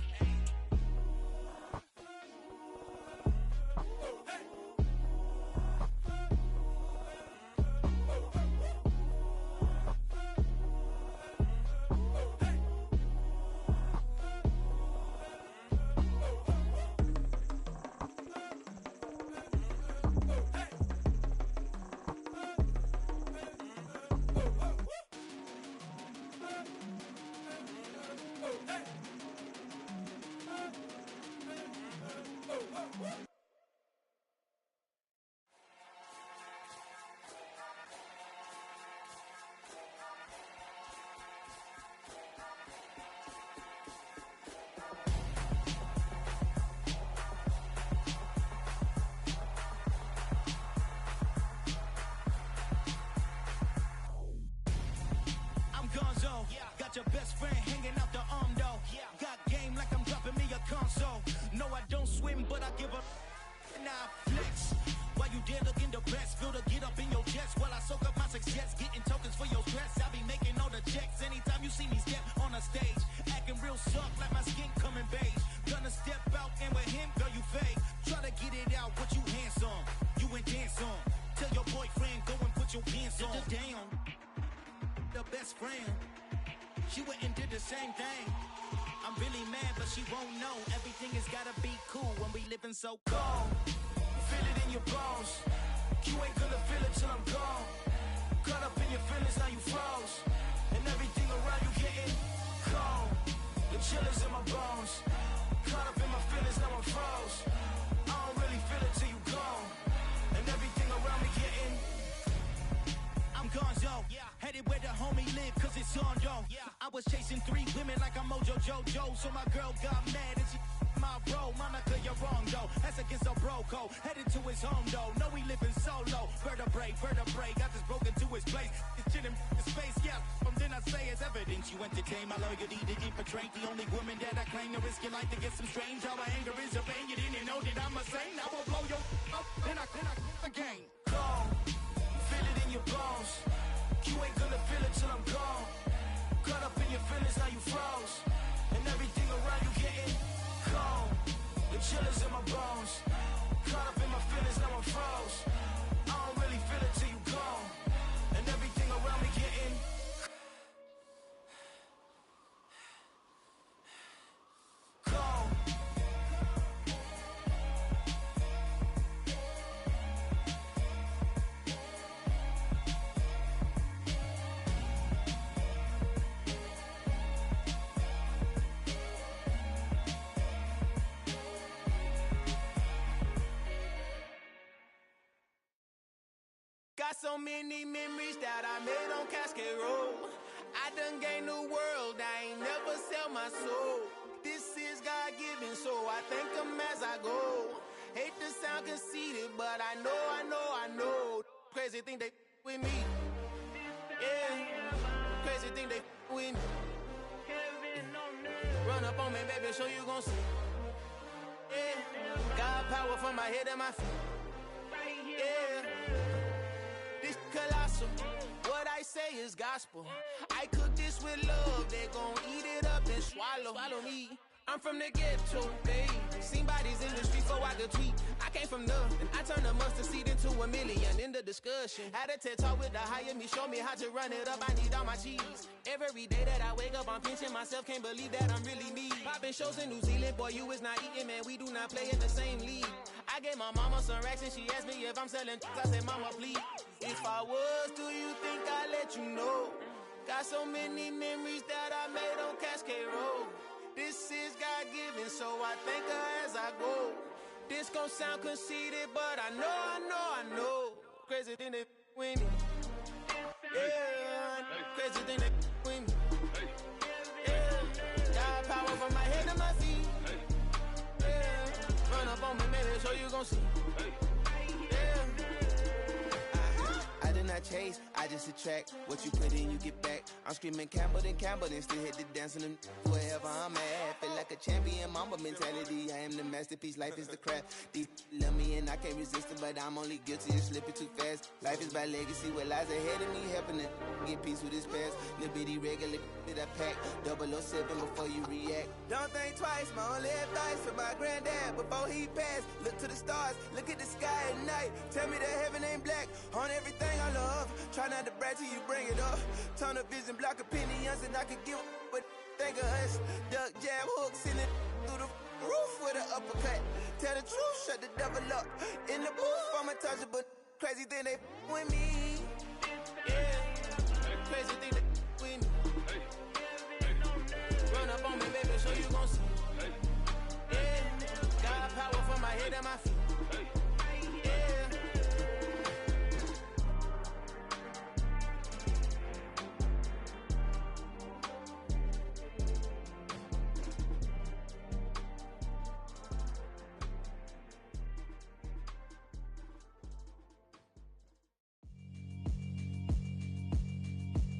Got your best friend hanging out the arm though. Got game like I'm dropping me a console. No, I don't swim, but I give up. Nah, flex. While you there looking the best, feel the get up in your chest while I soak up my success. Getting tokens for your stress. I be making all the checks anytime you see me step on a stage. Acting real soft like my skin coming beige. Gonna step out and with him, girl, you fake. Try to get it out, but you handsome. You ain't dance on. Tell your boyfriend, go and put your pants on. Down. The best friend. She went and did the same thing. I'm really mad, but she won't know. Everything has gotta be cool when we living so cold. Feel it in your bones. You ain't gonna feel it till I'm gone. Caught up in your feelings, now you froze. And everything around you getting cold. The chill is in my bones. Caught up in my feelings, now I'm froze. I don't really feel it till you gone. And everything around me getting I'm gonzo. Headed where the homie live, cause it's on, yo. I was chasing 3 women like I'm Mojo Jojo. So my girl got mad and she my bro. Monica, you're wrong, though. That's against a bro code. go. Headed to his home though, no he living solo. Vertebrae, got this broken to his place. It's chillin' his face, yeah. From then I say it's evidence you entertain my loyalty to infiltrate. The only woman that I claim to risk your life to get some strange. All my anger is a pain, you didn't know that I'm a saint. I will blow your up, then I again. Gone, feel it in your bones. You ain't gonna feel it till I'm gone. Caught up in your feelings, now you froze. And everything around you getting cold. The chill is in my bones. Caught up in my feelings, now I'm froze. I don't really feel it till you gone. And everything around me getting cold. Got so many memories that I made on Cascade Road. I done gained the world, I ain't never sell my soul. This is God-given, so I thank him as I go. Hate to sound conceited, but I know. Crazy thing they with me. Yeah, crazy thing they with me. Run up on me, baby, show you gon' see. Yeah, God power from my head and my feet. Yeah. This colossal, what I say is gospel. I cook this with love, they gon' eat it up and swallow me. I'm from the ghetto, babe. Seen bodies in the street so I could tweet. I came from nothing, I turned a mustard seed into a million. In the discussion, had a TED talk with the higher me, show me how to run it up, I need all my cheese. Every day that I wake up, I'm pinching myself, can't believe that I'm really me. Popping shows in New Zealand, boy, you is not eating, man, we do not play in the same league. I gave my mama some racks and she asked me if I'm selling. I said, mama, please. If I was, do you think I'd let you know? Got so many memories that I made on Cascade Road. This is God-given, so I thank her as I go. This gon' sound conceited, but I know. Crazy thing they with me. Yeah, crazy thing they with me. Yeah, got power from my head to my feet. Yeah, run up on me, maybe so you gon' see. I did not chase, I just attract. What you put in, you get back. I'm screaming Campbell, then still hit the dancing and wherever I'm at. Feel like a champion, mamba mentality. I am the masterpiece, life is the craft. Deep love me and I can't resist it, but I'm only guilty of slipping too fast. Life is by legacy, what lies ahead of me, helping to get peace with his past. Little bitty regular that I pack, 007 before you react. Don't think twice, my only advice for my granddad before he passed. Look to the stars, look at the sky at night. Tell me that heaven ain't black on everything I love. Try not to brag till you bring it up. Tunnel vision, block opinions, and I could give but think of us. Duck jab hooks in it through the roof with an uppercut. Tell the truth, shut the devil up. In the booth, I'm untouchable. Crazy thing they with me. Yeah, crazy thing they with me. Run up on me, baby, so you gon' see. Yeah, got power from my head and my feet.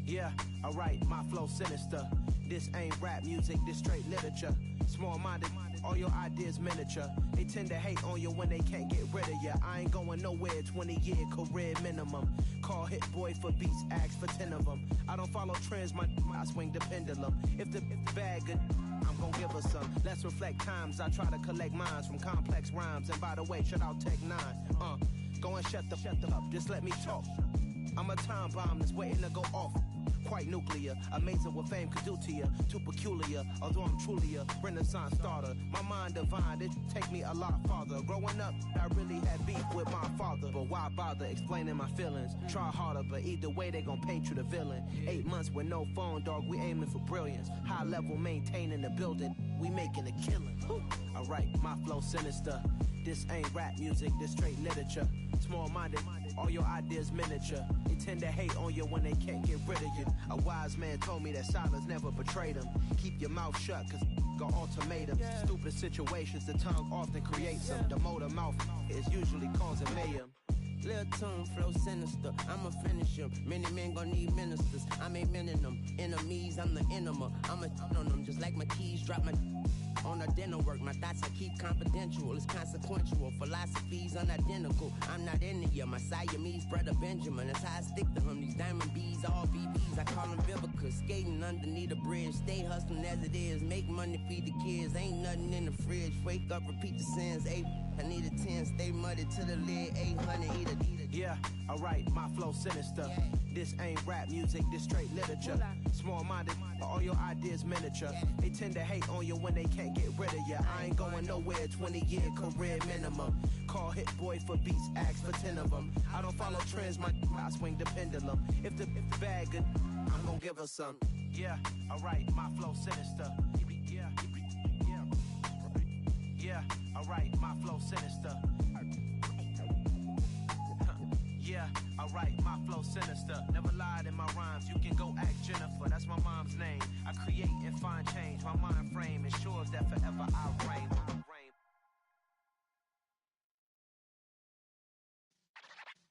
Yeah, alright, my flow sinister. This ain't rap music, this straight literature. Small-minded, all your ideas miniature. They tend to hate on you when they can't get rid of you. I ain't going nowhere, 20-year career minimum. Call Hit Boy for beats, ask for 10 of them. I don't follow trends, I swing the pendulum. If the bag good, I'm gon' give her some. Let's reflect times, I try to collect minds from complex rhymes. And by the way, shut out Tech 9. Go and shut the up, just let me talk. I'm a time bomb that's waiting to go off. Quite nuclear, amazing what fame could do to you. Too peculiar, although I'm truly a renaissance starter. My mind divine, it take me a lot farther. Growing up, I really had beef with my father. But why bother explaining my feelings? Try harder, but either way they gon' paint you the villain. 8 months with no phone, dog, we aiming for brilliance. High level maintaining the building, we making a killing. Alright, my flow sinister. This ain't rap music, this straight literature. Small-minded, all your ideas miniature. They tend to hate on you when they can't get rid of you. A wise man told me that silence never betrayed him. Keep your mouth shut, cause got ultimatums. Stupid situations, the tongue often creates them. The motor mouth is usually causing mayhem. Lil' tune flow sinister, I'ma finish him. Many men gon' need ministers, I'm a men in them. Enemies, I'm the enema. I'ma on them just like my keys drop my on a dinner work. My thoughts I keep confidential, it's consequential. Philosophies unidentical, I'm not in it yet. My Siamese brother Benjamin, that's how I stick to him. These diamond bees, all BBs, I call them Vivica. Skating underneath a bridge, stay hustling as it is. Make money, feed the kids, ain't nothing in the fridge. Wake up, repeat the sins, I need a 10, stay muddy to the lid, 800, eat a. Yeah, alright, my flow sinister. This ain't rap music, this straight literature. Small-minded, all your ideas miniature. They tend to hate on you when they can't get rid of you. I ain't going nowhere, 20-year career minimum. Call Hit Boy for beats, ask for 10 of them. I don't follow trends, I swing the pendulum. If the bag good, I'm gonna give her some. Yeah, alright, my flow sinister. Yeah, alright, my flow sinister. Yeah, alright, my flow sinister. Never lied in my rhymes, you can go ask Jennifer. That's my mom's name. I create and find change. My mind frame ensures that forever I reign.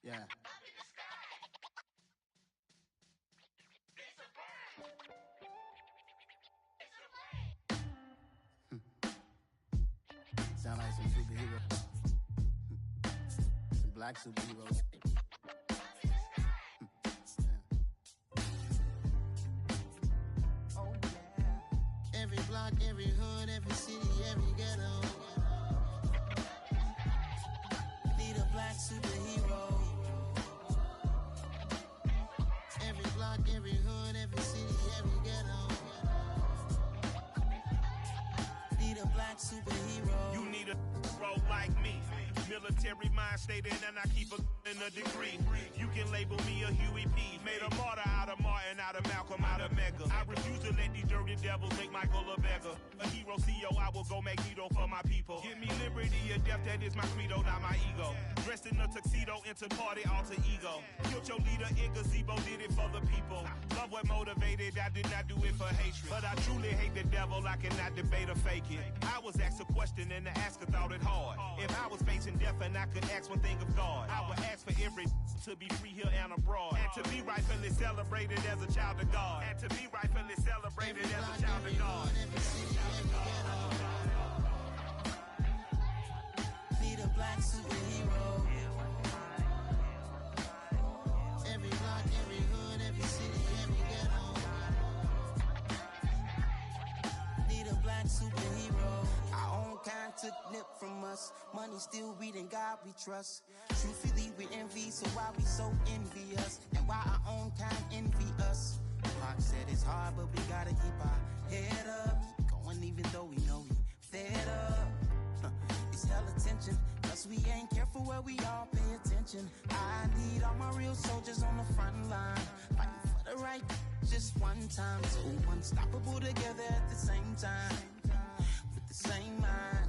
Yeah. Sound like some superheroes. Some black superheroes. Oh yeah. Every block, every hood, every city, every ghetto. Need a black superhero. Every block, every hood, every city, every ghetto. Need a black superhero. You need a role like me. Military mind stated, and I keep in a degree. You can label me a Huey P. Made a martyr out of Martin, out of Malcolm, out of Mega. I refuse to let these dirty devils make Michael a beggar. A hero CEO, I will go Magneto for my people. Give me liberty or death, that is my credo, not my ego. Dressed in a tuxedo, into party, alter ego. Killed your leader in gazebo, did it for the people. Love what motivated, I did not do it for hatred. But I truly hate the devil, I cannot debate or fake it. I was asked a question and the asker thought it hard. If I was facing death and I could ask one thing of God, I would ask for every to be free here and abroad, and to be rightfully celebrated as a child of God, and to be rightfully celebrated as a child of God. Need a black superhero. Every block, every hood, every city, every ghetto. Need a black superhero. Our own kind took nip from us. Money still reading God we trust. Truthfully we envy, so why we so envious? And why our own kind envy us? Pac said it's hard, but we gotta keep our head up. Going even though we know we fed up. It's hell attention, cause we ain't careful where we all pay attention. I need all my real soldiers on the front line, fighting for the right just one time. So unstoppable together at the same time, with the same mind.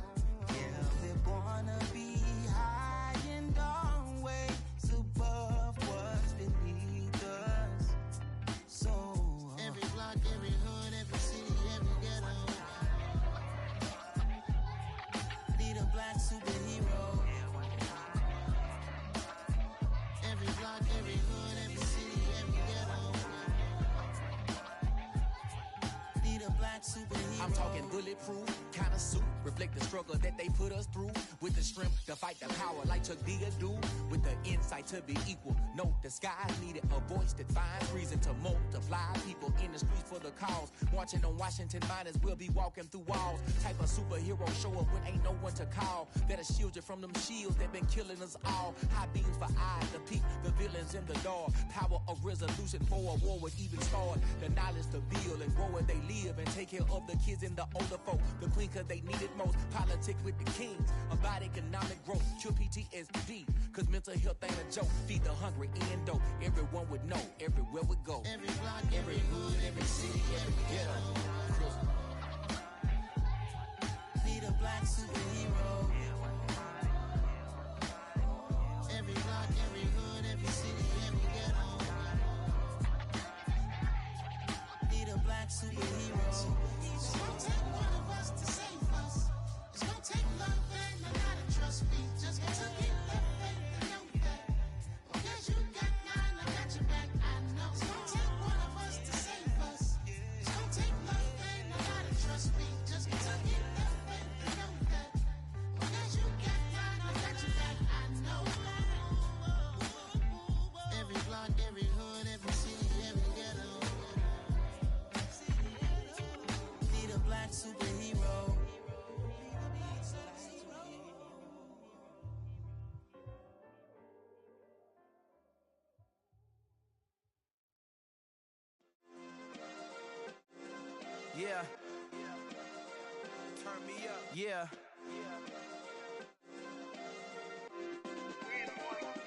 Yeah, we're gonna be high and always above what's beneath us. So every block, every hood, every city, every ghetto. Need a black superhero. Every block, every hood, every city, every ghetto. Need a black superhero. I'm talking bulletproof, kind of suit, reflect the struggle that they put us through. With the strength to fight the power like Chuck D do. With the insight to be equal. Note the skies needed a voice that finds reason to multiply. People in the streets for the cause. Marching on Washington miners will be walking through walls. Type of superhero show up when ain't no one to call. That'll shield you from them shields that been killing us all. High beams for eyes to peek the villains in the dark. Power of resolution for a war would even start. The knowledge to build and grow where they live and take care of the kids and the older folk. The queen cause they need it most. Politics with the kings. About economic growth. Cure PTSD. Cause mental health ain't a joke. Feed the hungry and dope. Everyone would know. Everywhere we go. Every block, every hood, every city, every ghetto. Need a black superhero. Yeah.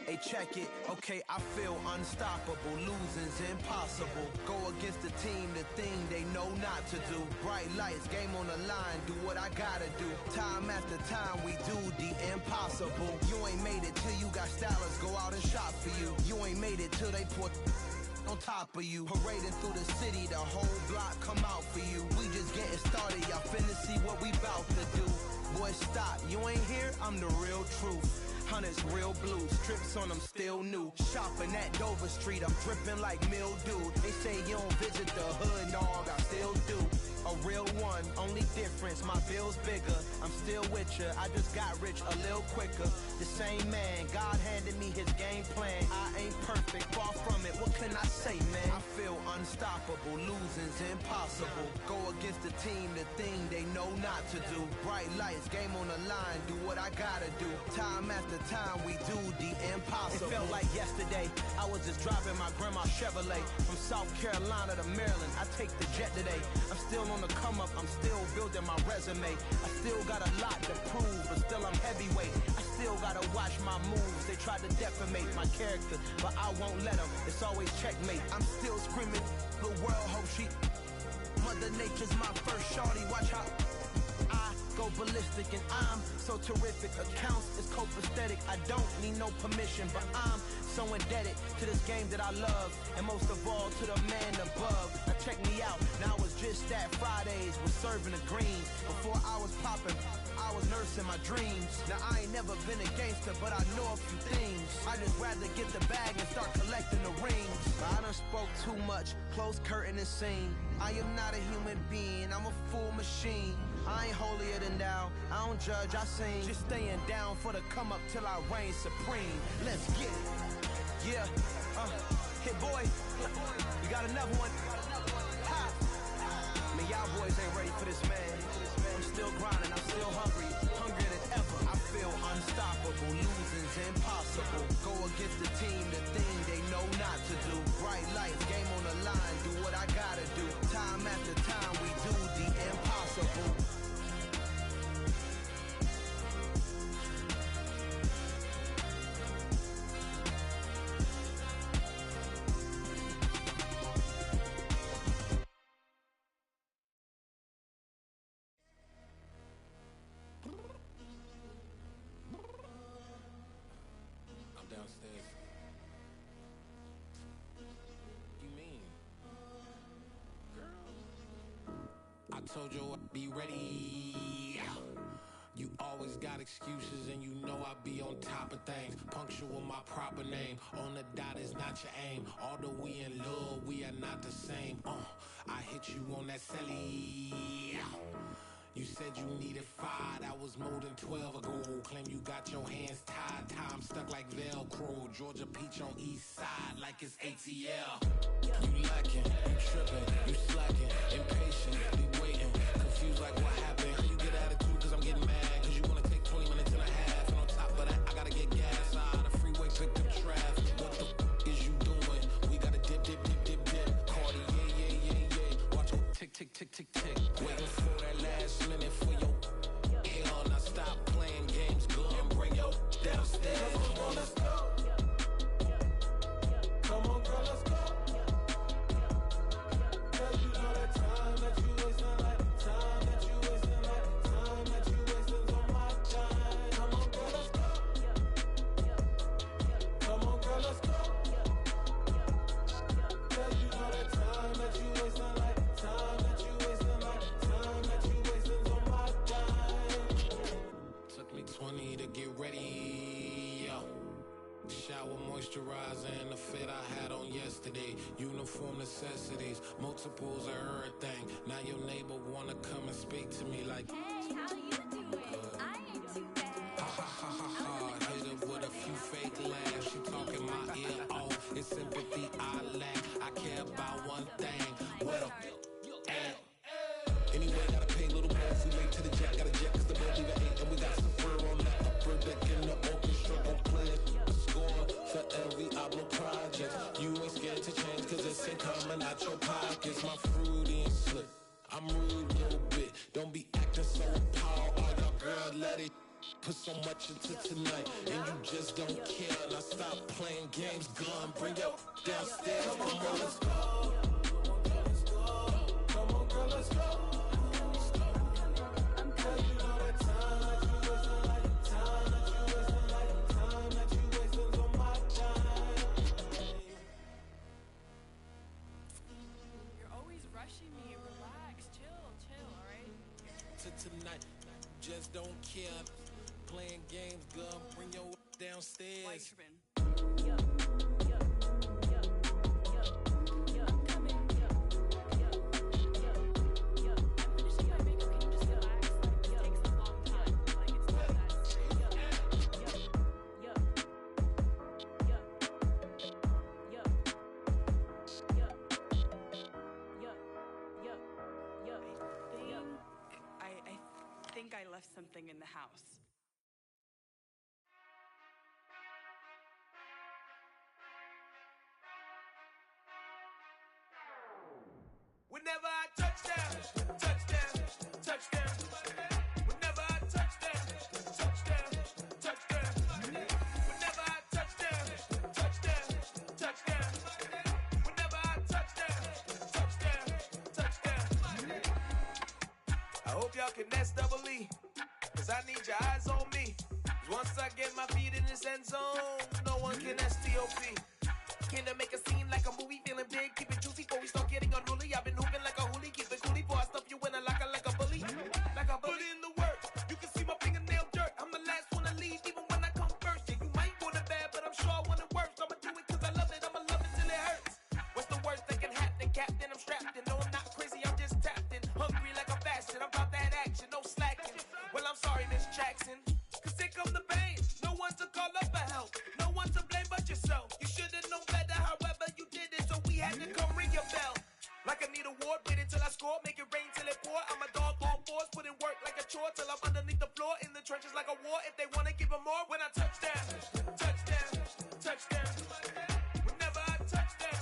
Hey, check it. Okay, I feel unstoppable. Losing's impossible. Go against the team, the thing they know not to do. Bright lights, game on the line. Do what I gotta do. Time after time, we do the impossible. You ain't made it till you got stylists go out and shop for you. You ain't made it till they put on top of you. Parading through the city, the whole block come out for you. We just getting started, y'all finna see what we bout to do. Boy, stop, you ain't here, I'm the real truth. Hunters real blue, strips on them still new. Shopping at Dover Street, I'm dripping like mildew. They say you don't visit the hood, dog, I still do. A real one, only difference, my bill's bigger. I'm still with ya, I just got rich a little quicker. The same man, God handed me his game plan. I ain't perfect, far from it, what can I say, man? I feel unstoppable, losing's impossible. Go against the team, the thing they know not to do. Bright lights, game on the line, do what I gotta do. Time after time, we do the impossible. It felt like yesterday, I was just driving my grandma's Chevrolet. From South Carolina to Maryland, I take the jet today. I'm still on the come up, I'm still building my resume. I still got a lot to prove, but still I'm heavyweight. I still gotta watch my moves. They try to defamate my character, but I won't let them. It's always checkmate. I'm still screaming, the world hope she. Mother Nature's my first shorty, watch how I go ballistic and I'm so terrific. Accounts is copacetic. I don't need no permission, but I'm so indebted to this game that I love, and most of all to the man above. Now check me out, now it's just that Fridays was serving the greens. Before I was popping, I was nursing my dreams. Now I ain't never been a gangster, but I know a few things. I just rather get the bag and start collecting the rings. I done spoke too much, close curtain and scene. I am not a human being, I'm a full machine. I ain't holier than thou, I don't judge, I sing. Just staying down for the come up till I reign supreme. Let's get it. Yeah, hit boy, we got another one. Ha! Man, y'all boys ain't ready for this, man. I'm still grinding, I'm still hungry, hungrier than ever. I feel unstoppable, losing's impossible. Go against the team, the thing they know not to do. Bright lights, game on the line, do what I gotta do. Time after time, we do the impossible. Downstairs. You mean? Girl, I told you I'd be ready. You always got excuses and you know I be on top of things. Punctual my proper name. On the dot is not your aim. Although we in love, we are not the same. I hit you on that celly. You said you needed 5, that was more than 12 ago. Claim you got your hands tied, time stuck like Velcro. Georgia Peach on east side like it's ATL. You lacking, you tripping, you slacking, impatient, be waiting, confused like what happened. You get attitude cause I'm getting mad, cause you wanna take 20 minutes and a half. And on top of that, I gotta get gas out of the freeway, picked up traffic. What the is you doing? We gotta dip, dip, dip, dip, dip. Cardi, yeah. Watch your tick, tick, tick, tick, tick. Waiting for that last minute for your hell. Now stop playing games, go and bring your downstairs. Come on, let's go. Come on, girl, let's go. Cause you know that time that you wasting, like time that you wasting, like time that you wasting on my time. Come on, girl, let's go. Come on, girl, let's go. Cause you know that time that you wasting, like time that you wasting, like time that you wasting on my time. Took me 20 to get ready, yo. Shower moisturizer and the fit I had on yesterday. Uniform necessities, multiples of everything. Now your neighbor wanna come and speak to me like, hey, how you doing? I ain't too bad. Ha. Hit her with a few fake laughs. She talking my ear off. It's sympathy I lack. I care about one thing. Well, anyway, gotta pay a little more if we late to the jack. Got a jet cause the boat leave at 8. And we got some fur on the upper deck in the orchestra. Don't play a score for every album project. You ain't scared to change cause it's ain't coming out your pockets. My fruity and slick. I'm rude a little bit. Don't be acting so appalled. much into tonight, and you just don't care. And I stop playing games, gun, bring your downstairs. Come on, girl, let's go. Come on, girl, let's go. Tonight, just don't care. Playing games, girl, bring your downstairs. I left something in the house. Whenever I touchdown, touchdown, touchdown. Whenever I touchdown, touchdown, touchdown. Whenever I touchdown, touchdown, touchdown. Whenever I touchdown, touchdown, touchdown. I hope y'all can nest double E, cause I need your eyes on me. Cause once I get my feet in this end zone, no one can STOP. Can I make a scene like a movie, feeling big, keep it juicy before we start getting unruly. I've been hooping like a hoolie, keep it coolie before I stuff you in a locker like a bully. Like a bully. Put in the work, you can see my fingernail dirt. I'm the last one to leave, even when I come first. Yeah, you might want it bad, but I'm sure I want it worse. I'ma do it cause I love it, I'ma love it till it hurts. What's the worst that can happen, Captain? I'm strapped in, no I'm not crazy, I'm just tapped in. Hungry like I'm fasting, I'm about that action, no slacking. Well, I'm sorry, Miss Jackson, cause here come the pain. No one to call up for help, no one to blame but yourself. You should've known better, however you did it, so we had to come ring your bell. Like I need a ward, wait until I score, make it rain till it pour. I'm a dog on fours, put in work like a chore till I'm underneath the floor, in the trenches like a war. If they wanna give them more, when I touch down, touchdown, touchdown. Whenever I touchdown,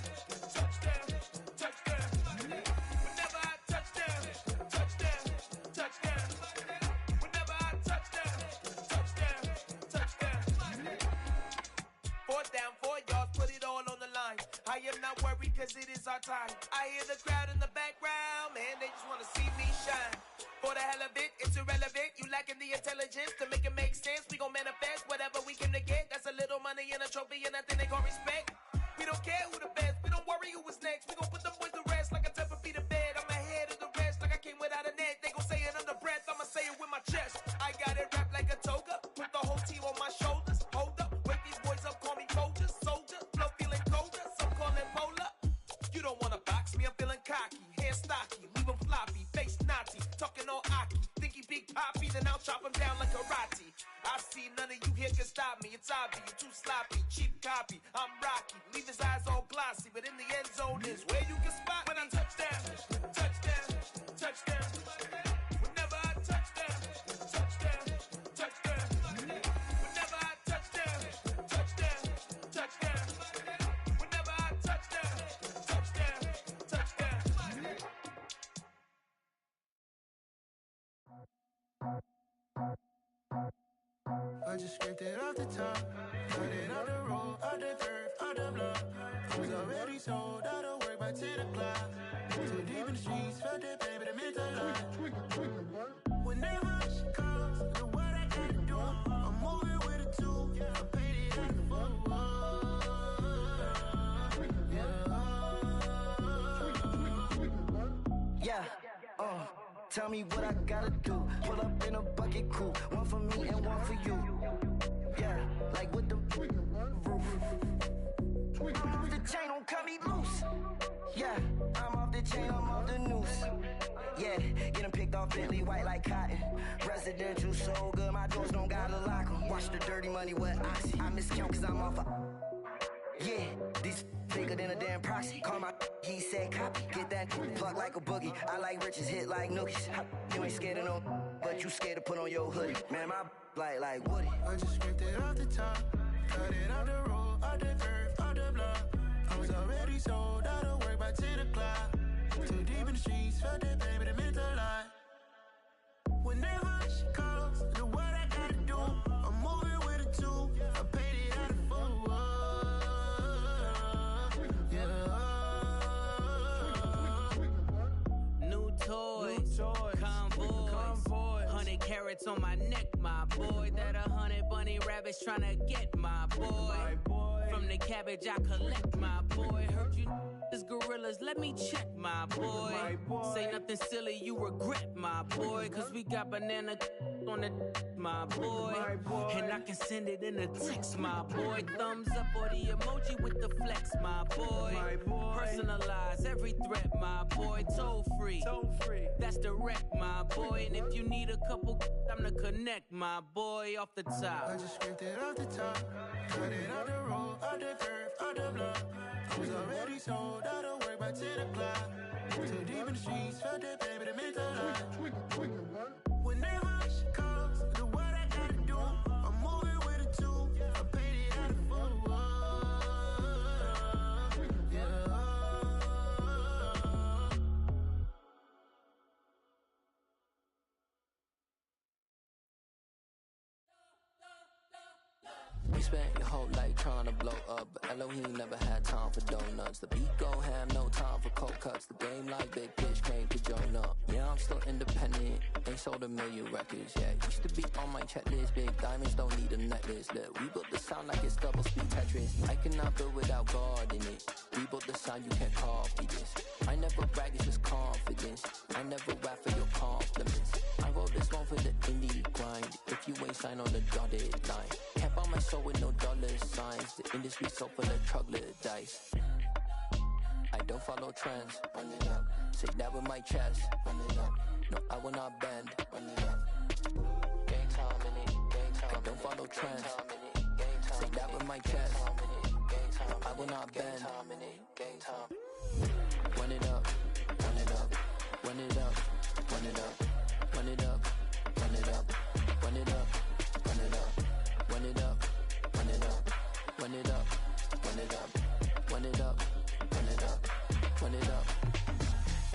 touchdown, touchdown. Whenever I touchdown, touchdown, touchdown. Whenever I touchdown, touchdown, touchdown. 4th down, 4 yards, put it all on the line. I am not worried cause it is our time. I hear the crowd in the background, man, they just wanna see me shine. For the hell of it, it's irrelevant. You lacking the intelligence to make it make sense. We gon' manifest whatever we came to get. That's a little money and a trophy and nothing they gon' respect. We don't care who the best, we don't worry who was next. We gon' put them boys to rest like a Tempur-Pedic bed. I'm ahead of the rest like I came without a net. They gon' say it under breath, I'ma say it with my chest. I got it wrapped like a toga, put the whole team on my shoulders. Hold up, wake these boys up, call me Folger, soldier. Flow feeling colder, some call it polar. You don't wanna box me, I'm feeling cocky. Hair stocky, leave him floppy, face naughty. Talking all aki, think he big poppy, then I'll chop him down like karate. I see none of you here can stop me. It's obvious, you too sloppy, cheap copy. I'm Rocky, leave his eyes all glossy, but in the end zone is where you can spot when I touchdown, touchdown, touchdown. Whenever I touchdown, touchdown, touchdown. Whenever I touchdown, touchdown, touchdown. Whenever I touchdown, touchdown, touchdown. I just scraped it off the top, cut it off the road, off the turf, off the block. I was already sold out of work by 10 o'clock. Too deep in the streets, felt that pain, but it meant a lot. Whenever she calls, know what I gotta do. I'm moving with a two, I paid it like a fool. Yeah, tell me what I gotta do. Pull up in a bucket coupe, one for me and one for you. Yeah, like with the roof. I'm off the chain, don't cut me loose. Yeah, I'm off the chain, I'm off the noose. Yeah, getting picked off Bentley, white like cotton. Residential so good, my doors don't gotta lock 'em. Watch the dirty money with Oxy. I miscount cause I'm off yeah, these bigger than a damn proxy. Call my he said copy. Get that plug like a boogie. I like riches, hit like nookies. You ain't scared of no, but you scared to put on your hoodie. Man, my like Woody. I just scraped it off the top, cut it off the road, off the turf, off the block. I was already sold out of work by 10 o'clock. Too deep in the streets, felt that pain, but it meant a lot. Whenever she calls, know what I gotta do. I'm carats on my neck, my boy. That 100 bunny rabbits tryna get, my boy. From the cabbage I collect, my boy. Heard you is gorillas, let me check, my boy. Say nothing silly, you regret, my boy. Cause we got banana on the my boy. And I can send it in a text, my boy. Thumbs up or the emoji with the flex, my boy. Personalize every threat, my boy. Toll free. That's direct, my boy. And if you need a couple, I'm the connect, my boy, off the top. I just scraped it off the top. Cut it on the road, on the curve, on the block. I was already sold out of work by 10 o'clock. Too deep in the streets, felt that pain, but it meant a lot. Whenever she comes, do what I gotta do. I'm moving with a two. I'm painted out of fool. Yeah. We spent your whole life trying to blow up, but Elohim never had time for donuts. The beat go ham, no time for cold cuts. The game like Big Pitch came to join up. Yeah, I'm still independent, ain't sold a million records yet. Used to be on my checklist, big diamonds don't need a necklace. Look, we built the sound like it's double speed Tetris. I cannot build without God in it. We built the sound, you can't copy this. I never brag, it's just confidence. I never rap for your compliments. I wrote this one for the indie grind. If you ain't signed on the dotted line, can't buy my soul with no dollar signs. The industry so full of troglodytes. I don't follow trends. Run it up. Say that with my chest. Run it up. No, I will not bend. Run it up. Gang time in it. Gang time. I don't follow trends. Say that with my chest. I will not bend. Gang time. Run it up. Run it up. Run it up. Run it up. Run it up. Run it up. Run it up. Run it up. Run it up. Run it up. Run it up. Run it up. Run it up. Run it up. Run it up.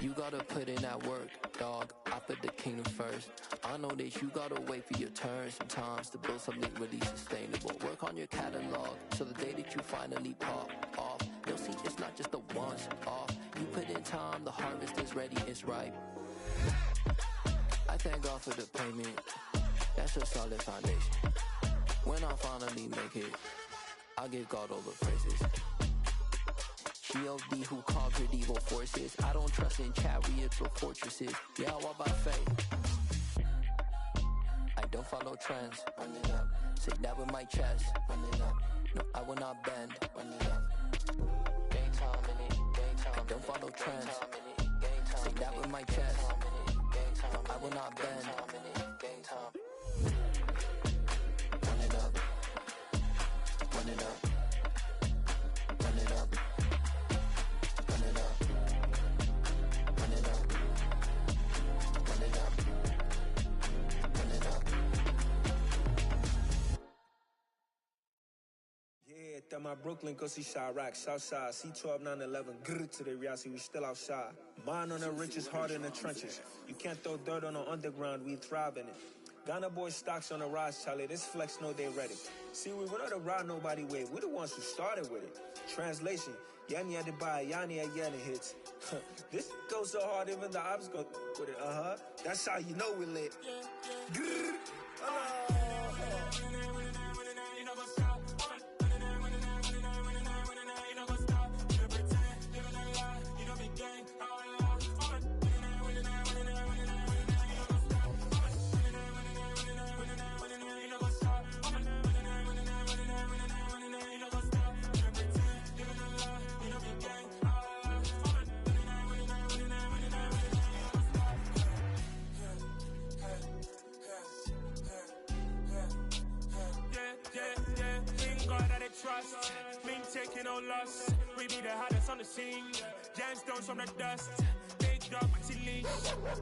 You gotta put in that work, dog. I put the kingdom first. I know that you gotta wait for your turn sometimes to build something really sustainable. Work on your catalog so the day that you finally pop off, you'll see it's not just a once off. You put in time, the harvest is ready, it's ripe. I thank God for the payment. That's a solid foundation. When I finally make it, I'll give God all the praises. G.O.D. who conquered evil forces. I don't trust in chariots or fortresses. Yeah, I walk by faith. I don't follow trends. Run it up. Say that with my chest. Run it up. No, I will not bend. Run it up. Gang time in it. Gang time. I don't follow trends. Say that with my chest. I will not bend. Gang time. Run it up. Run it up. Run it up. Run it up. Run it up. Run it up. Run it up. Yeah, that my Brooklyn, go see Chirac, Southside, C12, 911, grrr to the reality, we still outside. Mine on the richest, heart in the trenches. You can't throw dirt on the underground, we thrive in it. Ghana boy stocks on the rise, Charlie. This flex know they ready. See, we not the ride nobody with. We're the ones who started with it. Translation: Yani had to buy, Yani had Yanni hits. This goes so hard, even the ops go with it. That's how you know we lit. Grrr. Trust, mean taking no loss. We be the hottest on the scene. Gemstones from the dust. Big dog, pretty leash.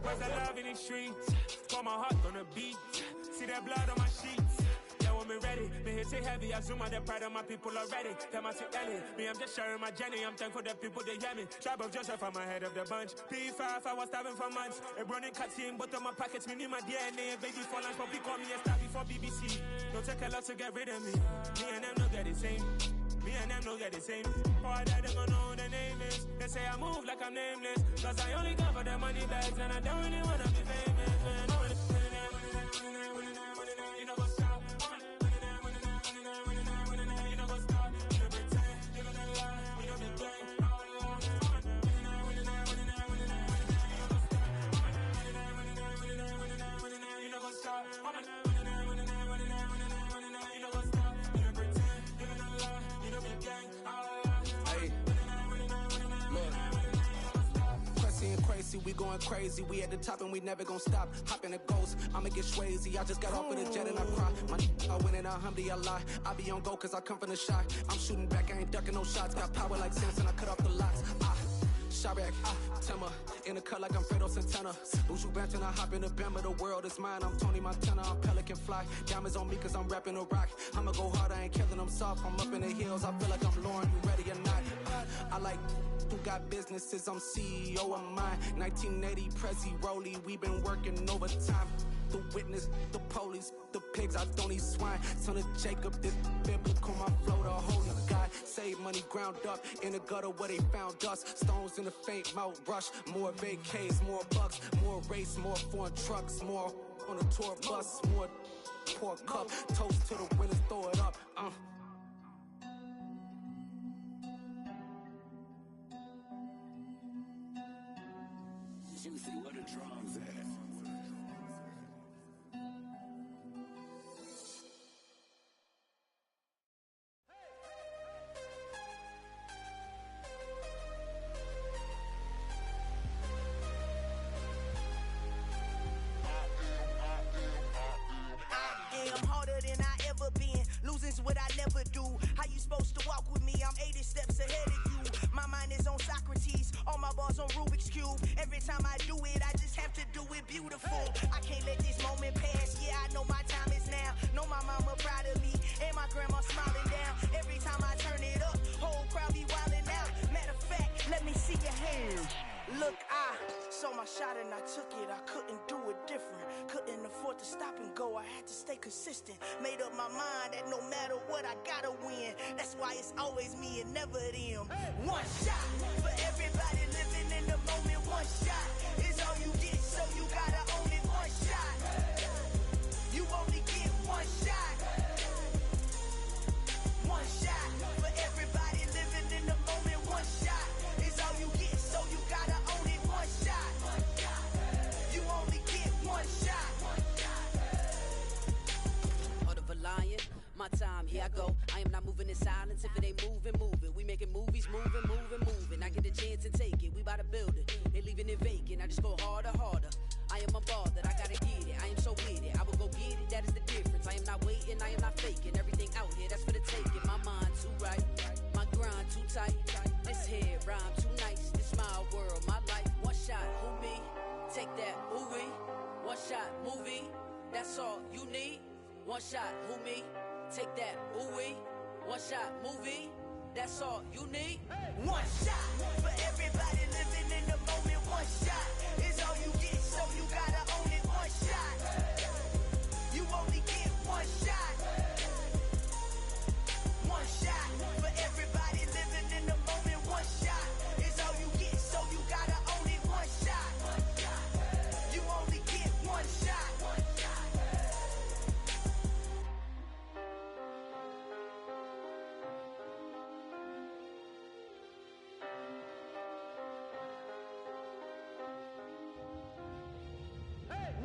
Where's the love in the streets? Pour my heart on the beat. See that blood on my sheets. Yeah, when me ready, me hit it heavy. I zoom out the pride of my people already. Tell my to Ellie, me I'm just sharing my journey. I'm thankful the people they hear me. Tribe of Joseph, I'm ahead of the bunch. P5, I was starving for months. A running cut in, but on my pockets, me need my DNA. Baby for lunch, but we call me a star before BBC. Don't take a lot to get rid of me. Me and them no get the same. Me and them no get the same. All that they gonna know the name is. They say I move like I'm nameless. Cause I only go for the money bags and I don't really wanna be famous, man. lazy, we going crazy. We at the top and we never gonna stop. Hop in the ghost, I'ma get swayzy. I just got off of the jet and I cry. My I went in a Humvee, I lie. I be on go cause I come from the shot. I'm shooting back, I ain't ducking no shots. Got power like Samson, I cut off the locks. Shabak, Timmer, in the cut like I'm Fredo Santana. Buju Banton, I hop in the Bama, the world is mine. I'm Tony Montana, I'm Pelican Fly. Diamonds on me cause I'm rapping a rock. I'ma go hard, I ain't killing them soft. I'm up in the hills, I feel like I'm Lauren, you ready or not? I like who got businesses, I'm CEO of mine. 1980, Prezi Rolly, we been working overtime. The witness, the police, the pigs, I don't eat swine. Son of Jacob, this biblical, my flow, the holy God. Save money ground up in the gutter where they found us. Stones in the faint mouth rush. More vacays, more bucks, more race, more foreign trucks, more on a tour bus, more pork cup. Toast to the winners, throw it up. Juicy, where the drums at? Losing's what I never do. How you supposed to walk with me? I'm 80 steps ahead of you. My mind is on Socrates, all my bars on Rubik's Cube. Every time I do it, I just have to do it beautiful. I can't let this moment pass. Yeah, I know my time is now. Know my mama proud of me, and my grandma smiling down. Every time I turn it up, whole crowd be wildin' out. Matter of fact, let me see your hands. Look, I saw my shot and I took it. I couldn't do it different. Couldn't afford to stop and go. I had to stay consistent. Made up my mind that no matter what, I gotta win. That's why it's always me and never them. One shot for everybody living in the moment. One shot is all you get, so you gotta own it. One shot. You only get one shot. One shot for everybody living in the moment. One shot is all you get, so you gotta own it. One shot. You only get one shot. Order for lion, my time, here I go. I am not moving in silence. If it ain't moving, moving. We making movies, moving, moving, moving. I get a chance to take it. We bout to build it. They leaving it vacant. I just go harder, harder. I am a ball that I gotta get it. I am so with it. I will go get it. That is the difference. I am not waiting. I am not faking. Everything out here, that's for the taking. My mind too right. My grind too tight. This head rhyme too nice. This my world, my life. One shot, who me? Take that, who we? One shot, movie. That's all you need. One shot, who me? Take that, who we? One shot, movie. That's all you need. One shot for everybody living in the moment. One shot is all you get, so you gotta own it. One shot. You only get one shot. One shot for everybody living in the moment. One shot is all you get, so you gotta own it. One shot. You only get one shot.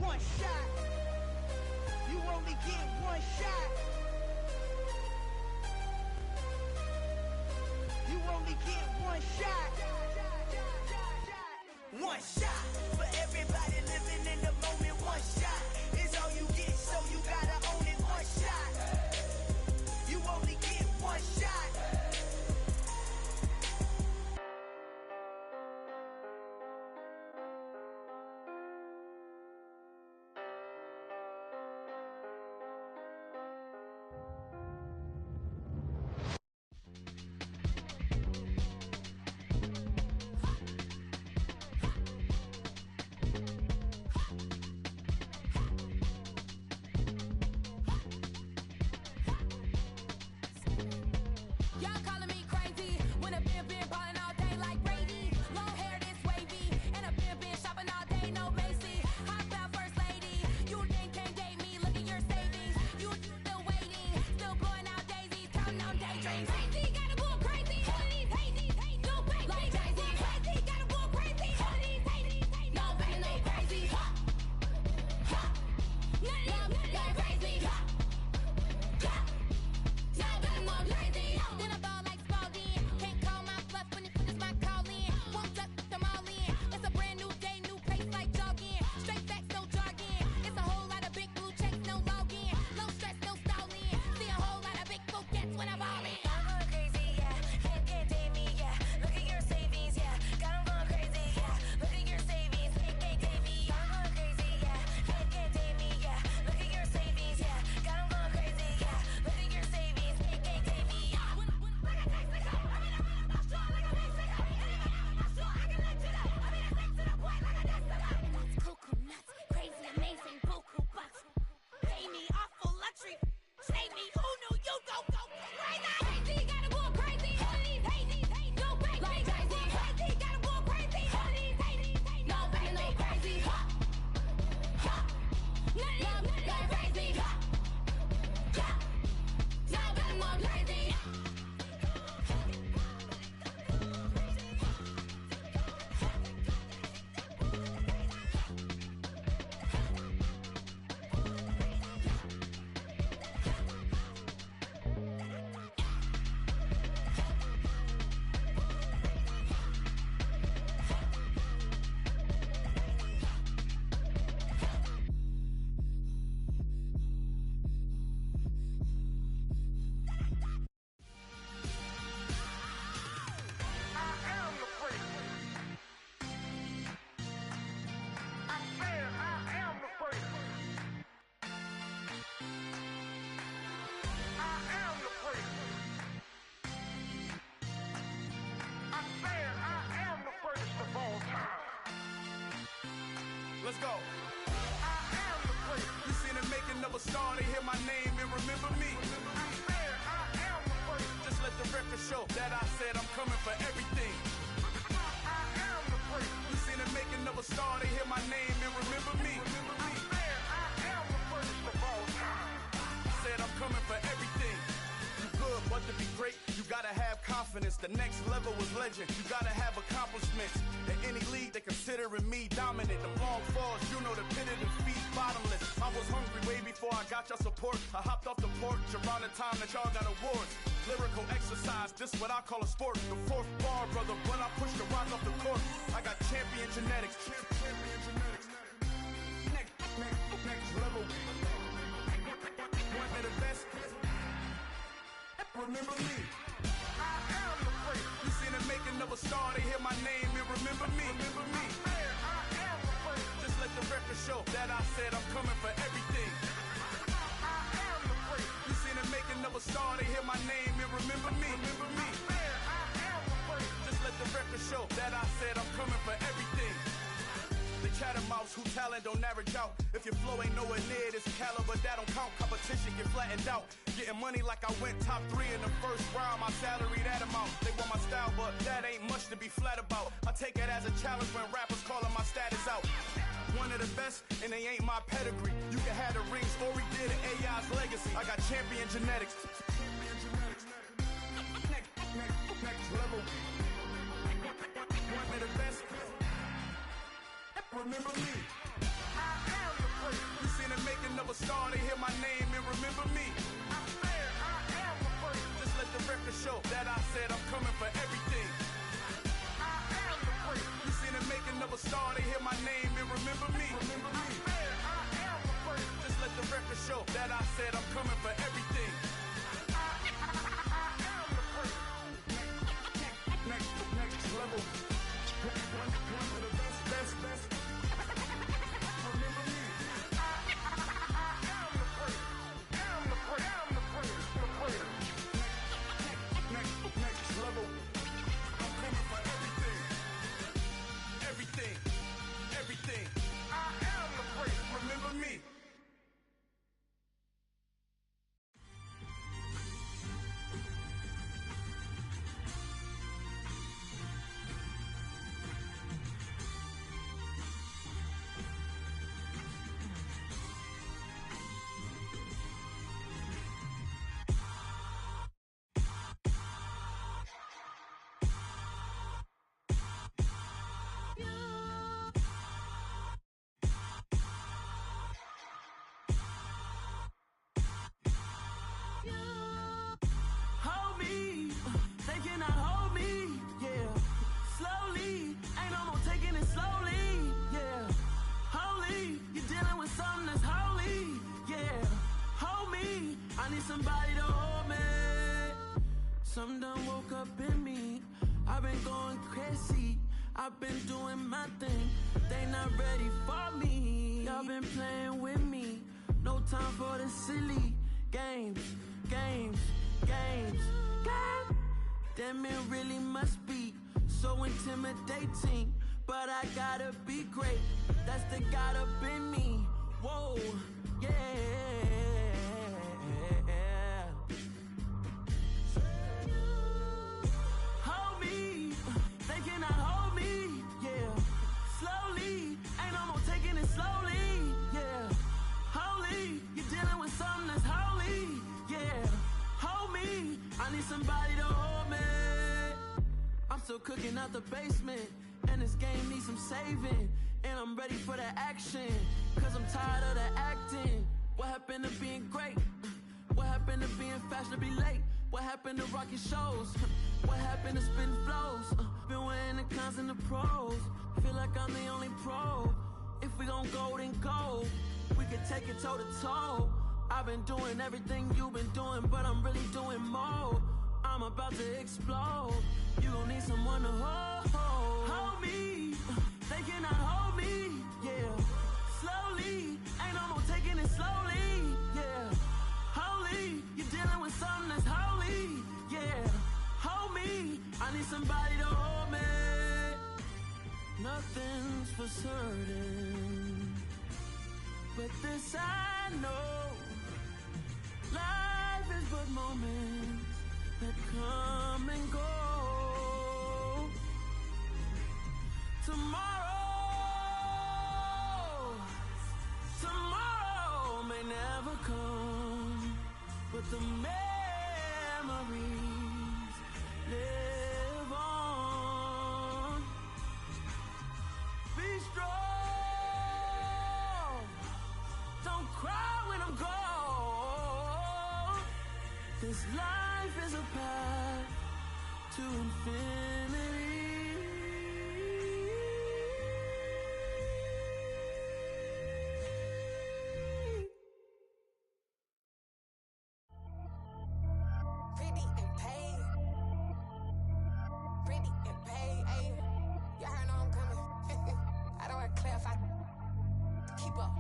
One shot. You only get one shot. You only get one shot. One shot for everybody living in the moment. One shot is all you get, so you gotta own it. One shot. You only get one shot. Day star, they hear my name and remember me. Just let the record show that I said I'm coming for everything. You seen the making of a star, they hear my name and remember me. Said I'm coming for everything. You good, but to be great, you gotta have confidence. The next level was legend. You gotta have accomplishments. In any league, they considering me dominant. The long falls, you know the pit of defeat, bottomless. I was hungry way before I got your support. I hopped off the porch around the time that y'all got awards. Lyrical exercise, this what I call a sport. The fourth bar, brother, when I push the rock off the court. I got champion genetics. Next level. One of the best. Remember me. I am the first. You seen the making of a star, they hear my name and remember me. Remember me. I am the first. Just let the record show that I said I'm coming for everything. I am the first. You seen the making of a star, they hear my name and remember me. Remember me. I am the first. Just let the record show that I said I'm coming for everything. The chattermouths who talent don't average out. If your flow ain't nowhere near this caliber, that don't count. Competition get flattened out. Getting money like I went top 3 in the first round. My salary that amount. They want my style, but that ain't much to be flat about. I take it as a challenge when rappers calling my status out. One of the best, and they ain't my pedigree. You can have the rings, or we did it, AI's legacy. I got champion genetics. Next level. One of the best. Remember me. I am the first. You seen the making of a star, they hear my name and remember me. I am the first. Just let the record show that I said I'm coming for everything. I am the first. You seen the making of a star, they hear my name and remember me. Remember me. I am the first. Just let the record show that I said I'm coming for everything. I am the first. Next level. One of the best. Everything. I am the first. Remember me. Somebody to hold me. Some done woke up in me. I've been going crazy. I've been doing my thing. They not ready for me. Y'all been playing with me. No time for the silly games. Damn, it really must be so intimidating. But I gotta be great. That's the God up in me. Whoa, yeah. Hold me, they cannot hold me, yeah. Slowly, ain't no more taking it slowly, yeah. Holy, you're dealing with something that's holy, yeah. Hold me, I need somebody to hold me. I'm still cooking out the basement, and this game needs some saving. And I'm ready for the action, cause I'm tired of the acting. What happened to being great? What happened to being fashionably late? What happened to rocking shows? What happened to spitting flows? Been wearing the cons and the pros. Feel like I'm the only pro. If we gon' go, then go. We can take it toe to toe. I've been doing everything you've been doing, but I'm really doing more. I'm about to explode. You gon' need someone to hold me. They cannot hold me, yeah. Slowly, ain't no more taking it slowly, yeah. Holy, you're dealing with something that's holy, yeah. Hold me, I need somebody to hold me. Nothing's for certain, but this I know. Life is but moments that come and go. Tomorrow may never come, but the memories live on. Be strong, don't cry when I'm gone. This life is a path to infinity. Pretty and paid. Pretty and paid, ayy. Y'all heard know I'm coming. I don't want to clarify. Keep up.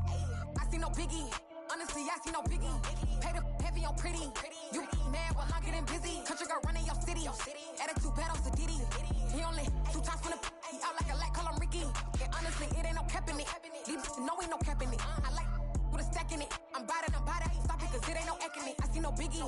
Ayy. I see no biggie. Honestly, I see no biggie. Pay the heavy on pretty. You mad while I'm getting busy. Country girl running your city. Attitude bad on Sadiddy. He only 2 times from the he out like a light, call him Ricky. And honestly, it ain't no cap in it. These know ain't no cap in it. I like with a stack in it. I'm bout it. Stop it, cause it ain't no eck in it. I see no biggie.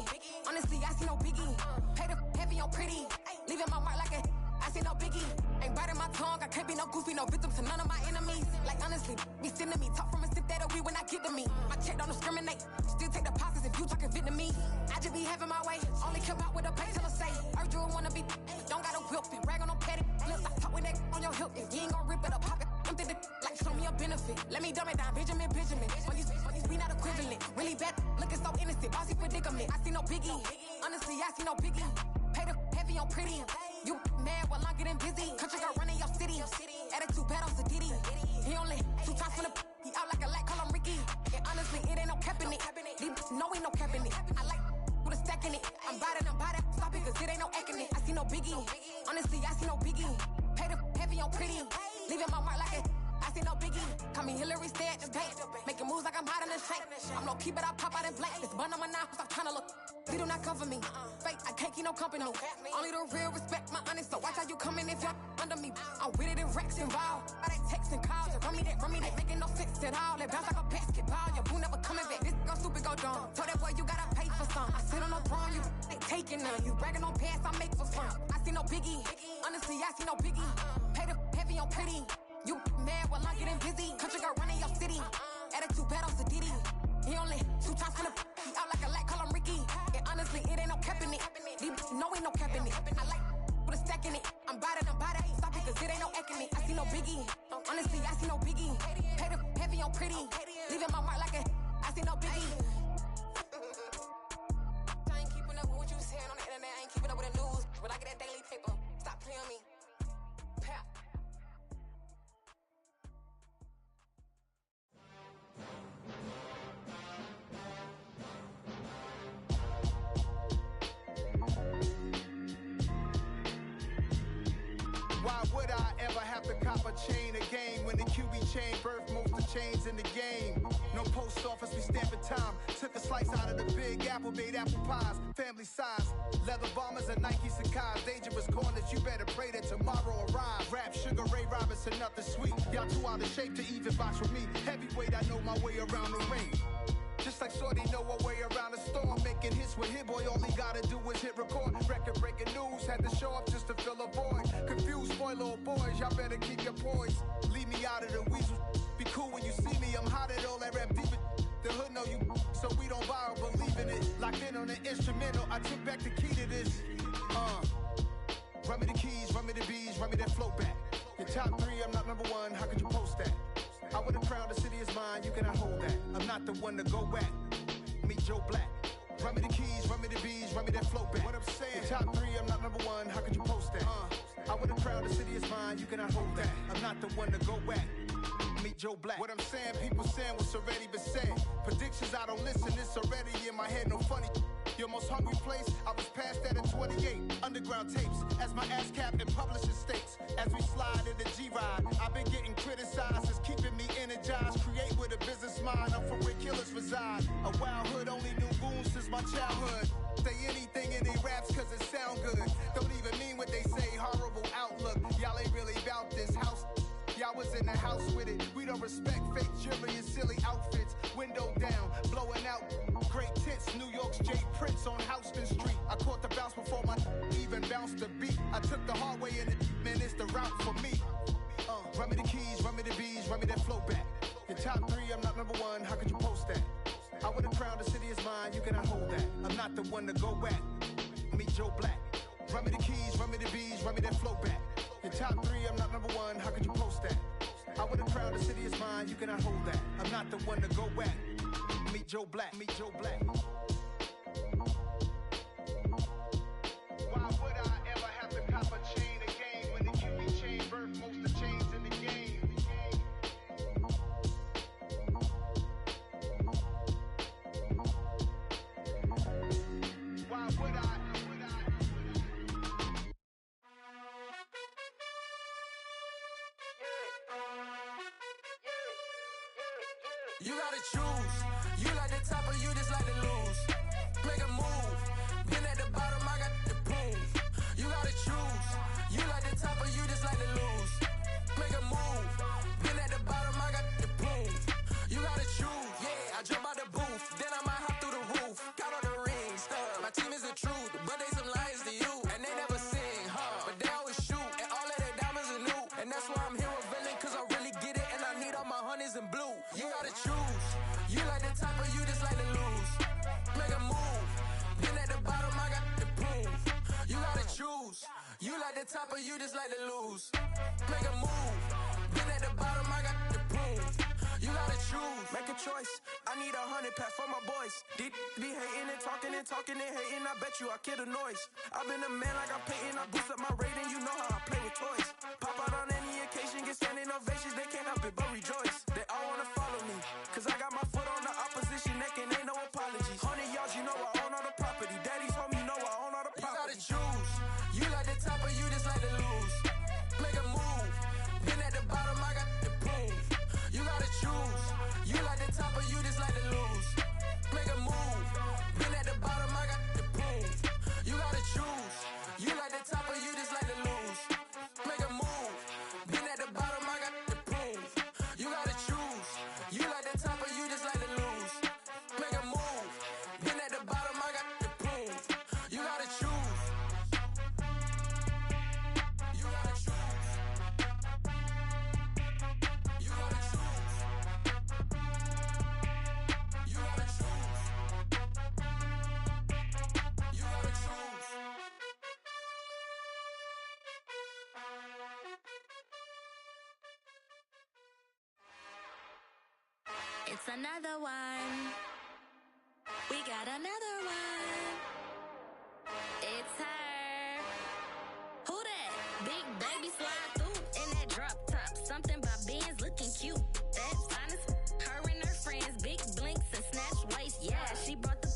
Honestly, I see no biggie. Pay the heavy on pretty. Leaving my mark like a I see no biggie. Ain't biting my tongue. I can't be no goofy, no victim to none of my enemies. Like honestly, be sending me talk from a sip that'll be when I get to me. My check don't discriminate. Still take deposits if you talking Vietnamese. I just be having my way. Only care about what the pay teller say. Urge you wanna be. Don't got a whip. Rag on no petty. Let's not talk with that on your hip. If you ain't gon' rip it up, pop it. I'm thinking like show me a benefit. Let me dumb it down, Benjamin. When you we not equivalent. Really bad, looking so innocent. Bossy predicament. I see no biggie. Honestly, I see no biggie. Pay the heavy on pretty. You mad while I'm getting busy. Country girl running your city. Attitude bad on Sadiddy. He only 2 times from the he out like a light, call him Ricky. And honestly, it ain't no cap in it. These know ain't no cap in it. I like with a stack in it. I'm bout it. Stop it, cause it ain't no eck in it. I see no biggie. Honestly, I see no biggie. Pay the heavy on pretty. Leaving my mark like a I see no biggie. Call me Hillary, stay at the bank. Making moves like I'm hot in the shank. I'm low key, but I pop out in blank. This bun on my knife, stop trying to look. They do not cover me. Fake, I can't keep no company. Only the real respect my honest. So watch how you coming if you're under me. I'm with it in Rex involved. I they text and calls. Run me that. Making no sense at all. They bounce like a basketball. Your boo never coming back. This gon' stupid go dumb. Told that boy you gotta pay for some. I sit on no throne, you ain't taking none. You bragging on pants, I make for fun. I see no biggie. Honestly, I see no biggie. Pay the heavy on pretty. You mad while I'm getting busy. Country girl running your city. Attitude bad on Sadiddy. He only 2 times from the he out like a light, call him Ricky. And honestly, it ain't no cap in it. These know ain't no cap in it. I like with a stack in it. I'm bout it. Stop it, cause it ain't no eck in it. I see no biggie. Honestly, I see no biggie. Pay the heavy on pretty. Leaving my mark like a I see no biggie. I ain't keeping up with what you saying on the internet. I ain't keeping up with the news. But I get that daily paper. Stop playing me. Pap. Why would I ever have to cop a chain again when the QB chain birthed most of chains in the game? No post office, we stamping time. Took a slice out of the big apple, made apple pies, family size. Leather bombers and Nike Sacai's. Dangerous corners, you better pray that tomorrow arrives. Rap, Sugar Ray Robinson, nothing sweet. Y'all too out of shape to even box with me. Heavyweight, I know my way around the ring. Just like Shorty know her way around the storm. Making hits with Hit Boy, all he gotta do is hit record. Record breaking news, had to show up just to fill a void. Confused, spoiled little boys, y'all better keep your poise. Leave me out of the weasel. Be cool when you see me, I'm hot at all that rap deep. The hood know you, so we don't borrow, believe in it. Locked in on the instrumental, I took back the key to this. Run me the keys, run me the bees, run me that flow back. Your top 3, I'm not number 1, how could you post that? I would've crowned the city is mine, you cannot hold that. I'm not the one to go back. Meet Joe Black. Run me the keys, run me the bees, run me that flow back. What I'm saying, your top 3, I'm not number 1, how could you post that? I would've crowned the city is mine, you cannot hold that. I'm not the one to go back. Meet Joe Black. What I'm saying, people saying what's already been said. Predictions, I don't listen, it's already in my head, no funny. Your most hungry place, I was past that in 28. Underground tapes, as my ass cap in publishing states. As we slide in the G-Ride, I've been getting criticized, it's keeping me energized. Create with a business mind, I'm from where killers reside. A wild hood, only knew goons since my childhood. Say anything in they raps cause it sound good. Don't even mean what they say, horrible outlook. Y'all ain't really about this house. Y'all was in the house with it. We don't respect fake jewelry and silly outfits. Window down, blowing out great tint. hits. New York's J. Prince on Houston Street. I caught the bounce before my even bounced the beat. I took the hard way and man, it's the route for me. Run me the keys, run me the bees, run me that flow back. Your top three, I'm not number one, how could you post that? I would've crowned the city is mine, you cannot hold that. I'm not the one to go back. Meet Joe Black. Run me the keys, run me the bees, run me that flow back. Your top three, I'm not number one, how could you post that? I would've crowned the city is mine, you cannot hold that. I'm not the one to go back. Meet Joe Black, meet Joe Black. Why would I ever have to cop a chain again when the QB chain birthed most of the chains in the game? Why would I? You gotta choose. You like the top or you just like to lose. Make a move. Been at the bottom, I got the prove. You gotta choose. You like the top or you just like to lose. Make a move. Been at the bottom, I got the prove. You gotta choose. Yeah, I jump out the booth. Then I might hop through the roof. Count on the rings. My team is the truth, but they some liars to you. And they never sing, huh? But they always shoot. And all of their diamonds are new. And that's why I'm here with Villain, cause I really get it. And I need all my honeys in blue. You gotta choose. You like the top or you just like to lose. Make a move. Been at the bottom, I got the proof. You gotta choose. You like the top or you just like to lose. Make a move. Been at the bottom, I got the proof. You gotta choose. Make a choice. I need 100 pack for my boys. Be hating and talking and hating. I bet you I kill the noise. I've been a man like I'm Peyton. I boost up my rating. You know how I play with toys. Pop out on any occasion, get standing ovations. They can't help it but rejoice. They all wanna follow me, cause I got my foot on the opposition neck and ain't no apologies. 100 yards, you know I own all the property. Daddy's home, you know I own all the property. You gotta choose. You like the top or you just like to lose. Make a move. Been at the bottom, I got the proof. You gotta choose. You like the top or you just like to lose. Make a move. Been at the bottom, I got the proof. You gotta choose. You like the top or you just like to lose. Make a move. Been at the bottom, I got the proof. You gotta choose. You like the top or you just like to lose. Make a move. Been at the bottom, I got the proof. You gotta choose. You gotta choose. You gotta choose. You gotta choose. You gotta choose. It's another one. We got another one. It's her. Who that? Big baby slide through in that drop top. Something by Benz looking cute. That's honest. Her and her friends, big blinks and snatch waist. Yeah, she brought the.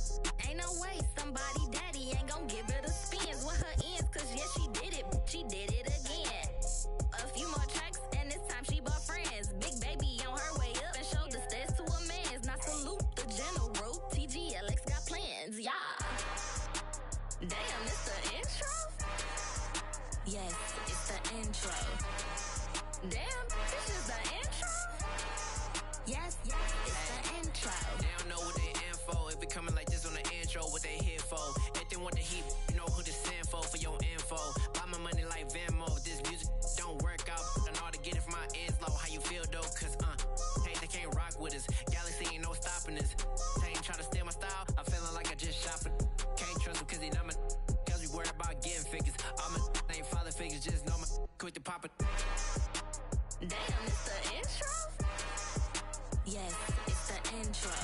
Ain't no way somebody daddy ain't gon' give her the spins with her ends. Cause yeah, she did it. She did it again. A few more tracks and this time she bought friends. Big baby on her way up and showed the stairs to a man's. Now salute the general. TGLX got plans, yeah. Damn, it's the intro? Yes, it's the intro. Damn, this is the intro? Yes, it's the intro. They don't know what they in for. If it coming like this on the intro, what they here for? If they want the heat, you know who to send for your info. Buy my money like Venmo. If this music don't work out, I know how to get it from my ends low. How you feel though? Cause hey, they can't rock with us. Galaxy ain't no stopping us. They ain't try to steal my style. I'm feeling like I just shot for. Can't trust them cause they not my. Cause we worried about getting figures. All my ain't father figures, just know my quick to pop it. Damn, it's the intro? Yes, it's the intro.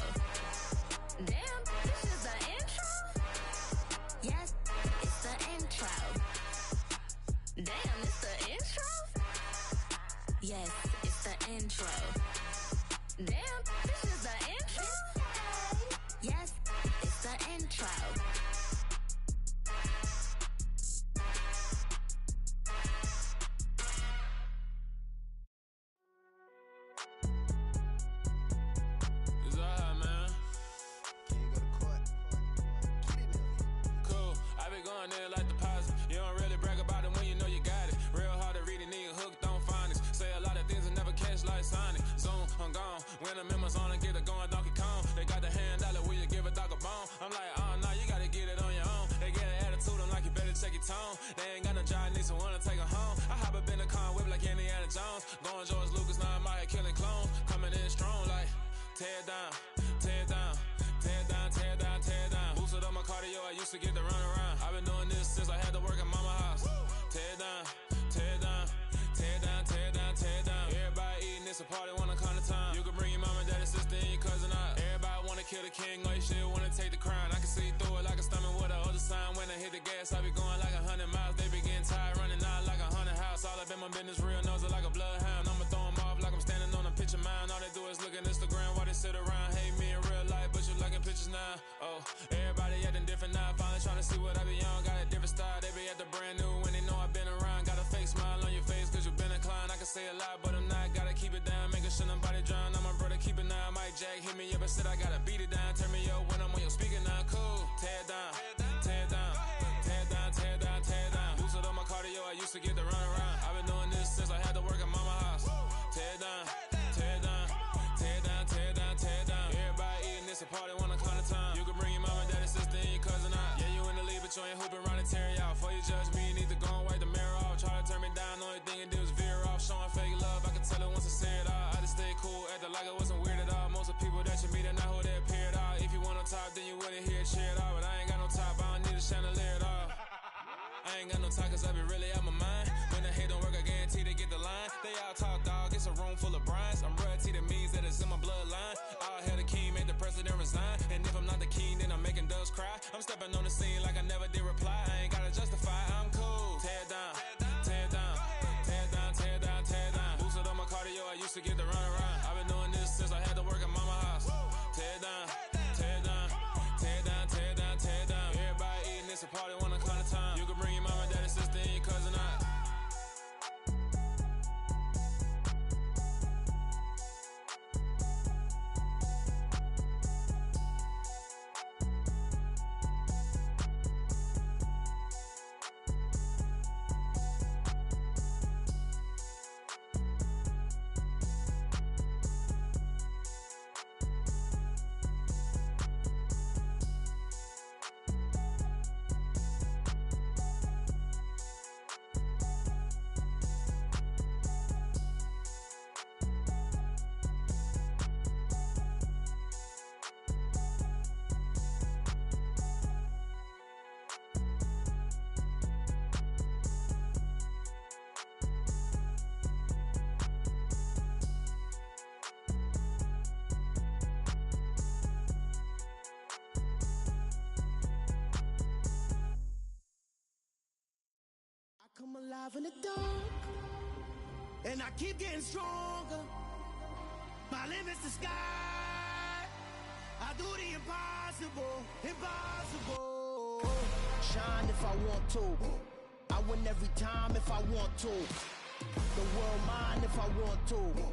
Damn, this is the intro? Yes, it's the intro. Damn, it's the intro? Yes, it's the intro. Damn, this is the intro? Yes, it's the intro. It's alright, man. Cool. I be going there like deposit. You don't really brag about it when you know you got it. Real hard to read it, nigga hooked on phonics. Say a lot of things and never catch like Sonic. Zoom, I'm gone. When the members on and get it going, Donkey Kong. They got the hand dollar, will you give a dog a bone? I'm like, oh, no, you gotta get it on your own. They get an attitude, I'm like, you better check your tone. They ain't got no job, need someone to take her home. I hop up in the car, whip like Indiana Jones. Going George Lucas, now I'm out here killing clones. Coming in strong like, tear down, tear down, tear down, tear down, tear down. Boosted up my cardio, I used to get to run around. I've been doing this since I had to work at mama house. Tear down, tear down, tear down, tear down, tear down. Everybody eating, it's a party, wanna come to time. You can bring your mama, daddy, sister, and your cousin out. Everybody wanna kill the king, or you shit wanna take the crown. I can see through it like a stomach with a other sign. When I hit the gas, I be going like 100 miles. They be getting tired, running out like 100 house. All up in my business, real nose like a bloodhound. I'ma throw them off like I'm standing on a picture mound. All they do is look at Instagram while they sit around. Hate me in real life, but you liking pictures now. Oh, everybody acting different now. Finally trying to see what I be on. Got a different style, they be at the brand new when they know I've been around. Got a fake smile on your face cause you been inclined. I can say a lot, but I'm not. Gotta keep it down, making sure nobody drown. I'm my brother, keep it now. Mike Jack hit me up and said I gotta beat it down. Turn me up when I'm on your speaker now. Cool, tear down, tear down, tear down, tear down, tear down. Boosted up my cardio, I used to get to run around. I've been doing this since I had to work at mama house. Tear down, tear down, tear down, tear down, tear down. Everybody eating, it's a party, wanna come to time. You can bring your mama, daddy, sister, and your cousin out. Yeah, you in the lead, but you ain't hooping around and tearing out. Before you judge me, you need to go and wipe the mirror off. Try to turn me down, the only thing it did was veer off. Showing fake love, I can tell it once I say it all. I just stay cool, acting like I wasn't weird at all. Most of the people that you meet are not who they appear at all. If you want on top, then you wouldn't hear it cheer at all. But I ain't got no top, I don't need a chandelier at all. I ain't got no talk cause I be really out my mind. When the hate don't work, I guarantee they get the line. They all talk, dog, it's a room full of brines. I'm royalty, that means that it's in my bloodline. All hail the king, make the president resign. And if I'm not the king, then I'm making doves cry. I'm stepping on the scene like I never did reply. I ain't gotta justify, I'm cool. Tear down, tear down, tear down, tear down, tear down. Boosted up my cardio, I used to get to run around. I've been doing this since I had to work at mama house. Tear down, tear down, tear down, tear down, tear down. Everybody eating, it's a party, wanna come to time. You can bring your mama, daddy, sister, and your cousin out. Come alive in the dark, and I keep getting stronger. My limit's the sky. I do the impossible, impossible. Shine if I want to. I win every time if I want to. The world mine if I want to.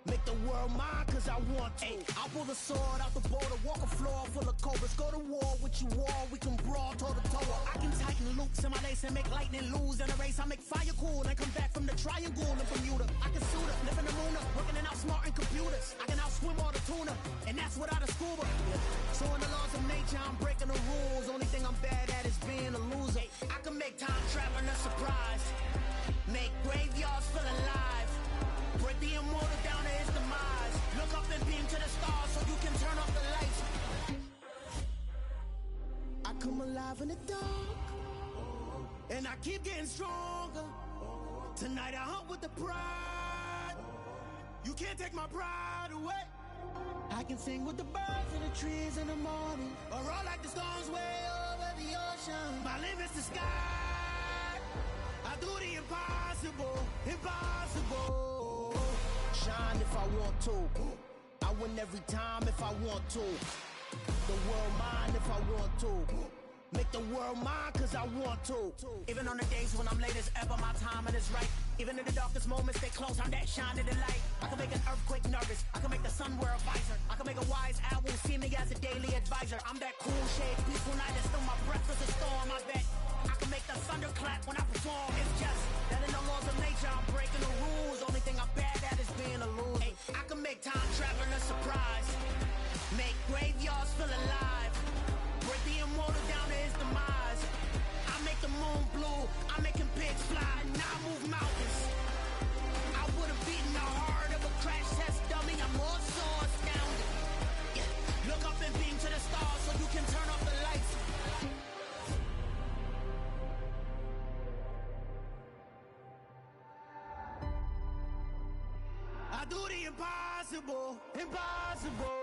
Make the world mine cause I want to. I'll pull the sword out the border, walk a floor full of cobras. Go to war with you all, we can brawl toe to toe. I can tighten loops in my lace and make lightning lose in a race. I make fire cool and come back from the triangle in Bermuda. I can suit up, live in the moon up, working and outsmarting computers. I can outswim all the tuna, and that's without a scuba. So in the laws of nature, I'm breaking the rules. Only thing I'm bad at is being a loser. I can make time traveling a surprise, make graveyards feel alive. Break the immortal down to his demise. Look up and beam to the stars so you can turn off the lights. I come alive in the dark, and I keep getting stronger. Tonight I hunt with the pride. You can't take my pride away. I can sing with the birds and the trees in the morning, or roll like the storms way over the ocean. My limit's the sky. I do the impossible, impossible. Shine if I want to. I win every time if I want to. The world mine if I want to. Make the world mine cause I want to. Even on the days when I'm late as ever, my timing is right. Even in the darkest moments, stay close, I'm that shining the light. I can make an earthquake nervous, I can make the sun wear a visor. I can make a wise owl see me as a daily advisor. I'm that cool shade, peaceful night, and still my breath is a storm. I bet I can make the thunder clap when I perform. It's just that in the laws of nature, I'm breaking the rules. Only thing I'm bad at is being a loser. I can make time traveling a surprise, make graveyards feel alive. Break the do the impossible, impossible.